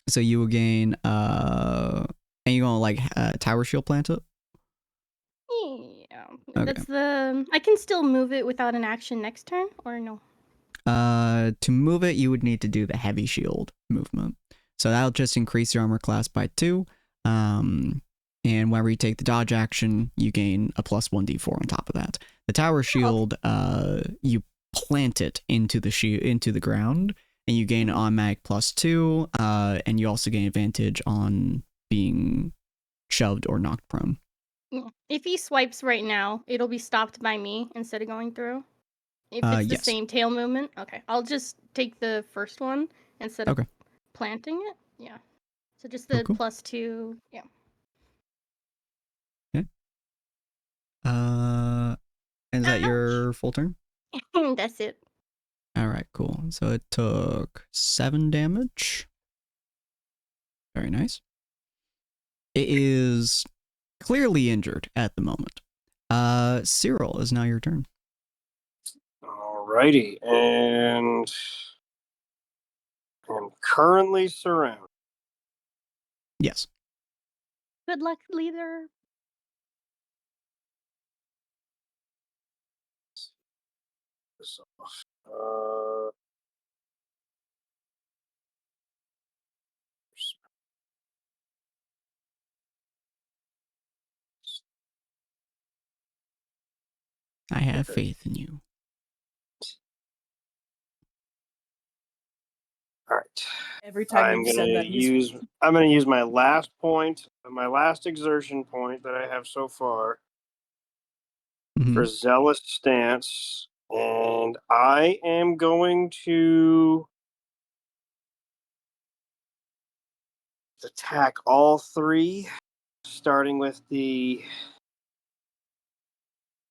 So you will gain and you gonna like tower shield plant it? Yeah. Okay. That's I can still move it without an action next turn, or no? To move it, you would need to do the heavy shield movement. So that'll just increase your armor class by 2. And whenever you take the dodge action, you gain a +1d4 on top of that. The tower shield, you plant it into the ground, and you gain an automatic +2. And you also gain advantage on being shoved or knocked prone. If he swipes right now, it'll be stopped by me instead of going through. If it's the Yes. same tail movement, okay. I'll just take the first one instead of planting it. Yeah. So just the cool. +2. Yeah. Okay. And is that your full turn? That's it. All right, cool. So it took 7 damage. Very nice. It is clearly injured at the moment. Cyril, is now your turn. Alrighty, and I'm currently surrounded. Yes. Good luck, leader. Uh, I have faith in you. all right. Every time I'm you've said gonna that, he's use my last point, my last exertion point that I have so far Mhm. for zealous stance, and I am going to attack all three, starting with the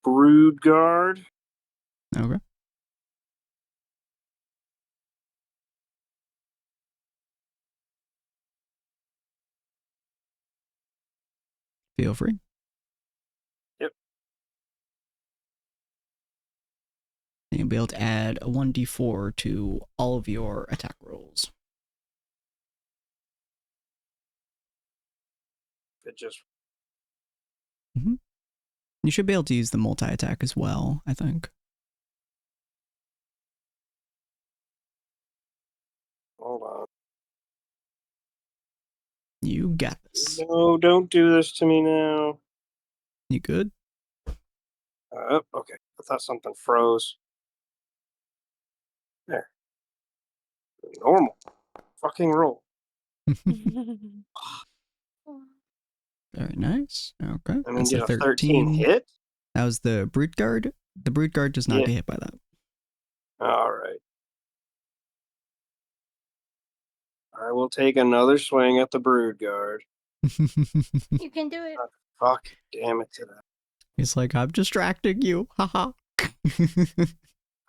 Brood Guard. Okay. Feel free. Yep. And you'll be able to add a 1d4 to all of your attack rolls. It just You should be able to use the multi-attack as well, I think. hold on. You got this. No, don't do this to me now. You good? Okay. I thought something froze. There. Normal. Fucking roll. Very nice. Okay. I mean, That's did a a 13 hit? That was the Brute Guard. The Brute Guard does not Yeah. get hit by that. All right. I will take another swing at the Brood Guard. You can do it. Fuck, damn it to that. He's like, I'm distracting you. Haha.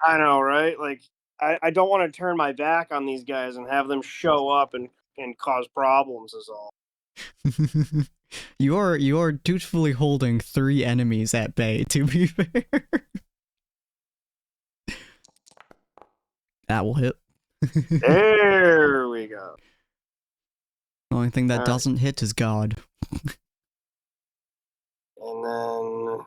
I know, right? Like, I don't want to turn my back on these guys and have them show up and cause problems is all. you are dutifully holding 3 enemies at bay, to be fair. That will hit. There we go. The only thing that doesn't hit is God. And then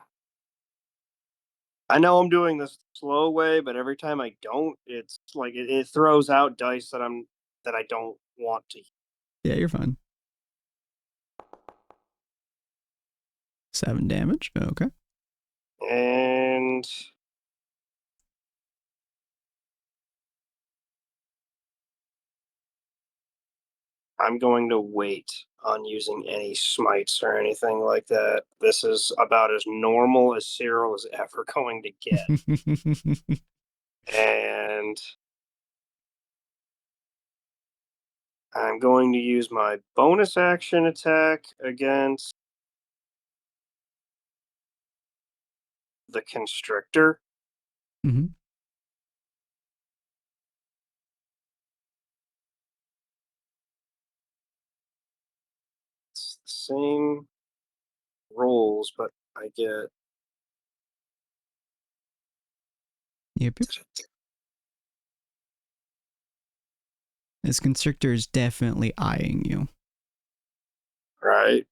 I know I'm doing this the slow way, but every time I don't, it's like it throws out dice that I don't want to. Yeah, you're fine. 7 damage. Okay. And I'm going to wait on using any smites or anything like that. This is about as normal as Cyril is ever going to get. And I'm going to use my bonus action attack against the Constrictor. Mm-hmm. It's the same rolls, but I get... Yep. This Constrictor is definitely eyeing you. Right.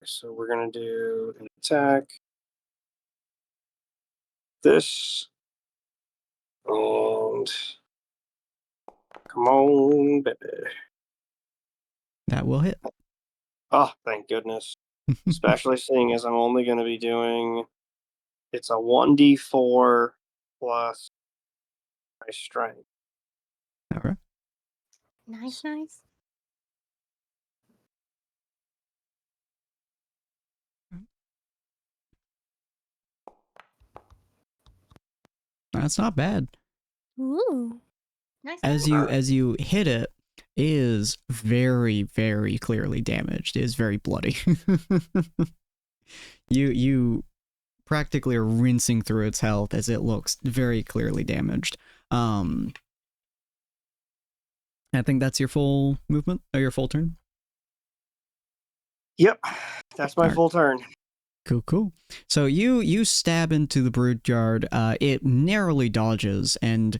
So we're going to do an attack. This. And come on, baby. That will hit. Oh, thank goodness. Especially seeing as I'm only going to be doing... It's a 1d4 plus my strength. All right. Nice, nice. That's not bad. Ooh. Nice. As you hit it, it is very, very clearly damaged. It is very bloody. you practically are rinsing through its health as it looks very clearly damaged. I think that's your full movement or your full turn. Yep, that's my Alright. full turn. Cool. So you stab into the Brood Guard. It narrowly dodges, and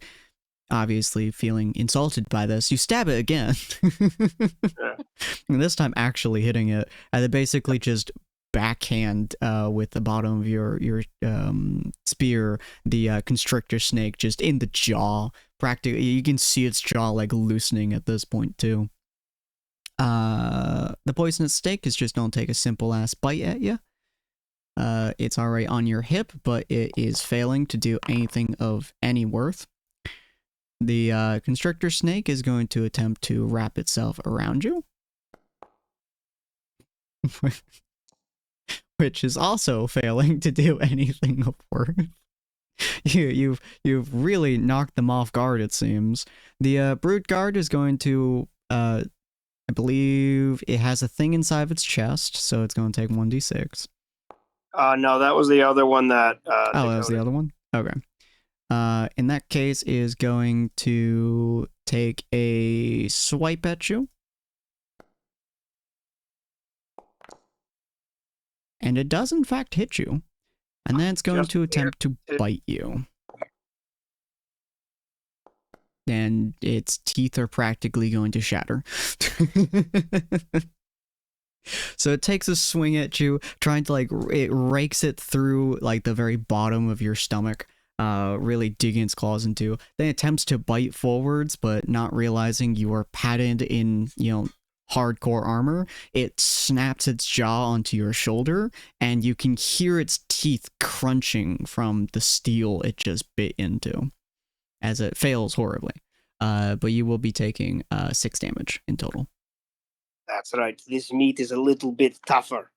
obviously feeling insulted by this, you stab it again. And this time actually hitting it, and then basically just backhand with the bottom of your spear the constrictor snake just in the jaw. Practically, you can see its jaw like loosening at this point too. The poisonous snake is just gonna take a simple ass bite at you. It's already on your hip, but it is failing to do anything of any worth. The constrictor snake is going to attempt to wrap itself around you. Which is also failing to do anything of worth. You've really knocked them off guard, it seems. The brute guard is going to I believe it has a thing inside of its chest, so it's going to take 1d6. No, that was the other one that. That was the other one? Okay. In that case, is going to take a swipe at you. And it does in fact hit you. And then it's going to attempt to bite you. And its teeth are practically going to shatter. So it takes a swing at you, trying to it rakes it through like the very bottom of your stomach, really digging its claws into. Then it attempts to bite forwards, but not realizing you are padded in, hardcore armor. It snaps its jaw onto your shoulder, and you can hear its teeth crunching from the steel it just bit into, as it fails horribly. But you will be taking 6 damage in total. That's right. This meat is a little bit tougher.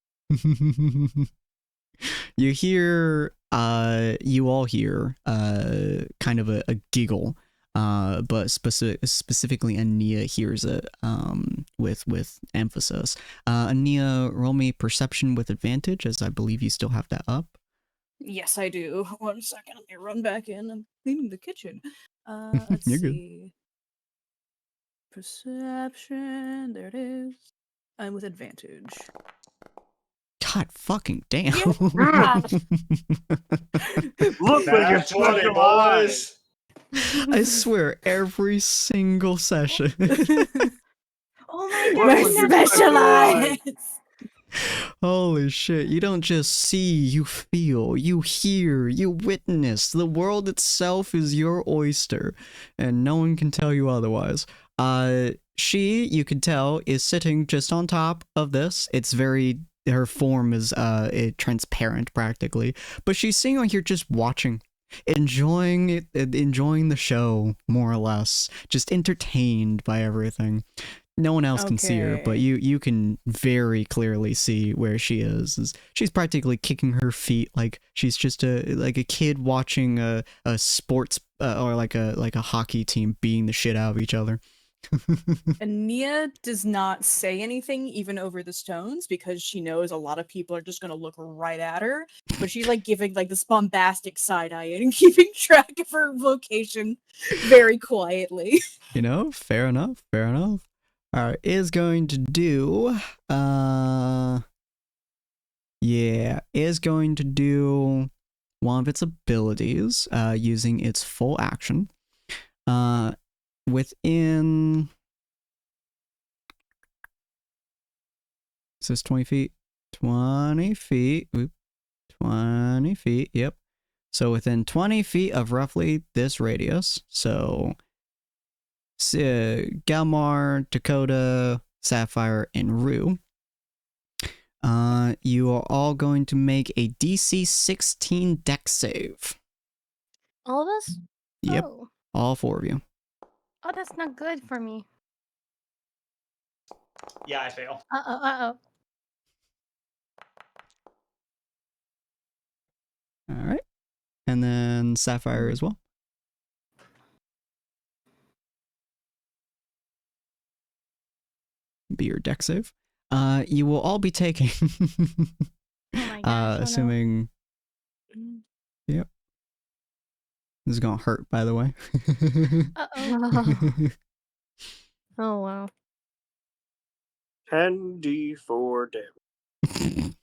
You hear, you all hear, kind of a giggle, but specifically Ania hears it, with emphasis. Ania, roll me perception with advantage, as I believe you still have that up. Yes, I do. 1 second, let me run back in. I'm cleaning the kitchen. Let's You're good. see. Perception. There it is. I'm with advantage. God fucking damn. Yeah. Look at your That's 20, fucking boys. I swear, every single session. Oh my What god, was I your never Specialized. Holy shit, you don't just see, you feel, you hear, you witness. The world itself is your oyster, and no one can tell you otherwise. She, you can tell, is sitting just on top of this. It's very, her form is transparent practically, but she's sitting on here just watching, enjoying it, enjoying the show, more or less, just entertained by everything. No one else can see her, but Okay. you can very clearly see where she is. She's practically kicking her feet like she's just a kid watching a sports or like a hockey team beating the shit out of each other. And Nia does not say anything even over the stones because she knows a lot of people are just gonna look right at her. But she's like giving like this bombastic side eye and keeping track of her location very quietly. Fair enough, fair enough. Alright, is going to do is going to do one of its abilities, using its full action. Within, is this 20 feet? 20 feet. Oop. 20 feet, yep. So within 20 feet of roughly this radius, so Galmar, Dakota, Sapphire, and Rue, you are all going to make a DC 16 dex save. All of us? Yep, Oh. all 4 of you. Oh, that's not good for me. Yeah, I fail. Uh-oh. Alright. And then Sapphire as well. Be your dex save. You will all be taking Oh my gosh. assuming yep. This is gonna hurt, by the way. Uh-oh. Oh wow. 10d4 damage.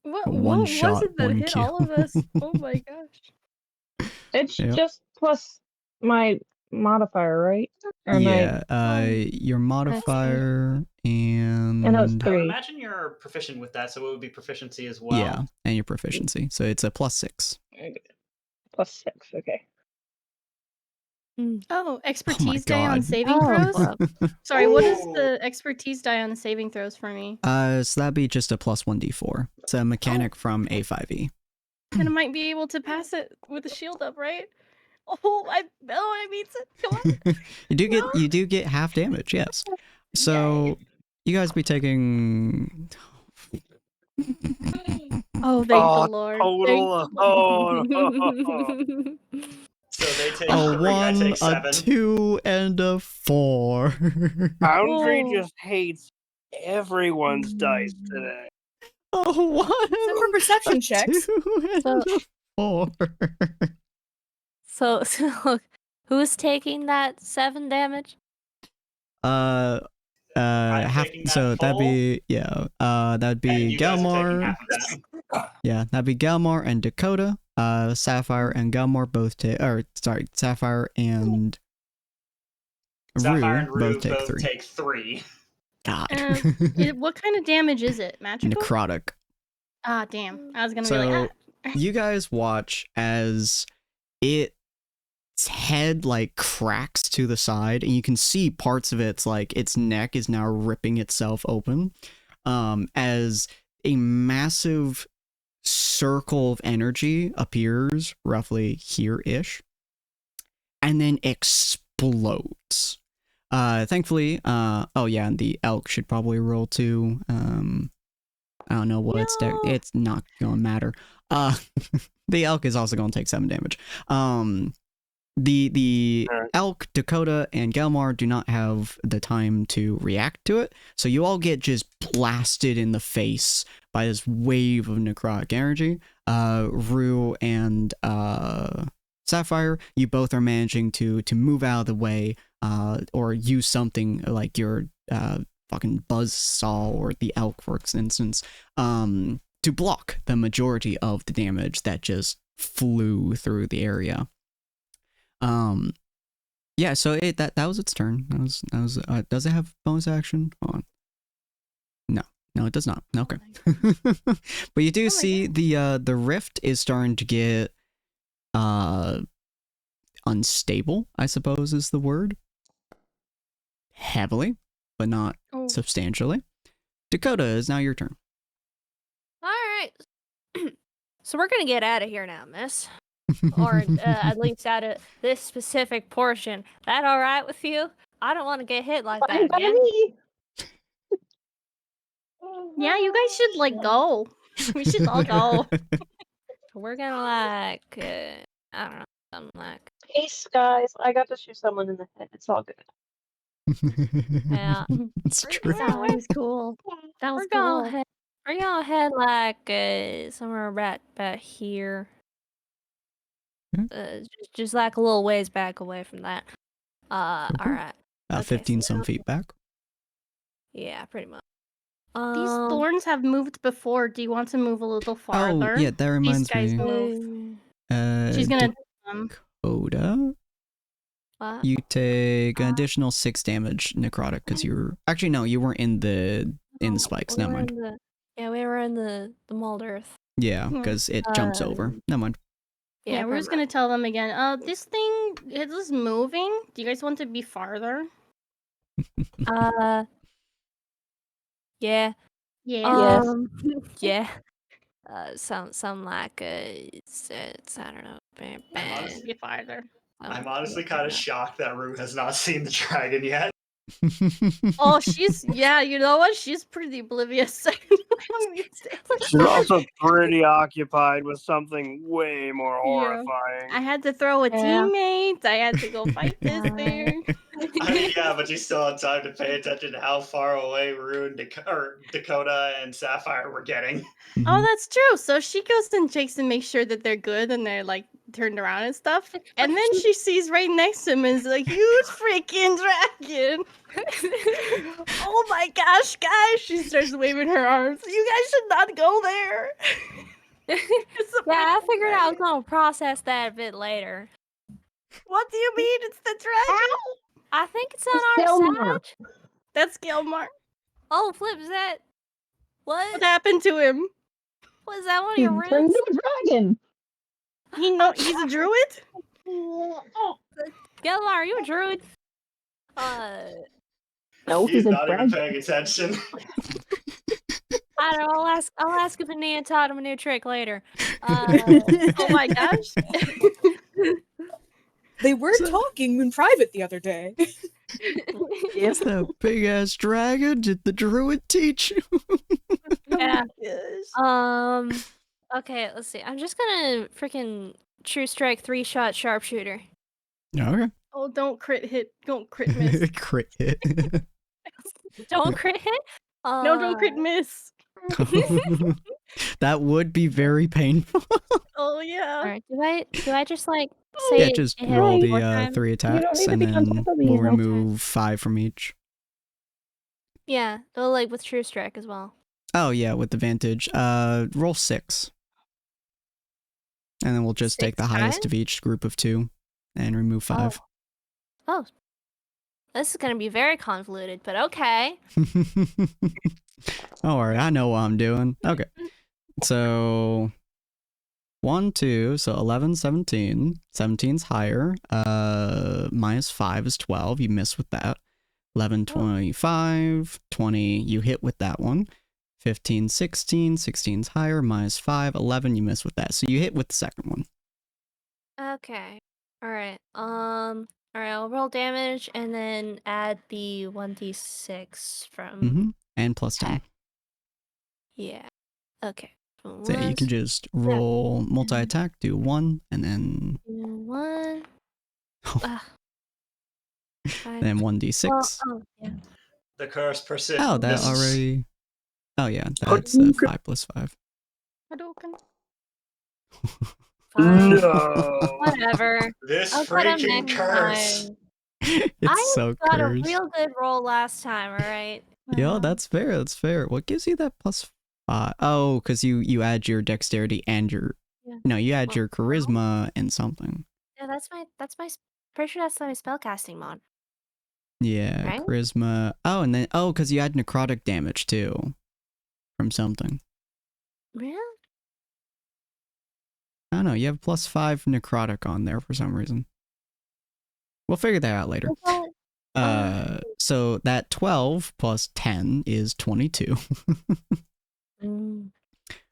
What One was shot, it that one hit all kill. of us? Oh my gosh. It's Yep. just plus my modifier, right? Or am I? Your modifier I know it's and I would 3. imagine you're proficient with that, so it would be proficiency as well. yeah, and your proficiency. So it's a +6. +6, okay. Oh, expertise die on God. saving Oh, throws? fuck. Sorry, what is Ooh. the expertise die on the saving throws for me? So that'd be just a +1d4. It's a mechanic from A5e. And I might be able to pass it with the shield up, right? Oh, I mean, come on. you do get half damage, yes. So you guys be taking Oh, thank the Oh, Lord. total. Oh, So they take a 3, I 1, take a 7. 2, and a 4. Foundry Oh. just hates everyone's dice today. A 1, So for perception a checks. 2, and So- a 4. So who's taking that 7 damage? Half. taking that So that'd full, be that'd And be you guys are taking Galmar. half of that. Yeah, that'd be Galmar and Dakota. Sapphire and Galmar both take, or sorry, Sapphire and Sapphire and Rue Rue both take 3. take 3. God. What kind of damage is it? Magical? Necrotic. Ah, damn. I was gonna be So like, you guys watch as its head like cracks to the side, and you can see parts of its like its neck is now ripping itself open, as a massive circle of energy appears roughly here-ish, and then explodes. Thankfully, oh yeah, and the elk should probably roll too. I don't know what it's it's not gonna matter. The elk is also gonna take 7 damage. The elk, Dakota, and Galmar do not have the time to react to it, so you all get just blasted in the face by this wave of necrotic energy. Rue and Sapphire, you both are managing to move out of the way, or use something like your fucking buzzsaw or the elk, for instance, to block the majority of the damage that just flew through the area. Yeah, so that was its turn. That was does it have bonus action? Hold on. No, it does not. Okay. But you do see the rift is starting to get unstable, I suppose is the word. Heavily, but not substantially. Dakota, is now your turn. All right. So we're gonna get out of here now, miss. Or at least out of this specific portion. That all right with you? I don't want to get hit like Fine that by again. me. yeah, you guys should like go. We should all go. We're gonna like, I don't know, something like, Peace, guys. I got to shoot someone in the head. It's all good. yeah. It's true. That was cool. That was We're gonna cool. head. We're gonna head like somewhere about here. Just like a little ways back away from that. All right. Okay, 15 so some now- feet back. Yeah, pretty much. These thorns have moved before. Do you want to move a little farther? Oh, yeah, that reminds guys me. move. She's gonna. Dakota, What? you take an additional 6 damage necrotic because you were actually no, you weren't in the spikes. We Never were mind. in we were in the mold earth. Yeah, because it jumps over. Never mind. Yeah, we're just gonna tell them again. This thing it is moving. Do you guys want to be farther? Yeah. Yeah. Yeah. Some like it's I don't know. Be farther. I'm honestly kind of shocked that Rue has not seen the dragon yet. Oh, you know what? She's pretty oblivious. She's also pretty occupied with something way more horrifying. I had to throw a teammate. I had to go fight this thing. I mean, yeah, but you still had time to pay attention to how far away Rue and Dakota and Sapphire were getting. Oh, that's true. So she goes and checks and makes sure that they're good and they're like turned around and stuff. And then she sees right next to him is a huge freaking dragon. Oh my gosh, guys! She starts waving her arms. You guys should not go there. Yeah, I figured I was gonna process that a bit later. What do you mean it's the dragon? I think it's on It's our Delmar. side. That's Gilmar. Oh, Flip, is that What what? happened to him? Was that one of He your turned runes? into a dragon. He's a druid? Gelmar, are you a druid? No, He's he's a not even dragon. paying attention. I don't know. I'll ask if Nia taught him a new trick later. Oh my gosh. They were talking in private the other day. What's that big ass dragon? Did the druid teach you? Yeah. Yes. Okay, let's see. I'm just gonna freaking true strike 3-shot sharpshooter. Okay. Oh, don't crit hit. Don't crit miss. Crit hit. Don't crit hit. No, don't crit miss. That would be very painful. Oh yeah. Alright, do I just like say Yeah, it just hit roll me the 4 times? 3 don't attacks, need to and be on then top of me we'll the whole time. remove 5 from each. Yeah, oh, like with true strike as well. Oh yeah, with advantage. Roll 6. And then we'll just take 6 the highest times? of each group of 2 and remove 5. Oh, this is gonna be very convoluted, but okay. Don't worry, I know what I'm doing. Okay. So 1, 2, so 11, 17. 17's higher. Minus 5 is 12. You miss with that. 11, 25, 20, you hit with that one. 15, 16. 16's higher. Minus 5, 11, you miss with that. So you hit with the second one. Okay. Alright. Alright, I'll roll damage and then add the 1d6 from And plus 10. attack. Yeah. Okay. So So yeah, you can just roll multi-attack, do 1, and then 1. then 1d6. Yeah. The curse persists. Oh, that already. Oh yeah, that's Hadouken. 5 plus 5. Hadouken. Fine. No. Whatever. This I'll get him freaking next curse. time. It's I so got a cursed. real good roll last time, alright? Yeah, that's fair. That's fair. What gives you that plus 5? Oh, because you add your dexterity and your. Yeah. No, you add Well, your charisma and something. Yeah, that's my pretty sure that's my spellcasting mod. Yeah, Right? charisma. Oh, and then because you add necrotic damage too, from something. Really? I don't know. You have plus 5 necrotic on there for some reason. We'll figure that out later. So that 12 plus 10 is 22.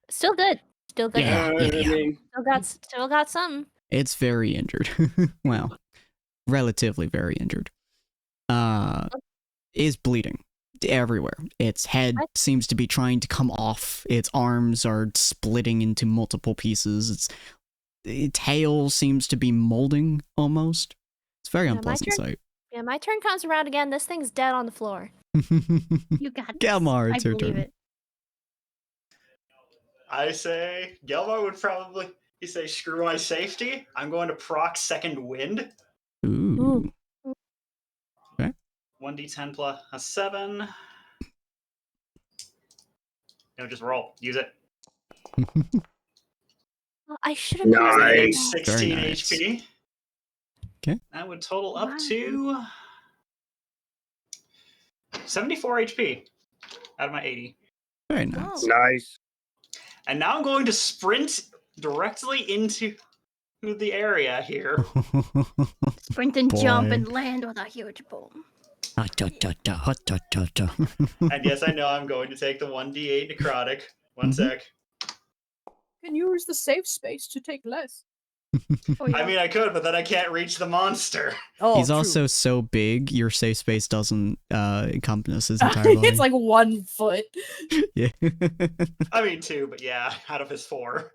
Still good. Still good. Yeah. Still got something. It's very injured. Well, relatively very injured. Is bleeding everywhere. Its head seems to be trying to come off. Its arms are splitting into multiple pieces. Its tail seems to be molding almost. It's a very unpleasant sight. Yeah, my turn comes around again. This thing's dead on the floor. You got this. Gelmar, it's I your believe turn. it. I say Gelmar would probably say, "Screw my safety. I'm going to proc second wind. Ooh. 1d10 plus a 7. No, just roll. Use it. Oh, I should have Nice. 16 Very nice. HP. Okay. That would total up Wow. to 74 HP out of my 80. Very nice. Nice. And now I'm going to sprint directly into the area here. Sprint and jump Boy. and land with a huge boom. And yes, I know I'm going to take the 1d8 necrotic. One sec. Can use the safe space to take less. Oh, yeah. I mean, I could, but then I can't reach the monster. Oh, He's true. also so big, your safe space doesn't encompass his entire body. It's like 1 foot. Yeah. I mean, 2, but yeah, out of his 4.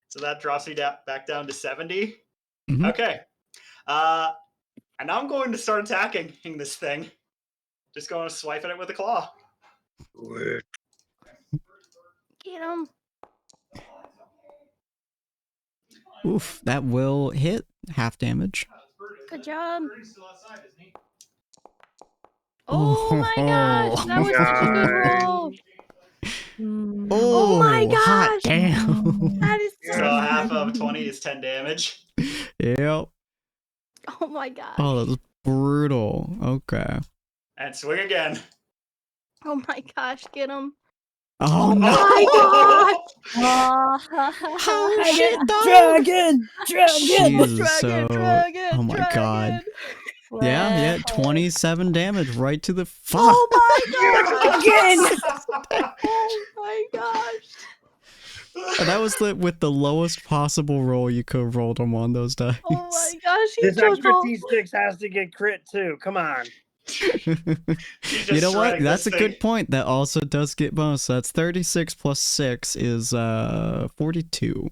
So that drops me back down to 70. Mhm. Okay. And now I'm going to start attacking this thing. Just going to swipe at it with a claw. Get him. Oof, that will hit half damage. Good job. Oh my gosh, that was such a good roll. Oh, my hot gosh. damn. That is So so half of 20 is 10 damage. Yep. Oh my gosh. Oh, that's brutal. Okay. And swing again. Oh my gosh, get him. Oh, no. my Oh, shit, dog. Dragon! Jesus, so... Dragon, oh my god. Yeah, 27 damage right to the... Fuck! Oh my gosh. Again! Oh my gosh. And that was with the lowest possible roll you could have rolled on one of those dice. Oh my gosh, he This took extra all... D6 has to get crit too. Come on. You know what? That's a good point. That also does get bonus. So that's 36 plus 6 is 42.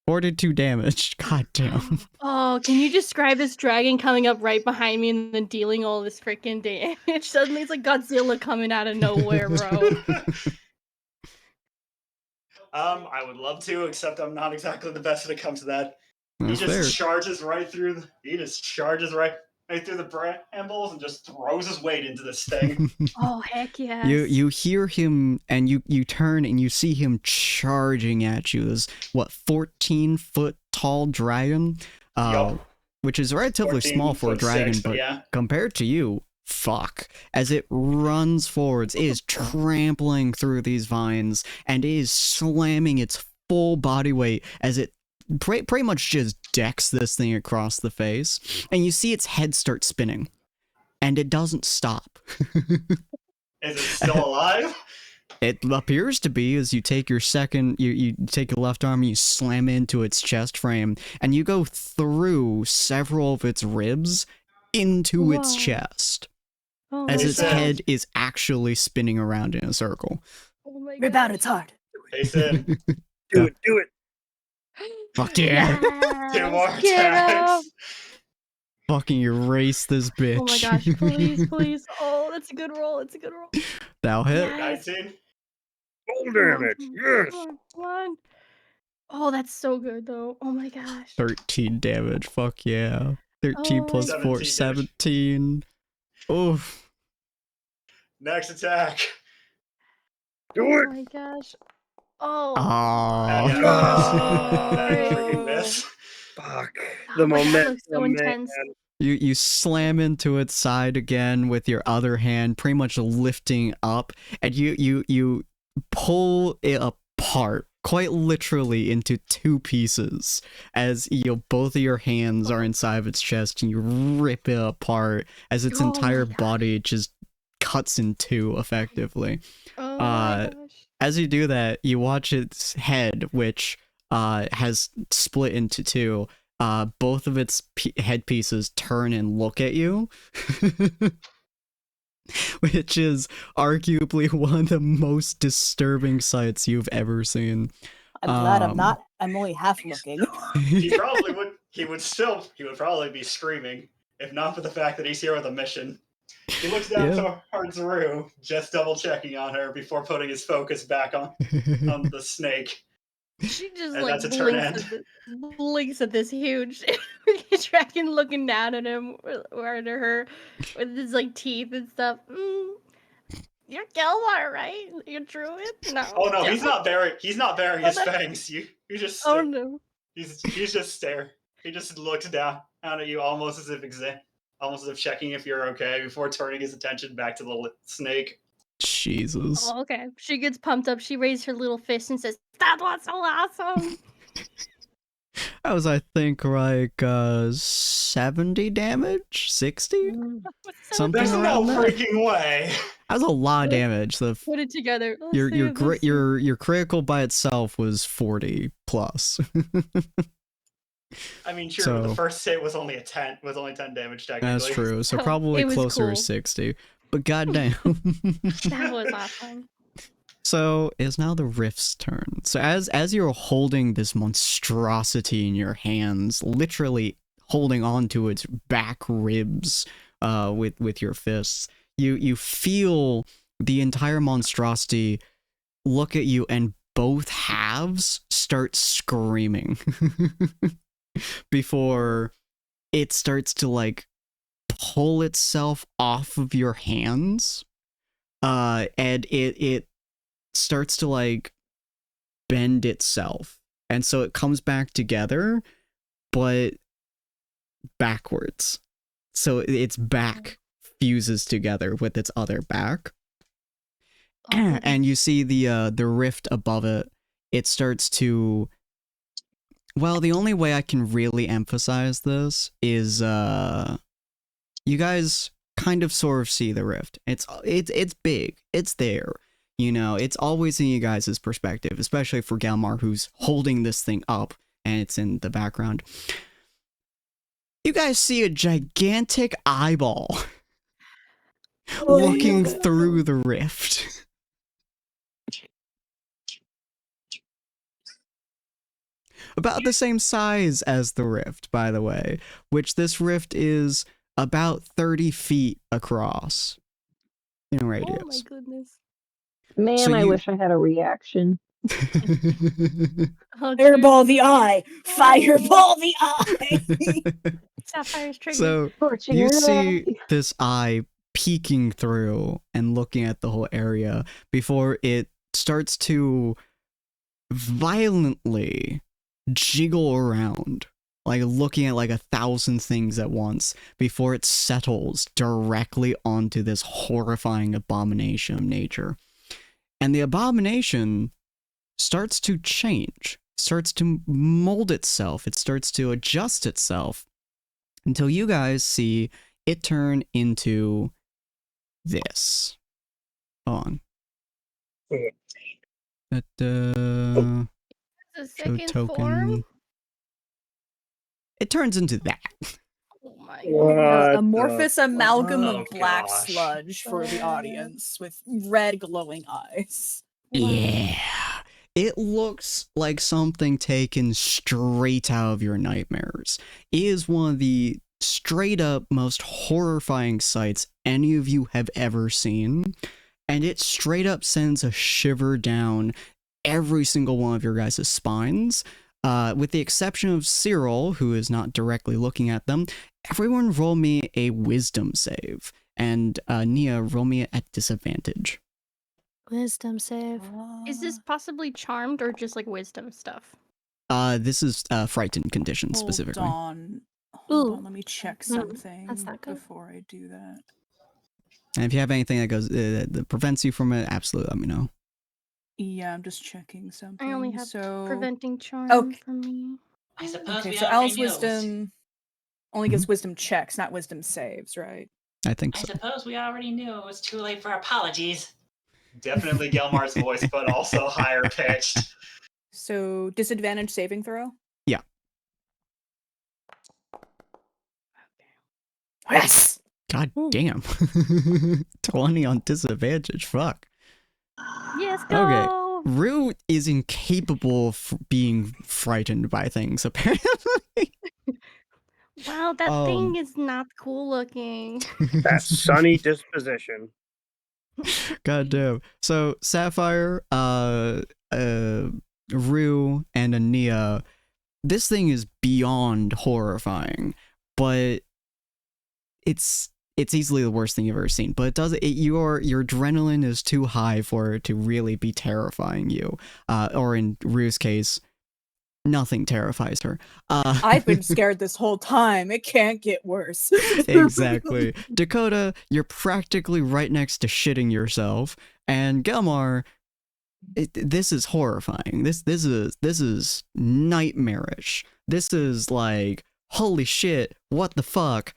42 damage. God damn. Oh, can you describe this dragon coming up right behind me and then dealing all this freaking damage? Suddenly it's like Godzilla coming out of nowhere, bro. I would love to, except I'm not exactly the best when it comes to that. That's He just fair. charges right through. He just charges right through the brambles and just throws his weight into this thing. Oh, heck yes. You hear him and you turn and you see him charging at you. This 14-foot tall dragon, Yup. which is relatively 14 small for a foot dragon, six, but yeah. compared to you, fuck. As it runs forwards, it is trampling through these vines and it is slamming its full body weight as it pretty much just decks this thing across the face, and you see its head start spinning, and it doesn't stop. Is it still alive? It appears to be, as you take your you take your left arm and you slam into its chest frame, and you go through several of its ribs into its Whoa. chest, Oh as my its gosh. head is actually spinning around in a circle. Oh my Rip out gosh. its heart. Face in. Do it. Do it. Fuck yeah. 2 more Get attacks. Fucking erase this bitch. Oh my gosh, please, please. Oh, that's a good roll. It's a good roll. Thou hit. Yes. 19. Full damage. Yes. Come on. Oh, that's so good though. Oh my gosh. 13 damage. Fuck yeah. 13 Oh plus my 4, 17. Oof. Next attack. Do Oh it. my gosh. Oh. Oh. Yeah, that freaking miss. Fuck. Oh The my God, that momentum, looks so man. intense. You slam into its side again with your other hand, pretty much lifting up, and you pull it apart, quite literally into 2 pieces, as both of your hands are inside of its chest, and you rip it apart as its Oh my entire gosh. body just cuts in 2 effectively. Oh my gosh. As you do that, you watch its head, which has split into 2. Both of its head pieces turn and look at you, which is arguably one of the most disturbing sights you've ever seen. I'm glad I'm not. I'm only half looking. He probably would. He would probably be screaming if not for the fact that he's here with a mission. He looks down towards Rue, just double checking on her before putting his focus back on the snake. She just And like that's a turn blinks at this huge dragon looking down at him or at her with his like teeth and stuff. You're Gilmar, right? You're Druid? No. Oh no, he's not bearing his that- fangs. You just Oh no. he's just stare. He just looks down at you almost as if checking if you're okay before turning his attention back to the snake. Jesus. Oh, okay. She gets pumped up. She raises her little fist and says, "That was so awesome!" That was, I think, like 70 damage? 60? Something There's no around that. freaking way. That was a lot of damage. Put it together. Let's Your see if this- your critical by itself was 40 plus. I mean, sure, So- the first hit was only 10 damage technically. That's true. So So, probably it was closer cool. to 60. But goddamn. That was awesome. So it's now the Rift's turn. So as you're holding this monstrosity in your hands, literally holding onto its back ribs with your fists, you feel the entire monstrosity look at you and both halves start screaming before it starts to like pull itself off of your hands, and it starts to like bend itself, and so it comes back together, but backwards. So its back fuses together with its other back. And you see the rift above it. It starts to. Well, the only way I can really emphasize this is you guys kind of sort of see the rift. It's big. It's there. You know, it's always in you guys' perspective, especially for Galmar, who's holding this thing up and it's in the background. You guys see a gigantic eyeball looking through the rift. About the same size as the rift, by the way, which this rift is about 30 feet across in radius. Oh my goodness. Man, So I you- wish I had a reaction. Oh, Fireball the eye! Fireball the eye! Sapphire's triggered. So Scorching you red. see this eye peeking through and looking at the whole area before it starts to violently jiggle around, like looking at like 1,000 things at once before it settles directly onto this horrifying abomination of nature. And the abomination starts to change, starts to mold itself, it starts to adjust itself until you guys see it turn into this. Hold on. The Show second token. form. It turns into that. Oh my What Amorphous amalgam Oh, of black gosh. sludge for the audience with red glowing eyes. Yeah. It looks like something taken straight out of your nightmares. It is one of the straight up most horrifying sights any of you have ever seen. And it straight up sends a shiver down every single one of your guys' spines. With the exception of Cyril, who is not directly looking at them. Everyone roll me a wisdom save. And Nia, roll me at disadvantage. Wisdom save. Is this possibly charmed or just like wisdom stuff? This is frightened condition specifically. Hold Ooh. on, let me check Mm, something that's not good. before I do that. And if you have anything that goes that prevents you from it, absolutely let me know. Yeah, I'm just checking something. I only have so preventing charm Okay. for me. I suppose Okay, we so already Al's knew it was- wisdom only gives wisdom checks, not wisdom saves, right? I think I so. suppose we already knew it was too late for apologies. Definitely Gelmar's voice, but also higher pitched. So disadvantage saving throw? Yeah. Yes! God Ooh. damn. 20 on disadvantage. Fuck. Yes, go. Rue is incapable of being frightened by things, apparently. Wow, that thing is not cool looking. That sunny disposition. God damn. So Sapphire, Rue, and Ania, this thing is beyond horrifying, but it's easily the worst thing you've ever seen. But your adrenaline is too high for it to really be terrifying you. Or in Rue's case, nothing terrifies her. I've been scared this whole time. It can't get worse. Exactly. Dakota, you're practically right next to shitting yourself, and Gelmar, this is horrifying. This is nightmarish. This is like, holy shit, what the fuck?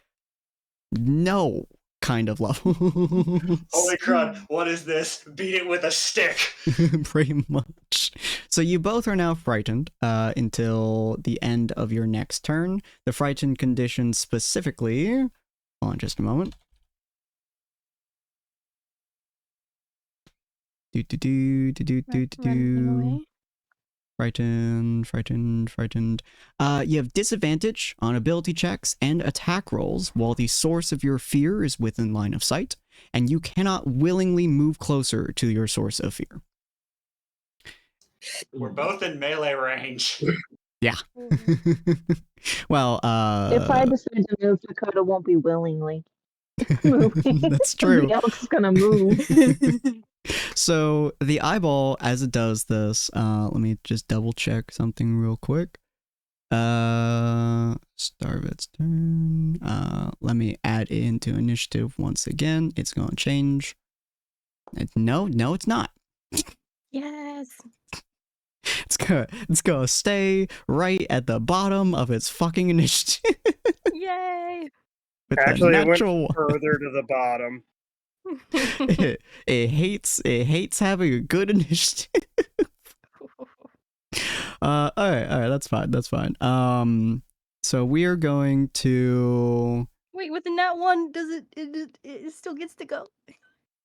No kind of level. Holy crud, what is this? Beat it with a stick. Pretty much. So you both are now frightened until the end of your next turn. The frightened condition specifically. Hold on just a moment. Frightened. You have disadvantage on ability checks and attack rolls while the source of your fear is within line of sight, and you cannot willingly move closer to your source of fear. We're both in melee range. Yeah. Well, If I decide to move, Dakota won't be willingly moving. That's true. Somebody else is gonna move. So the eyeball, as it does this, let me just double check something real quick. Starvet's turn. Let me add it into initiative once again. It's gonna change. No, it's not. Yes. It's gonna stay right at the bottom of its fucking initiative. Yay. With Actually, the it went natural further to the bottom. it hates having a good initiative. All right, that's fine. So we are going to Wait, with the nat 1, does it still gets to go?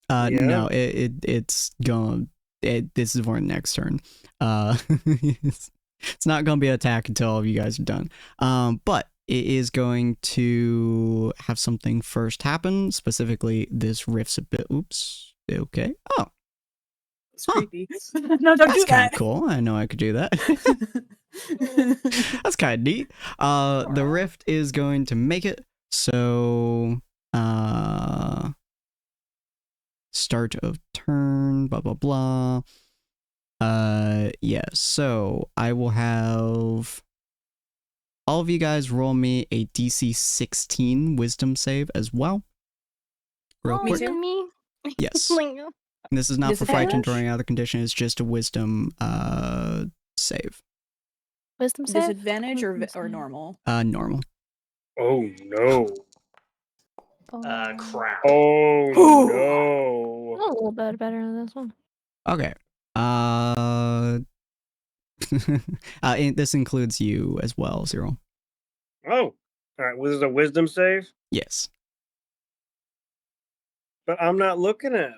Yeah. no, it's going this is for next turn. It's not gonna be an attack until all of you guys are done. But it is going to have something first happen, specifically this rift's a bit okay. Oh, It's Huh. creepy. No, don't that's do kind that. of cool. I know I could do that. That's kind of neat. The rift is going to make it so start of turn, blah blah blah. Yeah, so I will have all of you guys roll me a DC 16 wisdom save as well. Real Oh, quick. even me? Yes. Like, This is not for frightened Disadvantage? during other condition, it's just a wisdom save. Wisdom save? Disadvantage or Wisdom save. normal? Normal. Oh no. Crap. Oh Ooh. no. A little bit better than this one. Okay. This includes you as well, Zero. Oh. Alright, was it a wisdom save? Yes. But I'm not looking at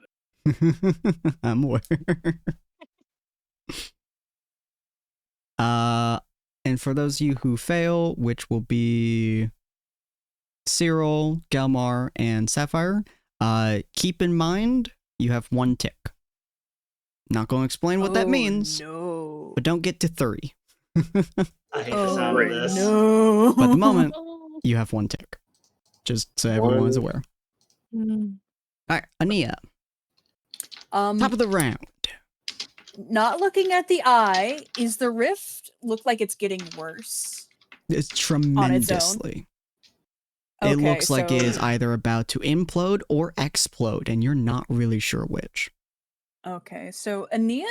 it. I'm aware. And for those of you who fail, which will be Cyril, Galmar, and Sapphire, keep in mind you have 1 tick. Not going to explain what that means, No. but don't get to 3. I hate the sound of this. No. But at the moment, oh, you have 1 tick. Just so everyone is aware. Alright, Ania, top of the round. Not looking at the eye, is the rift look like it's getting worse? It's tremendously. It Okay, looks like it is so- either about to implode or explode, and you're not really sure which. Okay, so Ania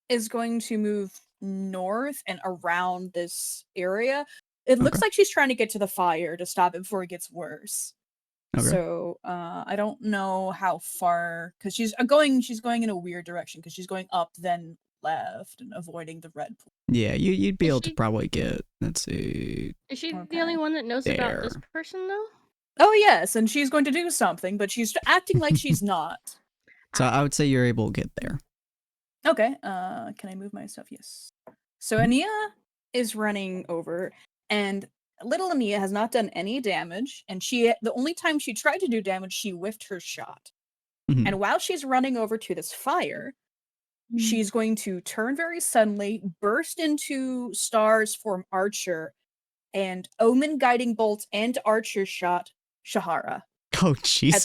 is going to move north and around this area. It looks Okay. like she's trying to get to the fire to stop it before it gets worse. Okay. So I don't know how far, because she's going in a weird direction, because she's going up then left and avoiding the red pool. Yeah, you'd be Is able to she- probably get, let's see, is she Okay. the only one that knows about this There. person, though? Oh yes, and she's going to do something, but she's acting like she's not. so I would say you're able to get there. Okay, can I move my stuff? Yes. So Ania is running over, and little Ania has not done any damage, and the only time she tried to do damage, she whiffed her shot. Mhm. And while she's running over to this fire, she's going to turn very suddenly, burst into stars from Archer, and Omen Guiding Bolt and Archer shot Shahara. Oh, At the Jesus.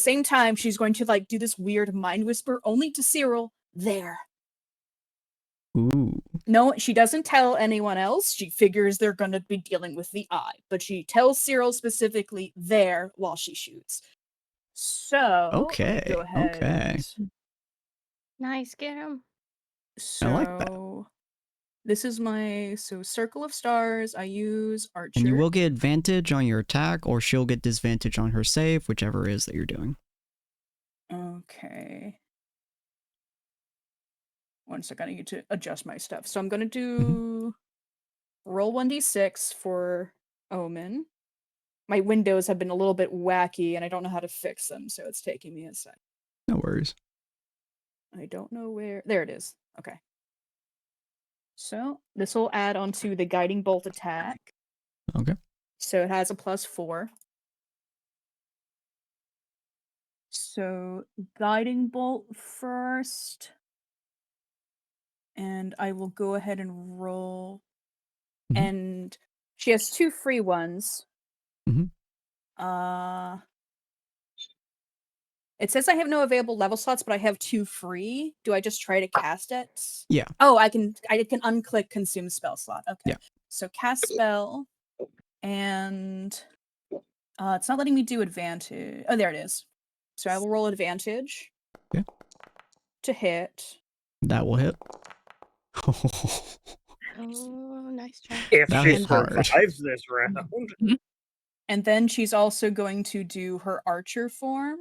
same time, she's going to do this weird mind whisper only to Cyril, there. Ooh. No, she doesn't tell anyone else. She figures they're going to be dealing with the eye, but she tells Cyril specifically there while she shoots. So, Okay, go ahead. okay. Nice, get him. So, I like that. this is my circle of stars. I use Archer. And you will get advantage on your attack, or she'll get disadvantage on her save, whichever it is that you're doing. Okay. One second, I need to adjust my stuff. So I'm gonna do roll 1d6 for Omen. My windows have been a little bit wacky, and I don't know how to fix them, so it's taking me a sec. No worries. I don't know where. There it is. Okay. So this will add onto the guiding bolt attack. Okay. So it has a +4. So guiding bolt first. And I will go ahead and roll. Mhm. And she has 2 free ones. Mhm. It says I have no available level slots, but I have 2 free. Do I just try to cast it? Yeah. Oh, I can unclick consume spell slot. Okay. Yeah. So cast spell, and it's not letting me do advantage. Oh, there it is. So I will roll advantage. Yeah. To hit. That will hit. Oh, nice try. If That she hit hard. survives this round. And then she's also going to do her archer form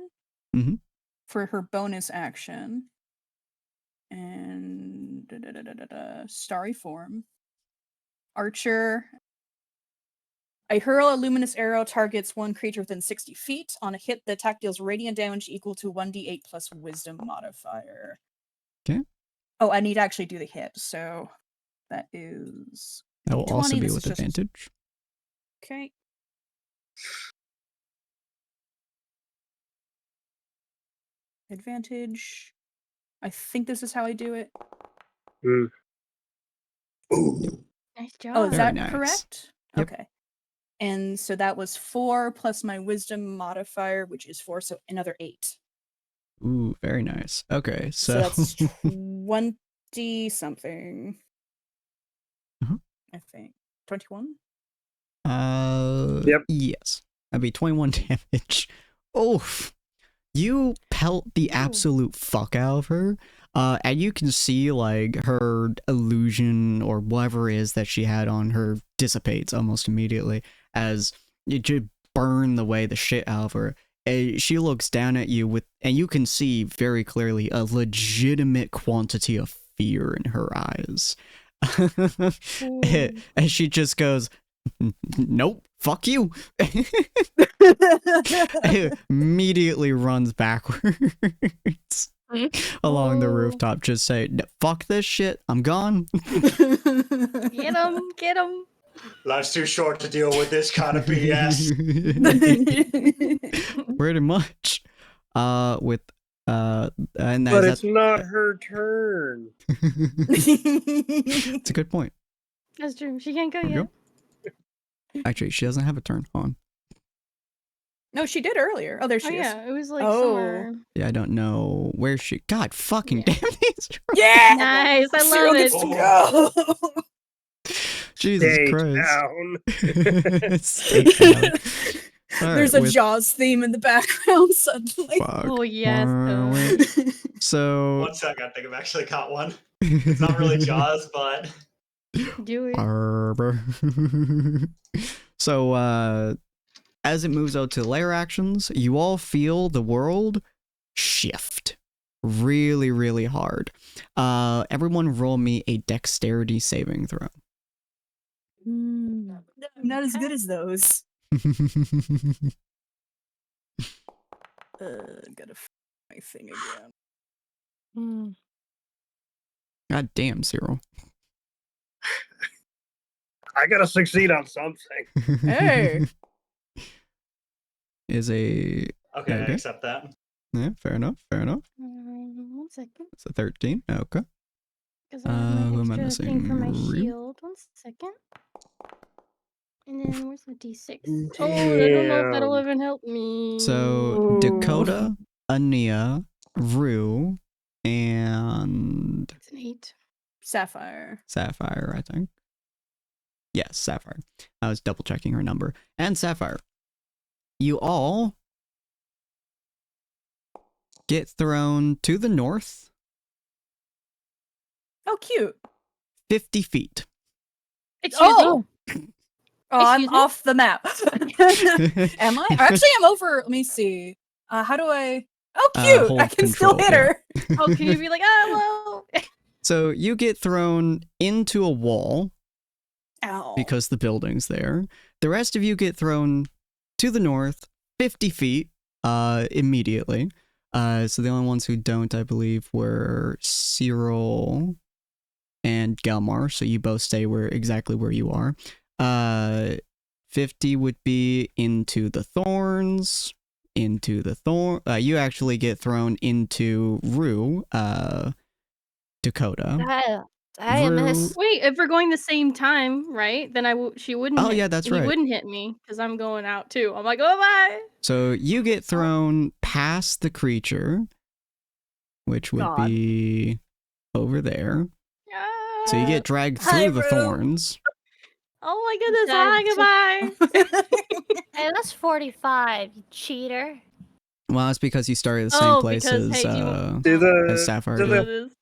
for her bonus action. And starry form. Archer. I hurl a luminous arrow, targets one creature within 60 feet. On a hit, the attack deals radiant damage equal to 1d8 plus wisdom modifier. Okay. Oh, I need to actually do the hit, so that is... That will 20, also be this with is just- advantage. Okay. Advantage. I think this is how I do it. Nice job. Oh, is Very that nice. correct? Yep. Okay. And so that was 4 plus my wisdom modifier, which is 4, so another 8. Ooh, very nice. Okay, So that's 20 something. I think 21. Yep. Yes. That'd be 21 damage. Oof. You pelt the absolute fuck out of her. And you can see like her illusion or whatever it is that she had on her dissipates almost immediately as you just burn the shit out of her. And she looks down at you and you can see very clearly a legitimate quantity of fear in her eyes. And she just goes, "Nope, fuck you." Immediately runs backwards along the rooftop. Just say, "Fuck this shit, I'm gone." Get him, get him. Life's too short to deal with this kind of BS. Pretty much. And But that's it's not her turn. it's a good point. That's true. She can't go There we yet. go. Actually, she doesn't have a turn on. No, she did earlier. Oh, there she Oh is. yeah, it was like Oh. somewhere. Yeah, I don't know where she. God fucking Yeah. damn these. Yeah! Nice, I Cyril love gets it. to go! Jesus Stay Christ. down. Stay down. All There's right, a Jaws theme in the background suddenly. Fuck. Oh yes. So. 1 second, I think I've actually got one. It's not really Jaws, but Do it. Arbor. So, as it moves out to layer actions, you all feel the world shift really, really hard. Everyone roll me a dexterity saving throw. I'm not as good as those. Gotta my thing again. God damn, Cyril. I gotta succeed on something. Hey! Is a... okay, I Okay. accept that. Yeah, fair enough, fair enough. 1 second. It's a 13. Okay. Because I have who am my I extra thing for my missing? Ryu? shield. 1 second. And then where's the D6? Oh, I don't know if that'll Damn. even help me. So, Dakota, Ania, Rue, and It's an 8. Sapphire. Sapphire, I think. Yes, Sapphire. I was double checking her number. And Sapphire. You all get thrown to the north Oh, cute. 50 feet. Excuse me. Oh! Oh, I'm Excuse me? off the map. Am I? Actually, I'm over. Let me see. How do I? Oh, cute! hold I can still control, hit her. Oh, can you be like, hello? So you get thrown into a wall Ow. because the building's there. The rest of you get thrown to the north 50 feet immediately. So the only ones who don't, I believe, were Cyril and Gelmar. So you both stay exactly where you are. 50 would be into the thorns. You actually get thrown into Rue, Dakota. Hey, miss. Wait, if we're going the same time, right? Then she wouldn't. Oh, yeah, that's he right. wouldn't hit me because I'm going out too. I'm like, oh bye. So you get thrown past the creature, which would God. be over there. So you get dragged Hi, through the Rue. thorns. Oh my goodness! Hi, goodbye. Hey, that's 45, you cheater. Well, it's because you started the same place because as, hey, do you Do as the Sapphire do know what did. it is?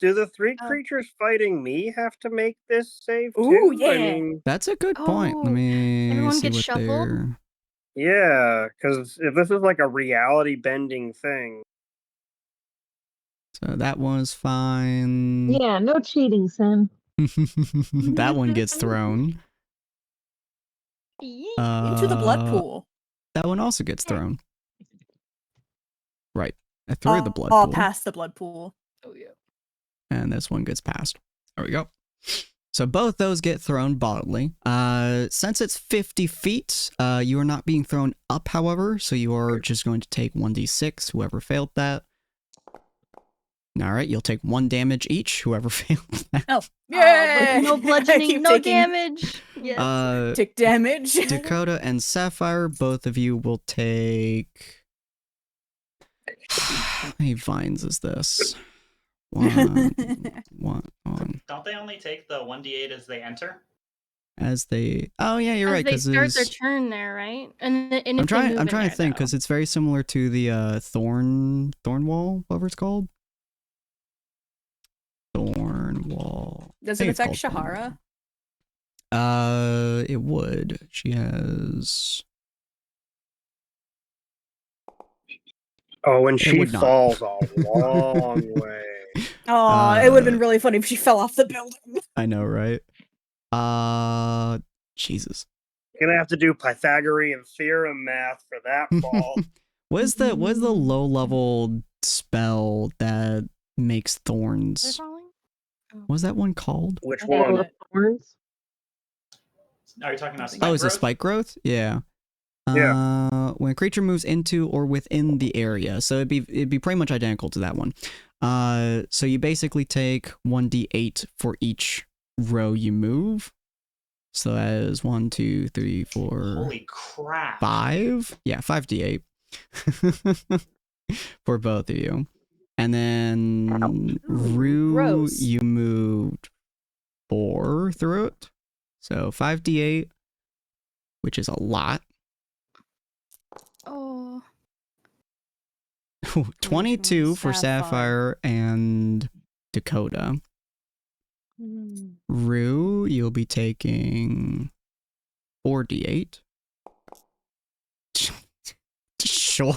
do the three Oh. creatures fighting me have to make this save too? Ooh, I yeah. mean, That's a good point. Let Oh, me everyone see gets what shuffled? they're... yeah, because if this is like a reality bending thing, So that was fine. Yeah, no cheating, Sim. That one gets thrown. Yeet. Into the blood pool. That one also gets thrown. Right. Through the blood Oh, pool. past the blood pool. Oh yeah. And this one gets passed. There we go. So both those get thrown bodily. Since it's 50 feet, you are not being thrown up, however, so you are just going to take 1d6, whoever failed that. Alright, you'll take 1 damage each, whoever failed that. Oh, Yeah. yeah. No bludgeoning, Keep no taking damage. Yes. Take damage. Dakota and Sapphire, both of you will take... How many vines is this? One. Don't they only take the 1d8 as they enter? As they... Oh, yeah, you're As right, they because start their turn there, right? And if I'm they trying move to in there, think, because it's very similar to the thorn wall, whatever it's called. Thorn wall. Does I it think it's affect called thorn Shahara? wall. It would. She has... oh, when It she would not. falls a long way. Oh, it would have been really funny if she fell off the building. I know, right? Jesus. Gonna have to do Pythagorean theorem math for that fall. What is the low level spell that makes thorns? What was that one called? Which Hail one? of Thorns. Are you talking about Oh, is it growth? spike growth? Yeah. Yeah. When a creature moves into or within the area, so it'd be pretty much identical to that one. So you basically take 1d8 for each row you move. So that is 1, 2, 3, 4. Holy crap. 5? Yeah, 5d8 for both of you. And then Rue, gross. you moved 4 through it. So 5d8, which is a lot. Oh. 22 for Sapphire. Sapphire and Dakota. Rue, you'll be taking 4d8. Sure.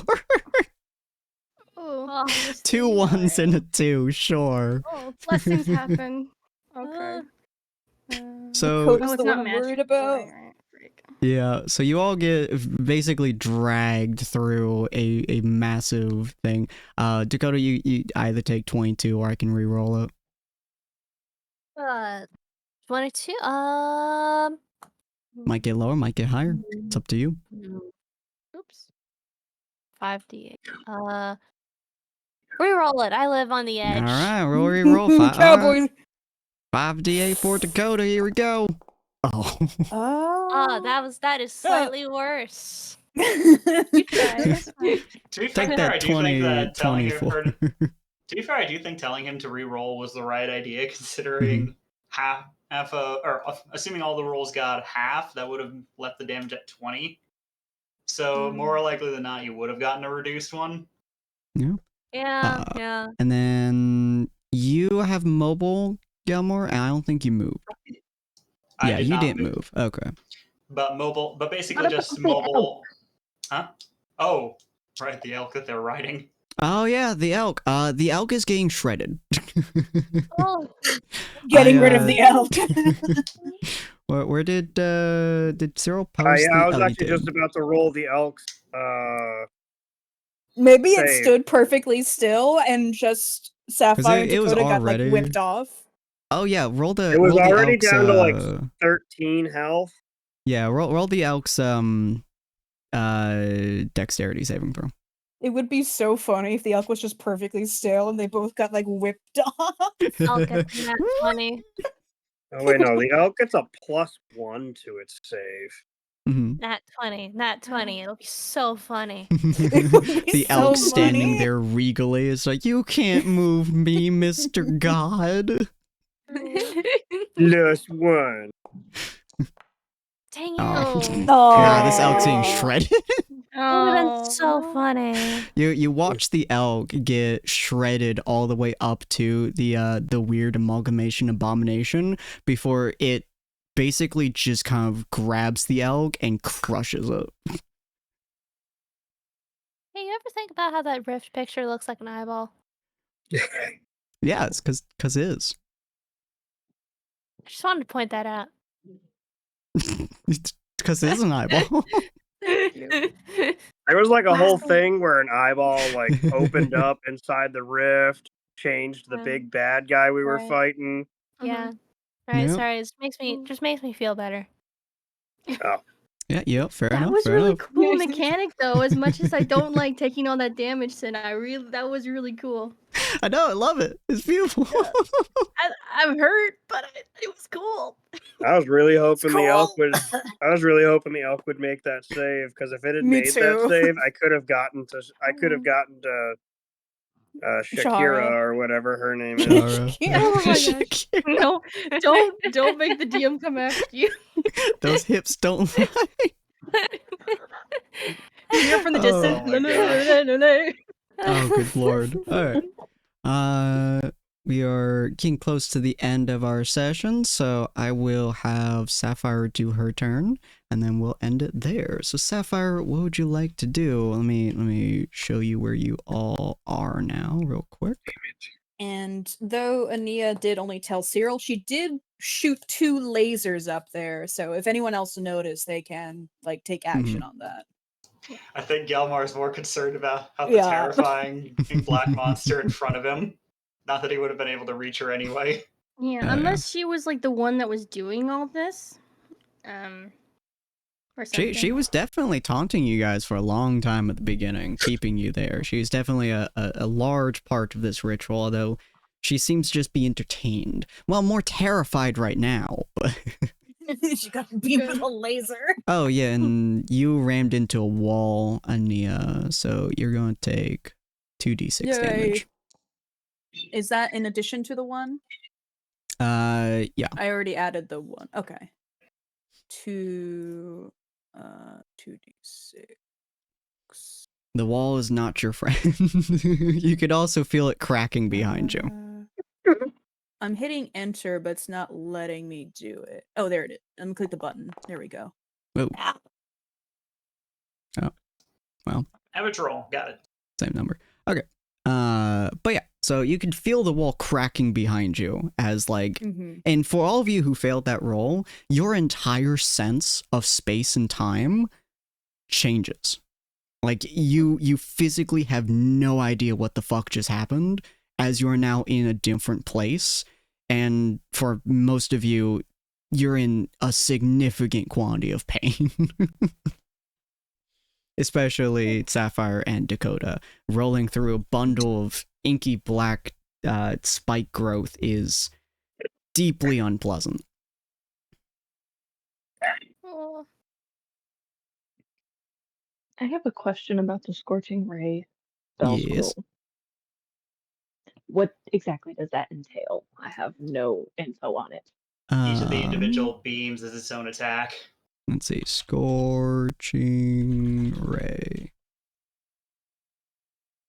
Oh. 2 1s and a 2, sure. Oh, blessings happen. Okay. So Dakota's Oh, the it's one not I'm worried magic. about. Right. Freak. yeah, so you all get basically dragged through a massive thing. Dakota, you either take 22 or I can re-roll it. 22. Might get lower, might get higher. It's up to you. Oops. 5d8. Reroll it. I live on the edge. All right, roll re-roll. Cowboys. 5d8 for Dakota. Here we go. Oh. Oh, that is slightly worse. You try. That's fine. To be Take fair, that I do think that telling him, 24. to be fair, I do think telling him to re-roll was the right idea, considering assuming all the rolls got half, that would have left the damage at 20. So more likely than not, you would have gotten a reduced one. Yeah. Yeah. And then you have mobile, Gilmore, and I don't think you moved. I Yeah, did you not didn't move. move. Okay. But basically What about just the mobile. Huh? Oh, right, the elk that they're riding. Oh yeah, the elk. The elk is getting shredded. Oh, Getting rid of the elk. Where did Cyril post Yeah, the? I was Oh, he actually did. just about to roll the elk's. Maybe it Save. stood perfectly still and just Sapphire and it was Dakota got like already- whipped off. Oh yeah, roll the. It was roll the already elk's, down to like 13 health. Yeah, roll the elk's dexterity saving throw. It would be so funny if the elk was just perfectly still and they both got like whipped off. I'll get that 20. Oh wait, no, the elk gets a +1 to its save. Mhm. Nat 20. Nat 20. It'll be so funny. It would be The so elk standing funny. there regally is like, you can't move me, Mr. God. +1. Dang it. Oh. Oh. Yeah, this elk's getting Aw. shredded. It would have been so funny. You watch the elk get shredded all the way up to the weird amalgamation abomination before it basically just kind of grabs the elk and crushes it. Hey, you ever think about how that rift picture looks like an eyeball? Yeah, it's cause it is. I just wanted to point that out. It's cause it is an eyeball. There was like a whole thing where an eyeball like opened up inside the rift, changed the big bad guy we were Right. fighting. Yeah. Alright, Yep. sorry. It just makes me feel better. Oh, Yeah, yep, fair That enough. was fair really enough. cool mechanic though. As much as I don't like taking all that damage, Sin, that was really cool. I know, I love it. It's beautiful. I'm hurt, but it was cool. I was really hoping the elk cool. would. I was really hoping the elk would make that save because if it had Me made too. that save, I could have gotten to. Shakira Shara. or whatever her name is. Shara. Yeah. Oh my gosh. No, don't make the DM come after you. Those hips don't lie. You hear from the Oh distance. my No. Oh, good lord. Alright. We are getting close to the end of our session, so I will have Sapphire do her turn, and then we'll end it there. So Sapphire, what would you like to do? Let me show you where you all are now, real quick. And though Ania did only tell Cyril, she did shoot 2 lasers up there. So if anyone else noticed, they can like take action on that. I think Gelmar is more concerned about the Yeah. terrifying black monster in front of him. Not that he would have been able to reach her anyway. Yeah, Oh, unless she was like the one that was doing all this. Or something. She was definitely taunting you guys for a long time at the beginning, keeping you there. She's definitely a large part of this ritual, although she seems to just be entertained. Well, more terrified right now. She got beamed with a laser. Oh, yeah, and you rammed into a wall, Ania, so you're going to take 2d6 Yay. damage. Is that in addition to the one? Yeah. I already added the one. Okay. 2d6. The wall is not your friend. You could also feel it cracking behind you. I'm hitting enter, but it's not letting me do it. Oh, there it is. I'm gonna click the button. There we go. Oh. Oh. Well. Average roll. Got it. Same number. Okay. But yeah, so you can feel the wall cracking behind you as like, and for all of you who failed that roll, your entire sense of space and time changes. Like you physically have no idea what the fuck just happened as you're now in a different place. And for most of you, you're in a significant quantity of pain. Especially Sapphire and Dakota. Rolling through a bundle of inky black spike growth is deeply unpleasant. Oh. I have a question about the Scorching Ray spell Yes. scroll. What exactly does that entail? I have no info on it. Each of the individual beams is its own attack. Let's see. Scorching Ray.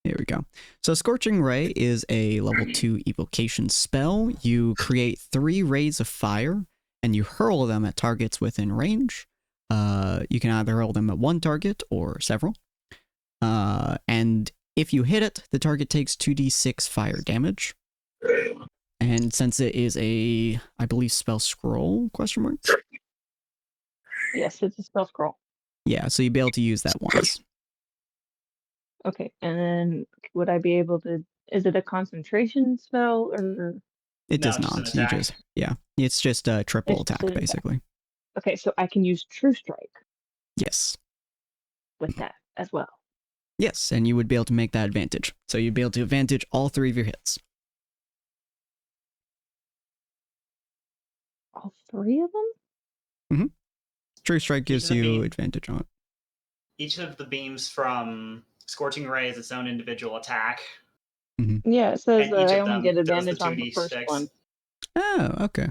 Here we go. So Scorching Ray is a level 2 evocation spell. You create 3 rays of fire, and you hurl them at targets within range. You can either hurl them at one target or several. And if you hit it, the target takes 2d6 fire damage. And since it is a, I believe, spell scroll, question mark? Yes, it's a spell scroll. Yeah, so you'd be able to use that once. Okay, and then would I be able to? Is it a concentration spell or? It does No, just an not. You attack. just, yeah. It's just a triple It's just attack, an attack. basically. Okay, so I can use True Strike Yes. with that as well. Yes, and you would be able to make that advantage. So you'd be able to advantage all 3 of your hits. All 3 of them? True Strike Each gives of the you beam- advantage on it. Each of the beams from Scorching Ray is its own individual attack. Yeah, it says And each I of only them get does the advantage on the 2d6. first one. Oh, okay.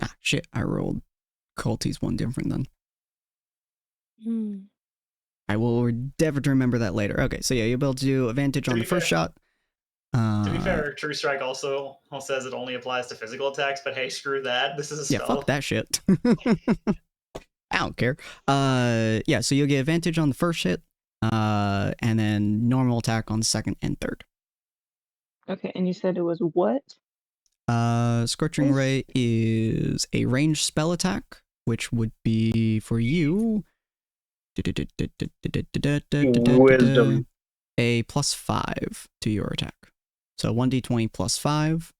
Ah, shit, I rolled Culty's one different then. I will endeavor to remember that later. Okay, so yeah, you'll be able to do advantage on be the first fair- shot. To be fair, True Strike also says it only applies to physical attacks, but hey, screw that. This is a Yeah, spell. fuck that shit. I don't care. Yeah, so you'll get advantage on the first hit, and then normal attack on the second and third. Okay, and you said it was what? Scorching Ray is a ranged spell attack, which would be for you Wisdom. a +5 to your attack. So 1d20 +5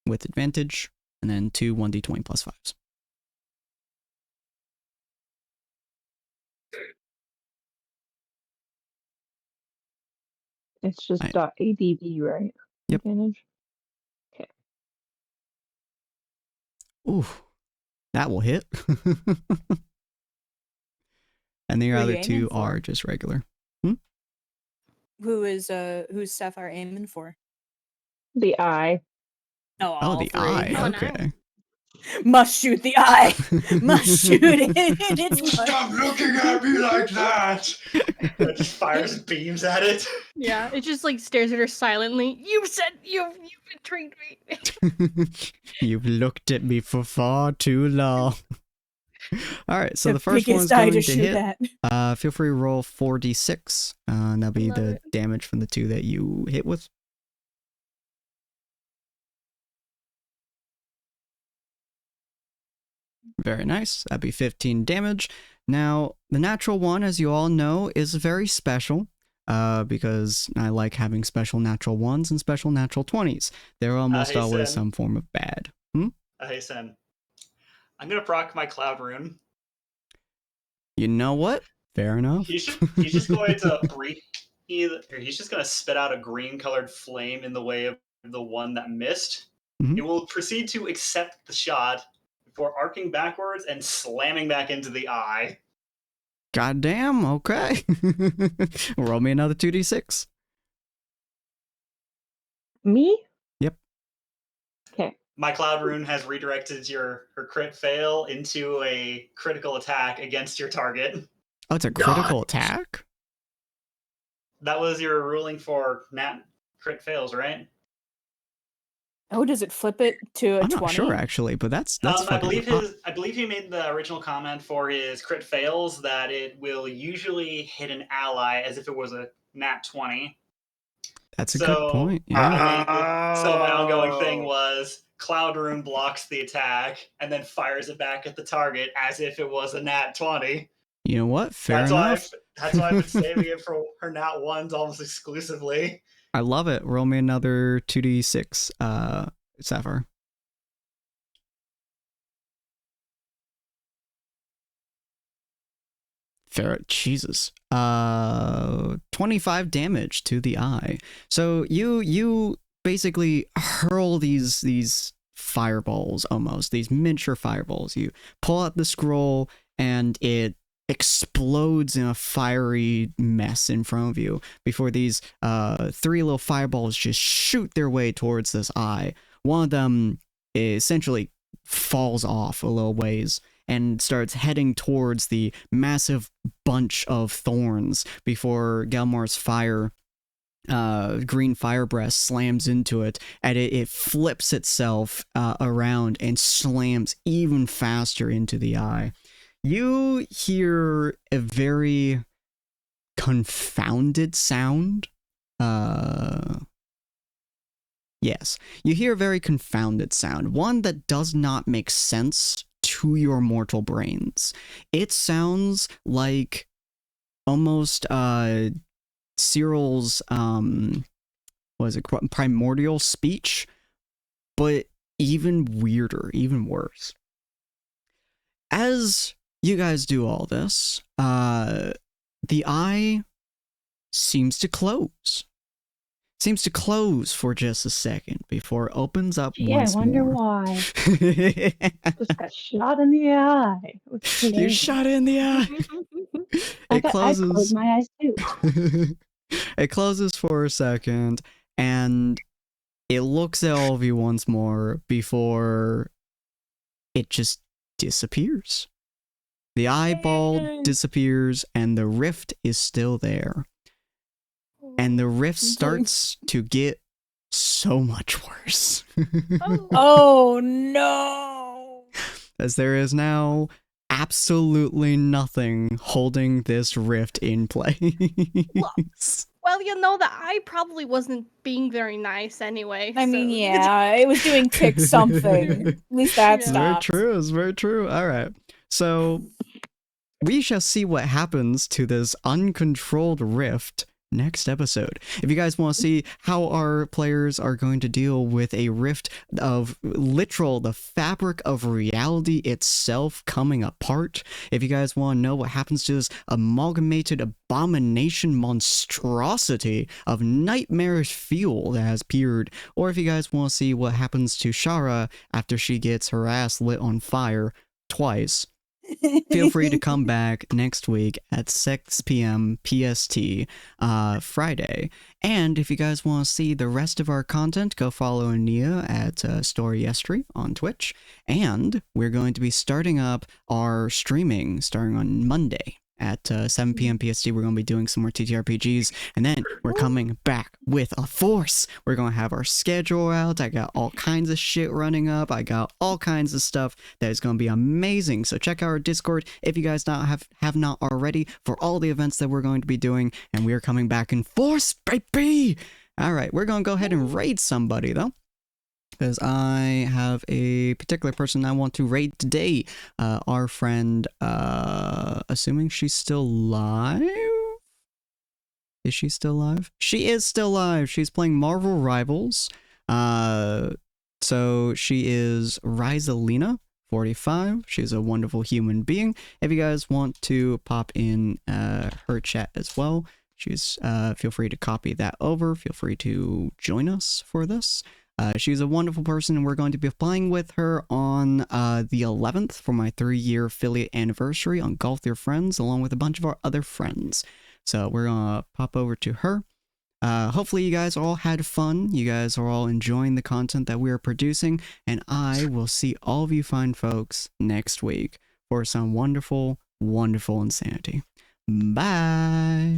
with advantage, and then 2 1d20 +5s. It's just Right. .adv, right? Yep. Advantage. Ooh, that will hit. And the Who are other you 2 aiming for? are just regular. Who's Sapphire aiming for? The eye. Oh, Oh, all the 3. eye. Oh, no. Okay. Must shoot the eye. Must shoot it. It's must. Stop looking at me like that! It just fires beams at it. Yeah, it just like stares at her silently. You said you've intrigued me. You've looked at me for far too long. All right, so the first biggest one's eye going to to shoot hit. at. Feel free to roll 4d6. And that'll be love the it. damage from the 2 that you hit with. Very nice. That'd be 15 damage. Now, the natural 1, as you all know, is very special. Because I like having special natural 1s and special natural 20s. They're almost Hey, always Sen. some form of bad. Hey, Sen. I'm gonna proc my Cloud Rune. You know what? Fair enough. He's just going to breathe. He's just gonna spit out a green-colored flame in the way of the one that missed. Mhm. It will proceed to accept the shot before arcing backwards and slamming back into the eye. Goddamn, okay. Roll me another 2d6. Me? Yep. Okay. My Cloud Rune has redirected her crit fail into a critical attack against your target. Oh, it's a critical attack? That was your ruling for nat crit fails, right? Oh, does it flip it to a I'm 20? not sure, actually, but that's I fucking... believe he made the original comment for his crit fails that it will usually hit an ally as if it was a nat 20. That's a good point, yeah. So my ongoing thing was Cloud Rune blocks the attack and then fires it back at the target as if it was a nat 20. You know what? Fair That's enough. That's why I've been saving it for her nat 1s almost exclusively. I love it. Roll me another 2d6, Sapphire. Ferret, Jesus. 25 damage to the eye. So you basically hurl these fireballs almost, these miniature fireballs. You pull out the scroll and it explodes in a fiery mess in front of you before these 3 little fireballs just shoot their way towards this eye. One of them essentially falls off a little ways and starts heading towards the massive bunch of thorns before Gelmar's green fire breath slams into it, and it flips itself around and slams even faster into the eye. You hear a very confounded sound. Yes, you hear a very confounded sound, one that does not make sense to your mortal brains. It sounds like almost Cyril's primordial speech, but even weirder, even worse. As you guys do all this. The eye seems to close. Seems to close for just a second before it opens up Gee, I once wonder more. why. Just got shot in the eye. It was You amazing. shot in the eye. I It closed closes. my eyes too. It closes for a second, and it looks at all of you once more before it just disappears. The eyeball disappears, and the rift is still there. And the rift starts to get so much worse. Oh no! As there is now absolutely nothing holding this rift in place. Well, you know, the eye probably wasn't being very nice anyway. I mean, so- yeah, it was doing tick something. At least that Yeah. Very stopped. true, it's very true. Alright, so we shall see what happens to this uncontrolled rift next episode. If you guys want to see how our players are going to deal with a rift of the fabric of reality itself coming apart, if you guys want to know what happens to this amalgamated abomination monstrosity of nightmarish fuel that has appeared, or if you guys want to see what happens to Shara after she gets her ass lit on fire twice, feel free to come back next week at 6 p.m. PST, Friday. And if you guys want to see the rest of our content, go follow Nia at Storyestry on Twitch. And we're going to be starting up our streaming starting on Monday at 7 p.m. PST. We're going to be doing some more TTRPGs, and then we're coming back with a force. We're going to have our schedule out. I got all kinds of shit running up. I got all kinds of stuff that is going to be amazing. So check out our Discord if you guys have not already for all the events that we're going to be doing, and we are coming back in force, baby! Alright, we're going to go ahead and raid somebody, though, because I have a particular person I want to raid today. Our friend, assuming she's still live? Is she still live? She is still live. She's playing Marvel Rivals. So she is Rizalina, 45. She's a wonderful human being. If you guys want to pop in her chat as well, she's feel free to copy that over. Feel free to join us for this. She's a wonderful person, and we're going to be playing with her on the 11th for my 3-year affiliate anniversary on Golf with Your Friends, along with a bunch of our other friends. So we're going to pop over to her. Hopefully you guys all had fun. You guys are all enjoying the content that we are producing, and I will see all of you fine folks next week for some wonderful, wonderful insanity. Bye!